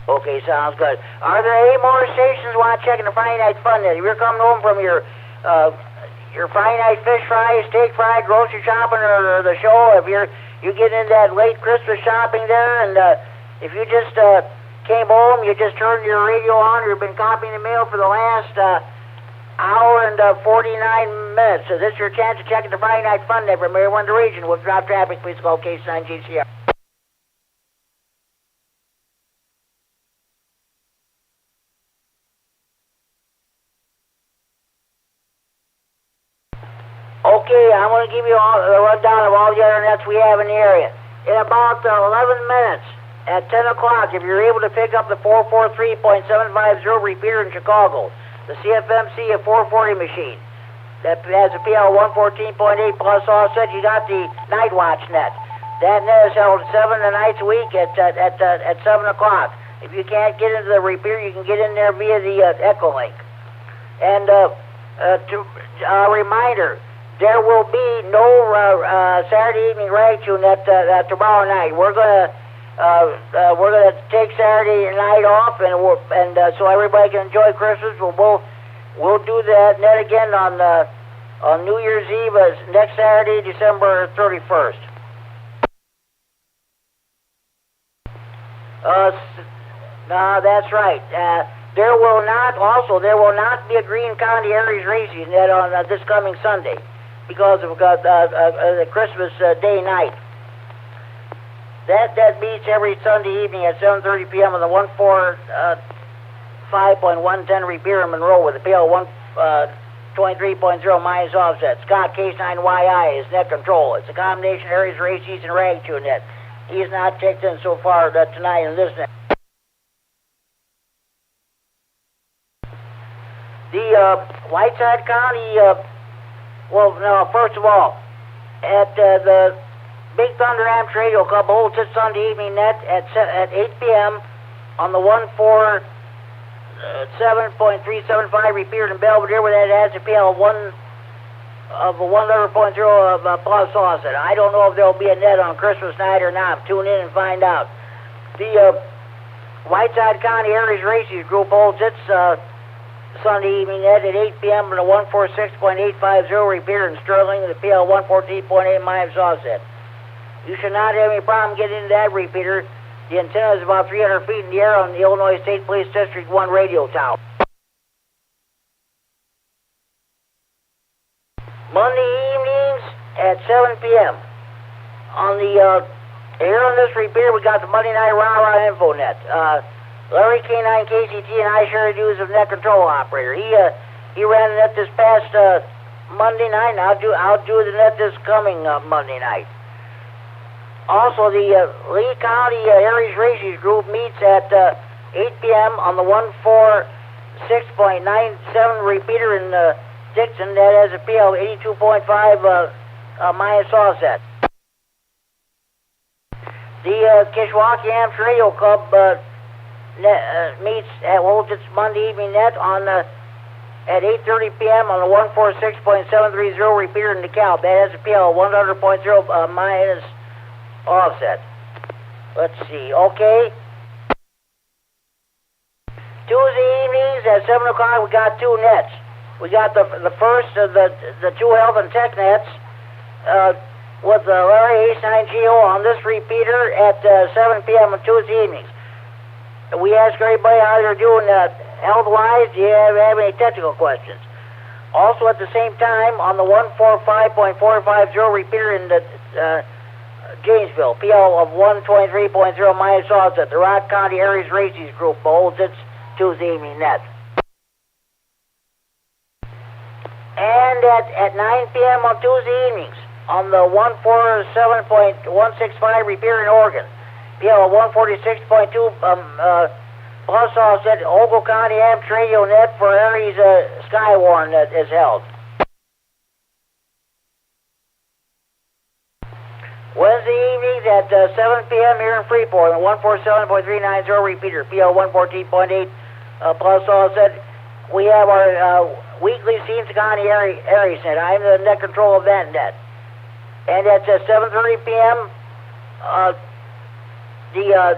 [SPEAKER 1] Okay, sounds good. Are there any more stations want to check in the Friday Night Fun Day? If you're coming home from your Friday night fish fry, steak fry, grocery shopping, or the show, if you get into that late Christmas shopping there, and if you just came home, you just turned your radio on, or you've been copying the mail for the last hour and 49 minutes. So this is your chance to check in the Friday Night Fun Day from everyone in the region. With drop traffic, please call K9GCR. Okay, I'm going to give you all the rundown of all the other nets we have in the area. In about 11 minutes, at 10 o'clock, if you're able to pick up the 443.750 repeater in Chicago, the CFMC at 440 machine, that has a PL 114.8 plus offset, you got the Night Watch net. That net is held 7 nights a week at 7 o'clock. If you can't get into the repeater, you can get in there via the EchoLink. And a reminder, there will be no Saturday evening rag tune tomorrow night. We're gonna take Saturday night off, and so everybody can enjoy Christmas. We'll do that net again on New Year's Eve, next Saturday, December 31st. No, that's right. There will not be a Green County Aries Racing net on this coming Sunday, because of the Christmas day night. That meets every Sunday evening at 7:30 p.m. on the 145.110 Repeater in Monroe with a PL 123.0 minus offset. Scott K9YI is net control. It's a combination Aries Races and Rag Tune net. He has not checked in so far tonight in this net. The Whiteside County. Well, no, first of all, at the Big Thunder Amps Radio Club holds its Sunday evening net at 8 p.m. on the 147.375 Repeater in Belvedere, where that has a PL 111.0 plus offset. I don't know if there'll be a net on Christmas night or not. Tune in and find out. The Whiteside County Aries Races Group holds its Sunday evening net at 8 p.m. on the 146.850 Repeater in Sterling with a PL 114.8 minus offset. You should not have any problem getting into that repeater. The antenna is about 300 feet in the air on the Illinois State Police District 1 radio tower. Monday evenings at 7 p.m. On the, here on this repair, we got the Monday Night Rah-Rah Info Net. Larry K9KCT and I share the duties of net control operator. He ran the net this past Monday night, and I'll do the net this coming Monday night. Also, the Lee County Aries Races group meets at 8 p.m. on the 146.97 repeater in Dixon. That has a PL 82.5 minus offset. The Kishwaukee Amps Radio Club meets at its Monday evening net on at 8:30 p.m. on the 146.730 repeater in DeKalb. That has a PL 100.0 minus offset. Let's see. Okay. Tuesday evenings at 7 o'clock, we got two nets. We got the first of the two health and tech nets with Larry H9GO on this repeater at 7 p.m. on Tuesday evenings. We ask everybody how they're doing health-wise. Do you have any technical questions? Also, at the same time, on the 145.450 repeater in the Janesville, PL of 123.0 minus offset. The Rock County Aries Races group holds its Tuesday evening net. And at 9 p.m. on Tuesday evenings, on the 147.165 repeater in Oregon, PL 146.2 plus offset, Ogle County Amps Radio Net for Aries Skywarn that is held. Wednesday evenings at 7 p.m. here in Freeport, on 147.390 repeater, PL 114.8 plus offset. We have our weekly Scenes County Aries net. I'm the net control of that net. And at 7:30 p.m., the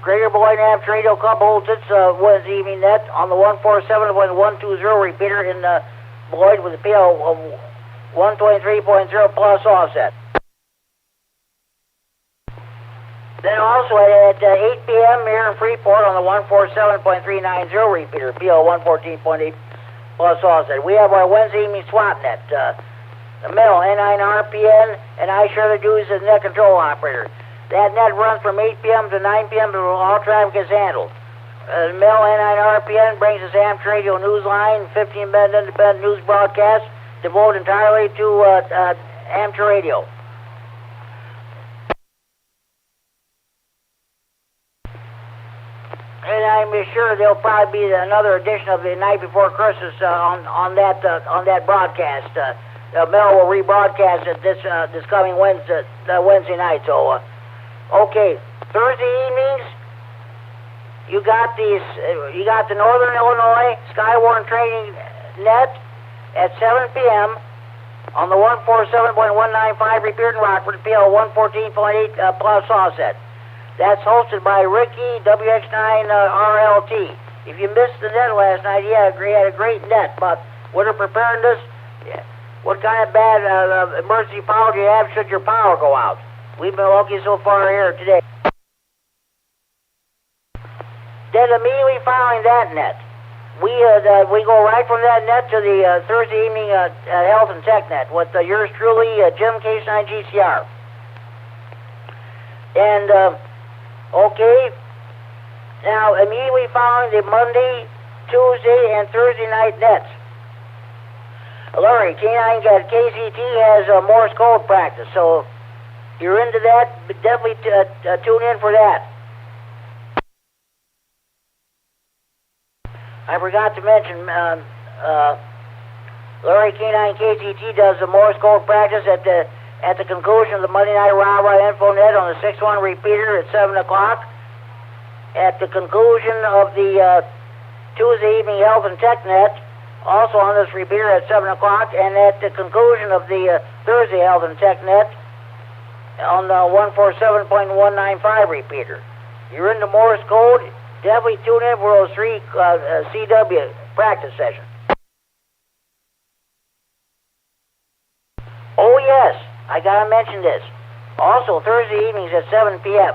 [SPEAKER 1] Greater Beloit Amps Radio Club holds its Wednesday evening net on the 147.120 repeater in Beloit with a PL of 123.0 plus offset. Then also at 8 p.m. here in Freeport on the 147.390 repeater, PL 114.8 plus offset. We have our Wednesday evening swap net. The middle, K9RFD, and I share the duties as net control operator. That net runs from 8 p.m. to 9 p.m. till all traffic is handled. The middle, K9RFD, brings us Amps Radio News Line, 15-minute independent news broadcast devoted entirely to Amps Radio. And I'm sure there'll probably be another edition of the night before Christmas on that broadcast. Mel will rebroadcast it this coming Wednesday night. So, okay, Thursday evenings, you got the Northern Illinois Skywarn Training Net at 7 p.m. on the 147.195 repeater in Rockford, PL 114.8 plus offset. That's hosted by Ricky, W9AXD. If you missed the net last night, he had a great net, but winter preparedness, what kind of bad emergency power do you have should your power go out? We've been lucky so far here today. Then immediately following that net, we go right from that net to the Thursday evening health and tech net with yours truly, Jim K9GCR. And okay, now immediately following the Monday, Tuesday, and Thursday night nets, Larry, K9KCT has Morse code practice, so if you're into that, definitely tune in for that. I forgot to mention, Larry K9KCT does the Morse code practice at the conclusion of the Monday Night Rah-Rah Info Net on the 6-1 repeater at 7 o'clock. At the conclusion of the Tuesday evening Health and Tech Net, also on this repeater at 7 o'clock, and at the conclusion of the Thursday Health and Tech Net on the 147.195 repeater. You're into Morse code, definitely tune in for those 3 CW practice sessions. Oh yes, I gotta mention this. Also, Thursday evenings at 7 p.m.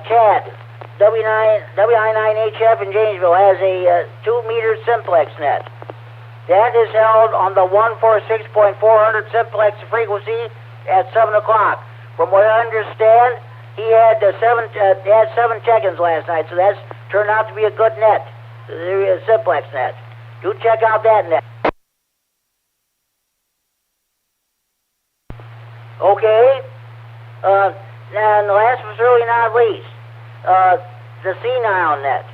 [SPEAKER 1] Chad, W9HF in Janesville has a 2-meter simplex net. That is held on the 146.400 simplex frequency at 7 o'clock. From what I understand, he had seven check-ins last night, so that's turned out to be a good net, the simplex net. Do check out that net. Okay. And last but certainly not least, the senile net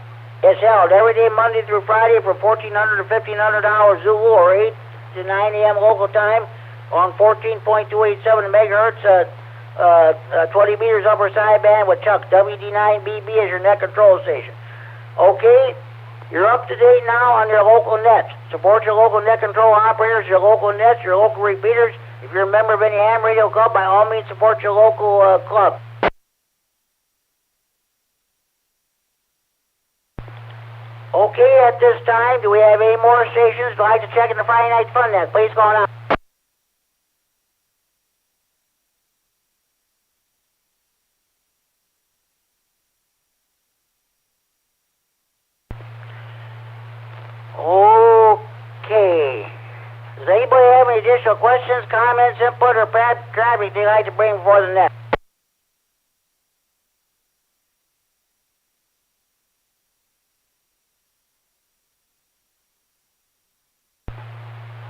[SPEAKER 1] is held every day Monday through Friday from $1,400 to $1,500 Zulu or 8 to 9 a.m. local time on 14.287 megahertz, 20 meters upper sideband with Chuck WD9MED as your net control station. Okay, you're up to date now on your local nets. Support your local net control operators, your local nets, your local repeaters. If you're a member of any ham radio club, by all means support your local club. Okay, at this time, do we have any more stations who'd like to check in the Friday Night Fun net? Please go on out. Okay. Does anybody have any additional questions, comments, input, or traffic they'd like to bring before the net?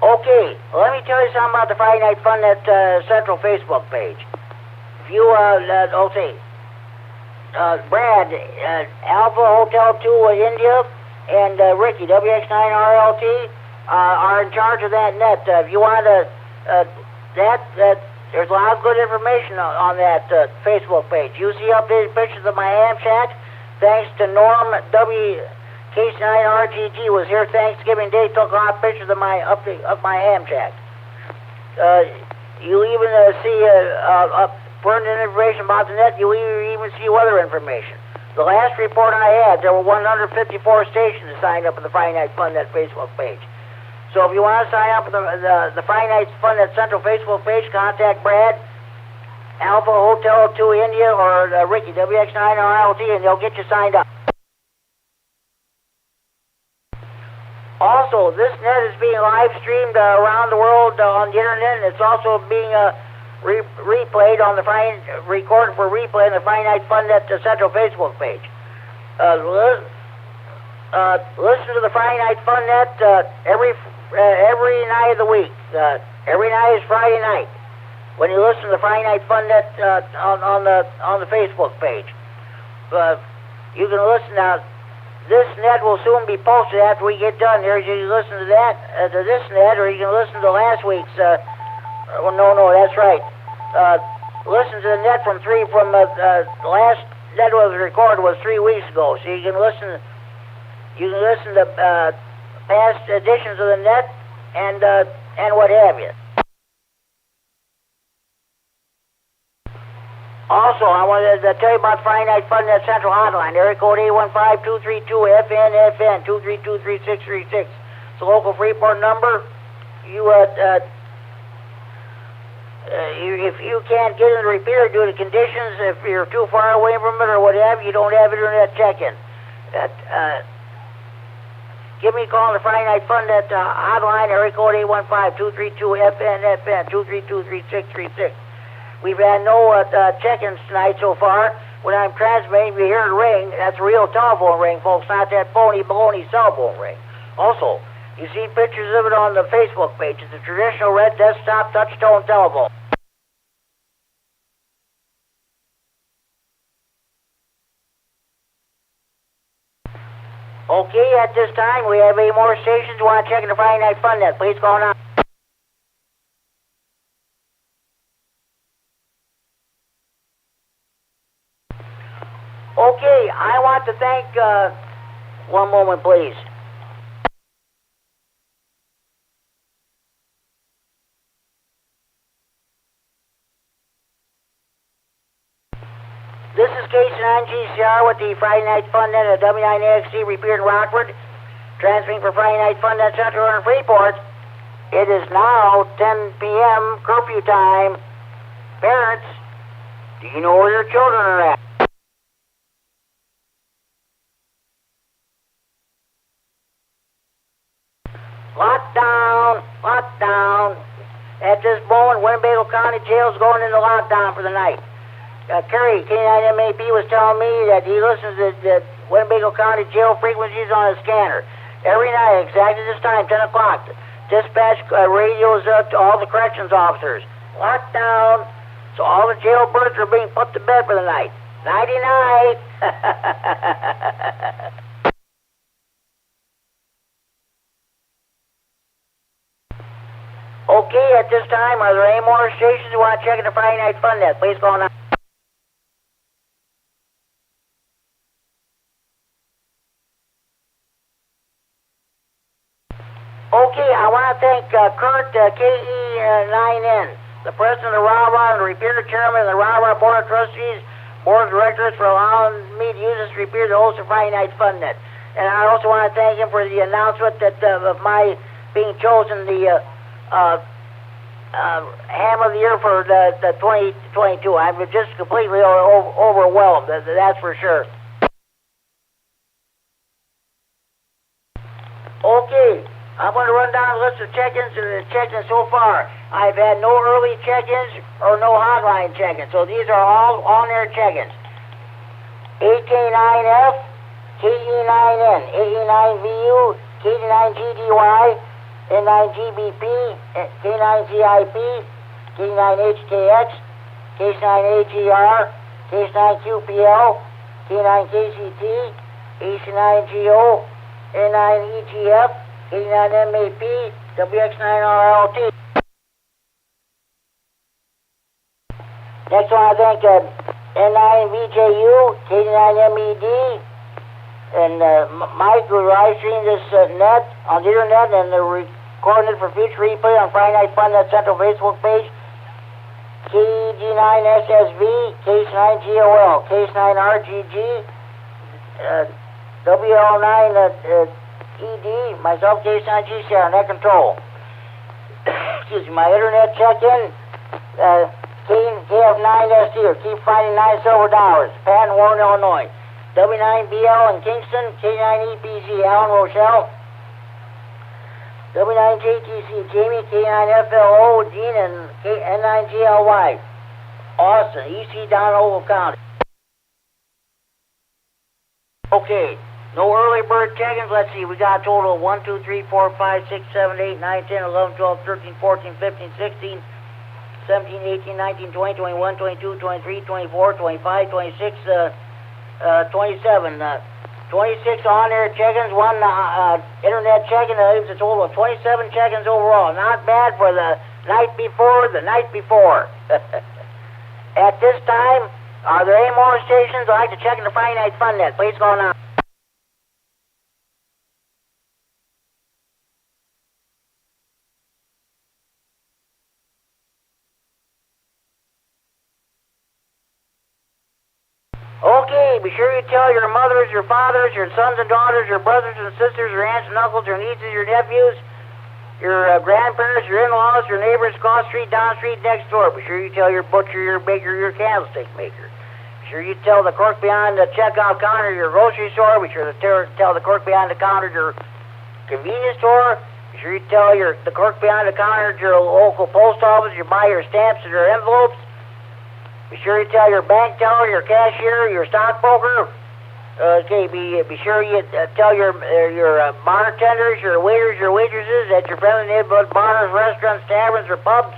[SPEAKER 1] Okay, well, let me tell you something about the Friday Night Fun Net Central Facebook page. If you, Brad, Alpha Hotel 2 India, and Ricky, WX9RLT, are in charge of that net. If you want to, there's a lot of good information on that Facebook page. You see updated pictures of my ham shack, thanks to Norm K9RFD was here Thanksgiving Day, took a lot of pictures of my ham shack. You even see pertinent information about the net. You even see weather information. The last report I had, there were 154 stations signed up for the Friday Night Fun Net Facebook page. So if you want to sign up for the Friday Night Fun Net Central Facebook page, contact Brad, Alpha Hotel 2 India, or Ricky, WX9RLT, and they'll get you signed up. Also, this net is being live streamed around the world on the internet, and it's also being replayed on the recorded for replay on the Friday Night Fun Net Central Facebook page. Listen to the Friday Night Fun Net every night of the week. Every night is Friday night when you listen to the Friday Night Fun Net on the Facebook page. You can listen now. This net will soon be posted after we get done here. You can listen to that, to this net, or you can listen to last week's. That's right. Listen to the net from the last net was recorded was 3 weeks ago. So you can listen to past editions of the net and what have you. Also, I wanted to tell you about Friday Night Fun Net Central Hotline, area code 815-232-FN-FN, 232-3636. It's a local Freeport number. If you can't get in the repeater due to conditions, if you're too far away from it or whatever, you don't have internet check-in. Give me a call on the Friday Night Fun Net hotline, area code 815-232-FN-FN, 232-3636. We've had no check-ins tonight so far. When I'm transmitting, you hear it ring. That's a real telephone ring, folks, not that phony baloney cell phone ring. Also, you see pictures of it on the Facebook page. It's a traditional red desktop touch-tone telephone. Okay, at this time, we have 8 more stations who want to check in the Friday Night Fun Net. Please go on out. Okay, I want to thank, one moment please. This is K9GCR with the Friday Night Fun Net at W9AXD Repeater in Rockford, transmitting for Friday Night Fun Net Central in Freeport. It is now 10 p.m. curfew time. Parents, do you know where your children are at? Lockdown. County jail's going into lockdown for the night. Kerry, K9MED was telling me that he listens to the Winnebago County jail frequencies on his scanner. Every night, exactly this time, 10 o'clock, dispatch radios up to all the corrections officers. Lockdown. So all the jailbirds are being put to bed for the night. Nighty-night. Okay, at this time, are there any more stations who want to check in the Friday Night Fun Net? Please call now. Okay, I want to thank Kurt, KD9MED, the president of the RAWA and the Repeater chairman of the RAWA Board of Trustees, Board of Directors, for allowing me to use this repeater to host the Friday Night Fun Net. And I also want to thank him for the announcement that of my being chosen the ham of the year for the 2022. I'm just completely overwhelmed, that's for sure. Okay, I'm going to run down the list of check-ins so far. I've had no early check-ins or no hotline check-ins, so these are all on-air check-ins. AK9F, KD9N, AK9VU, KD9GDY, K9GBP, K9ZIP, K9HKX, K9AGR, K9QPL, K9KCT, AC9GO, K9EGF, K9MED, WX9RLT. Next one, I think N9VJU, KD9MED, and Mike will live stream this net on the internet and they're recording it for future replay on Friday Night Fun Net Central Facebook page. KD9SSV, K9GOL, K9RGG, WL9ED, myself, K9GCR, net control. Excuse me, my internet check-in, KF9SD, or keep finding $9 silver, Patton, Warren, Illinois. W9BL in Kingston, K9EPZ, Allen Rochelle, W9JTC, Jamie, K9FLO, Dean, and N9GLY, Austin, EC, down Oval County. Okay, no early bird check-ins. Let's see, we got a total of 1, 2, 3, 4, 5, 6, 7, 8, 9, 10, 11, 12, 13, 14, 15, 16, 17, 18, 19, 20, 21, 22, 23, 24, 25, 26, 27, 26 on-air check-ins, one internet check-in, that leaves a total of 27 check-ins overall. Not bad for the night before. At this time, are there any more stations that would like to check in the Friday Night Fun Net? Please go now. Okay, be sure you tell your mothers, your fathers, your sons and daughters, your brothers and sisters, your aunts and uncles, your nieces, your nephews, your grandparents, your in-laws, your neighbors across the street, down the street, next door. Be sure you tell your butcher, your baker, your candlestick maker. Be sure you tell the clerk behind the checkout counter of your grocery store. Be sure to tell the clerk behind the counter of your convenience store. Be sure you tell the clerk behind the counter of your local post office. You buy your stamps and your envelopes. Be sure you tell your bank teller, your cashier, your stockbroker. Okay, be sure you tell your bartenders, your waiters, your waitresses at your friendly neighborhood bars, restaurants, taverns, or pubs.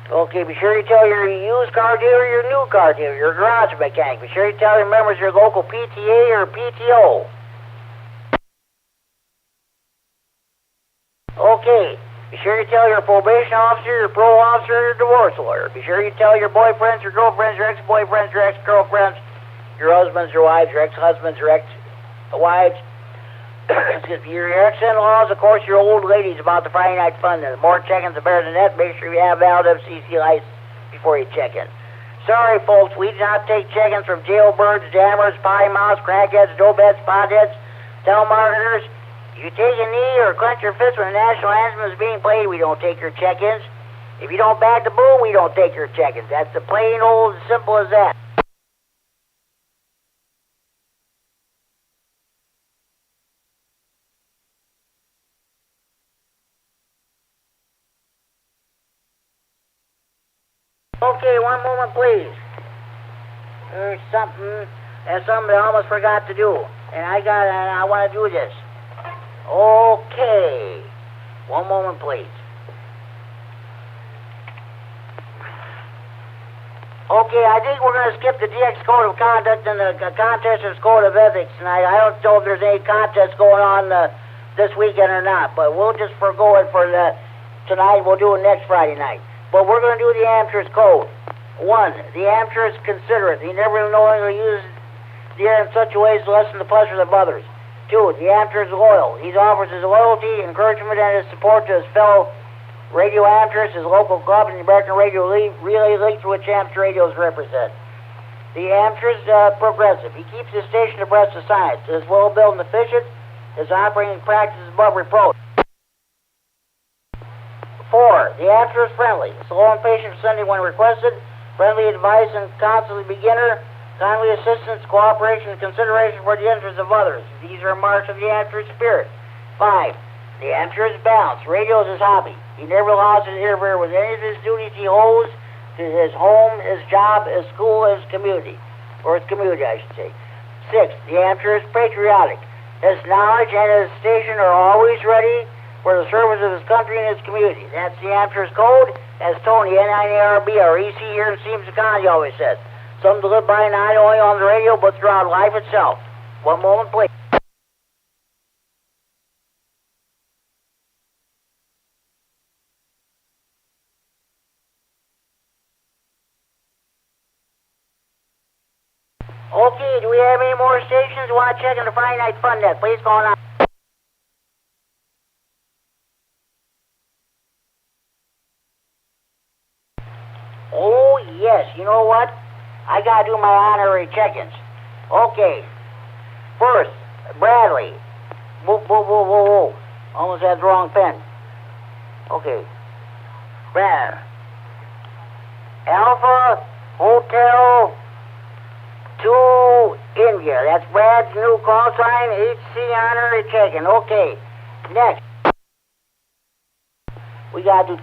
[SPEAKER 1] Okay, be sure you tell your used car dealer, your new car dealer, your garage mechanic. Be sure you tell your members of your local PTA or PTO. Okay. Be sure you tell your probation officer, your parole officer, your divorce lawyer. Be sure you tell your boyfriends, your girlfriends, your ex-boyfriends, your ex-girlfriends, your husbands, your wives, your ex-husbands, your ex-wives, your ex-in-laws, of course, your old ladies about the Friday Night Fun. The more check-ins, the better than that. Make sure you have valid FCC license before you check in. Sorry, folks, we do not take check-ins from jailbirds, jammers, potty mouths, crackheads, dopeheads, potheads, telemarketers. If you take a knee or clench your fist when the national anthem is being played, we don't take your check-ins. If you don't bag the boom, we don't take your check-ins. That's the plain old simple as that. one moment, please. There's something that somebody almost forgot to do, and I want to do this. Okay. One moment, please. Okay, I think we're going to skip the DX Code of Conduct and the Contesters Code of Ethics tonight. I don't know if there's any contests going on this weekend or not, but we'll just forego it for tonight. We'll do it next Friday night. But we're going to do the amateur's code. 1, the amateur is considerate. He never knowingly uses the air in such a way as to lessen the pleasures of others. 2, the amateur is loyal. He offers his loyalty, encouragement, and his support to his fellow radio amateurs, his local club, and the American Radio Relay League, to which amateur radios represent. The amateur is progressive. He keeps his station abreast of science. Is well-built and efficient. His operating practice is above reproach. 4, the amateur is friendly. Slow and patient sending when requested. Friendly advice and constantly beginner. Kindly assistance, cooperation, and consideration for the interests of others. These are marks of the amateur spirit. 5, the amateur is balanced. Radio is his hobby. He never allows it to interfere with any of his duties he owes to his home, his job, his school, his community. Or his community, I should say. 6, the amateur is patriotic. His knowledge and his station are always ready for the service of his country and his community. That's the amateur's code, as Tony, K9RFD, our EC here in Stevenson County, always says. Something to live by not only on the radio, but throughout life itself. One moment, please. Okay, do we have any more stations? You want to check in the Friday Night Fun Net? Please go on. Oh, yes. You know what? I got to do my honorary check-ins. Okay. First, Bradley. Whoa, whoa, whoa, whoa, whoa. Almost had the wrong pen. Okay. Brad. Alpha Hotel 2 India. That's Brad's new call sign. HC honorary check-in. Okay. Next. We got to do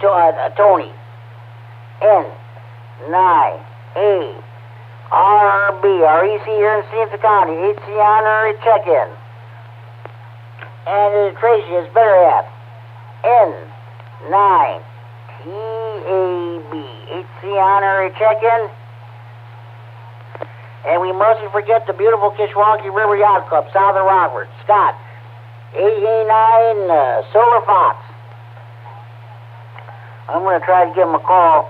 [SPEAKER 1] Tony. N9AXD REC here in Stevenson County. HC honorary check-in. And Tracy is better at N9TAB HC honorary check-in. And we mustn't forget the beautiful Kishwaukee River Yacht Club, south of Rockford. Scott, 889 Silver Fox. I'm going to try to give him a call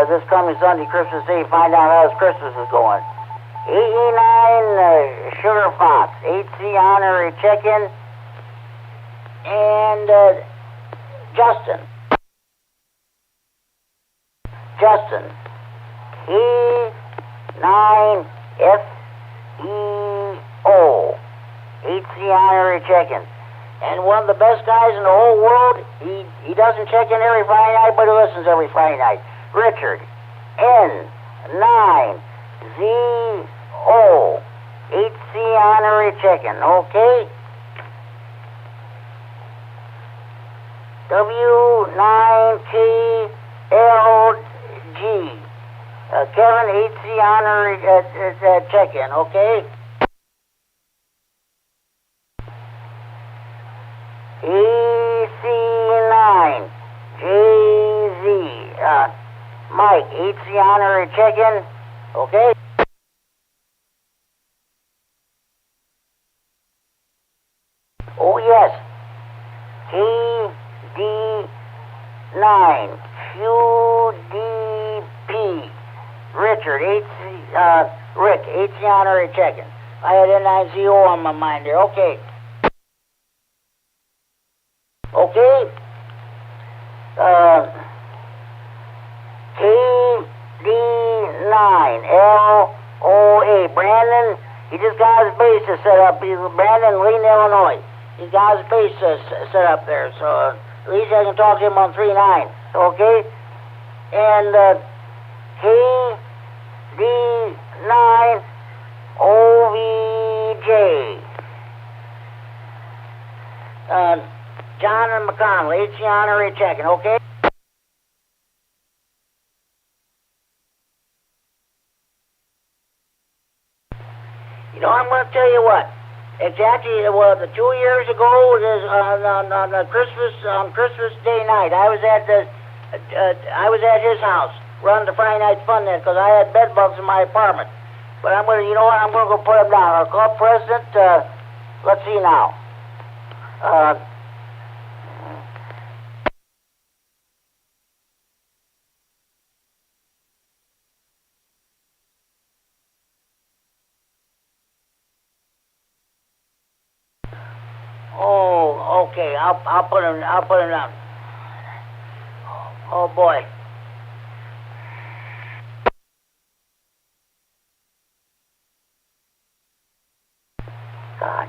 [SPEAKER 1] this coming Sunday, Christmas Day, find out how his Christmas is going. 889 Sugar Fox, HC honorary check-in. And Justin, K9FEO, HC honorary check-in. And one of the best guys in the whole world, he doesn't check in every Friday night, but he listens every Friday night. Richard, N9ZO, HC honorary check-in, okay? W9KLG, Kevin, HC honorary check-in, okay? EC9JZ, Mike, HC honorary check-in, okay? Oh, yes. KD9QDP, Richard, Rick, HC honorary check-in. I had N9ZO on my mind there, okay. Okay. KD9LOA, Brandon, he just got his base set up. He's Brandon, Lean, Illinois. He's got his base set up there, so at least I can talk to him on 39, okay? And KD9OVJ, John and McConnell, HC honorary checking, okay? You know, I'm going to tell you what. Exactly, well, 2 years ago, on Christmas Day night, I was at his house running the Friday night fun then because I had bed bugs in my apartment. But I'm going to, you know what? I'm going to go put him down. Our club president. Let's see now. Oh, okay. I'll put him down. Oh boy. God.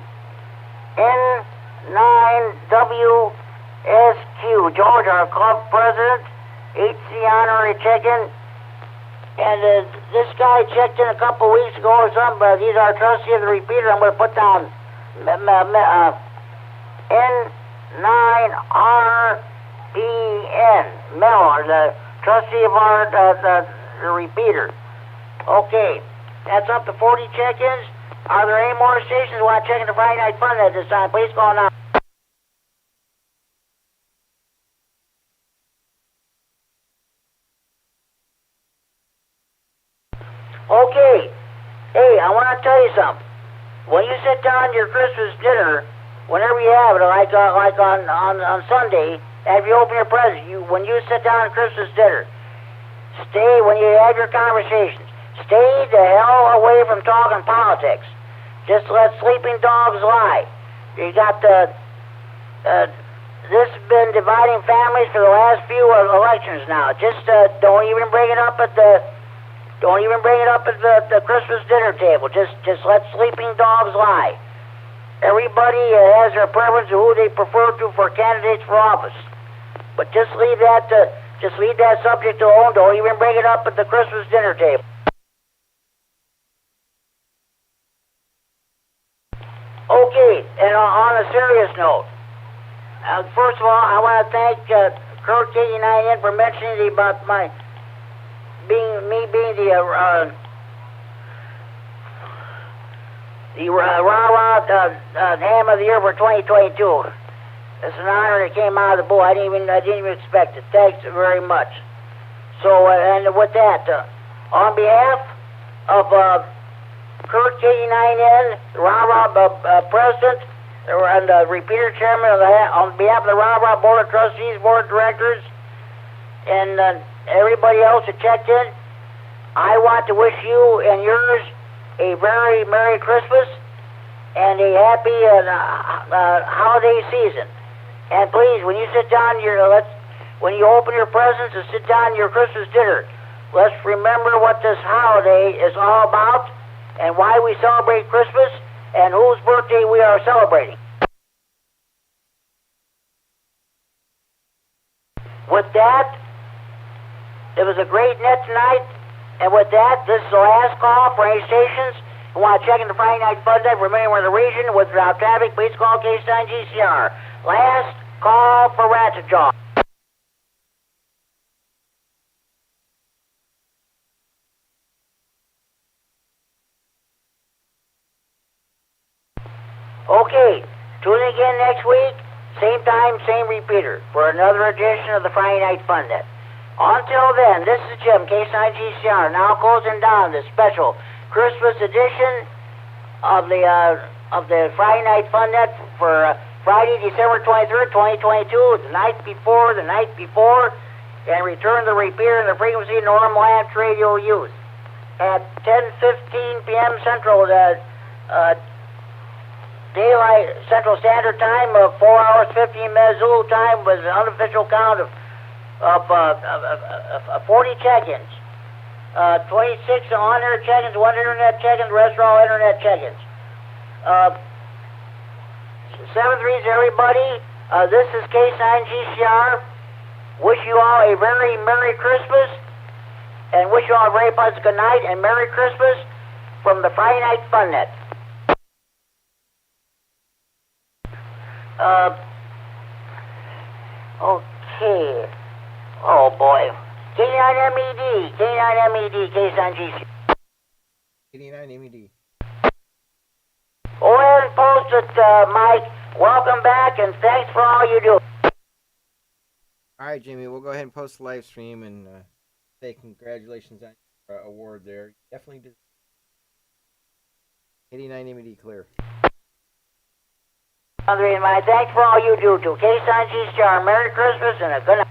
[SPEAKER 1] K9WSQ, George, our club president, HC honorary check-in. And this guy checked in a couple of weeks ago or something, but he's our trustee of the repeater. I'm going to put down N9RPN, Mel, the trustee of our the repeater. Okay, that's up to 40 check-ins. Are there any more stations who want to check into Friday Night Fun at this time? Please call now. Okay. Hey, I want to tell you something. When you sit down to your Christmas dinner, whenever you have it, like on Sunday, after you open your present, when you sit down at Christmas dinner, when you have your conversations, stay the hell away from talking politics. Just let sleeping dogs lie. You got this has been dividing families for the last few elections now. Just don't even bring it up at the Christmas dinner table. Just let sleeping dogs lie. Everybody has their preference of who they prefer to for candidates for office. But just leave that subject alone. Don't even bring it up at the Christmas dinner table. Okay, and on a serious note, first of all, I want to thank Kurt KD9MED for mentioning about me being the rah-rah ham of the year for 2022. It's an honor that came out of the blue. I didn't even expect it. Thanks very much. So, and with that, on behalf of Kurt KD9MED, the rah-rah president, and the repeater chairman, on behalf of the rah-rah board of trustees, board of directors, and everybody else that checked in, I want to wish you and yours a very Merry Christmas and a happy holiday season. And please, when you sit down when you open your presents and sit down to your Christmas dinner, let's remember what this holiday is all about and why we celebrate Christmas and whose birthday we are celebrating. With that, it was a great net tonight, and with that, this is the last call for any stations who want to check into Friday Night Fun Day for anywhere in the region without traffic. Please call K9GCR. Last call for Ratchet Jaw. Okay, tune in again next week, same time, same repeater, for another edition of the Friday Night Fun Net. Until then, this is Jim, K9GCR, now closing down this special Christmas edition of the Friday Night Fun Net for Friday, December 23rd, 2022, the night before, and return the repeater and the frequency normal amp radio use at 10:15 p.m. Central, Daylight Central Standard Time of 4 hours 15 minutes Zulu time was an unofficial count of 40 check-ins. 26 on-air check-ins, 1 internet check-in, the rest are all internet check-ins. 7-3s, everybody. This is K9GCR. Wish you all a very Merry Christmas, and wish you all a very pleasant good night and Merry Christmas from the Friday Night Fun Net. Okay. Oh boy. K9MED, K9MED, K9GCR.
[SPEAKER 2] KD9MED.
[SPEAKER 1] and post it, Mike. Welcome back, and thanks for all you do.
[SPEAKER 2] All right, Jimmy, we'll go ahead and post the live stream and say congratulations on your award there. You definitely did. KD9MED clear.
[SPEAKER 1] My thanks for all you do to K9RFD Repeater. Merry Christmas and a good night.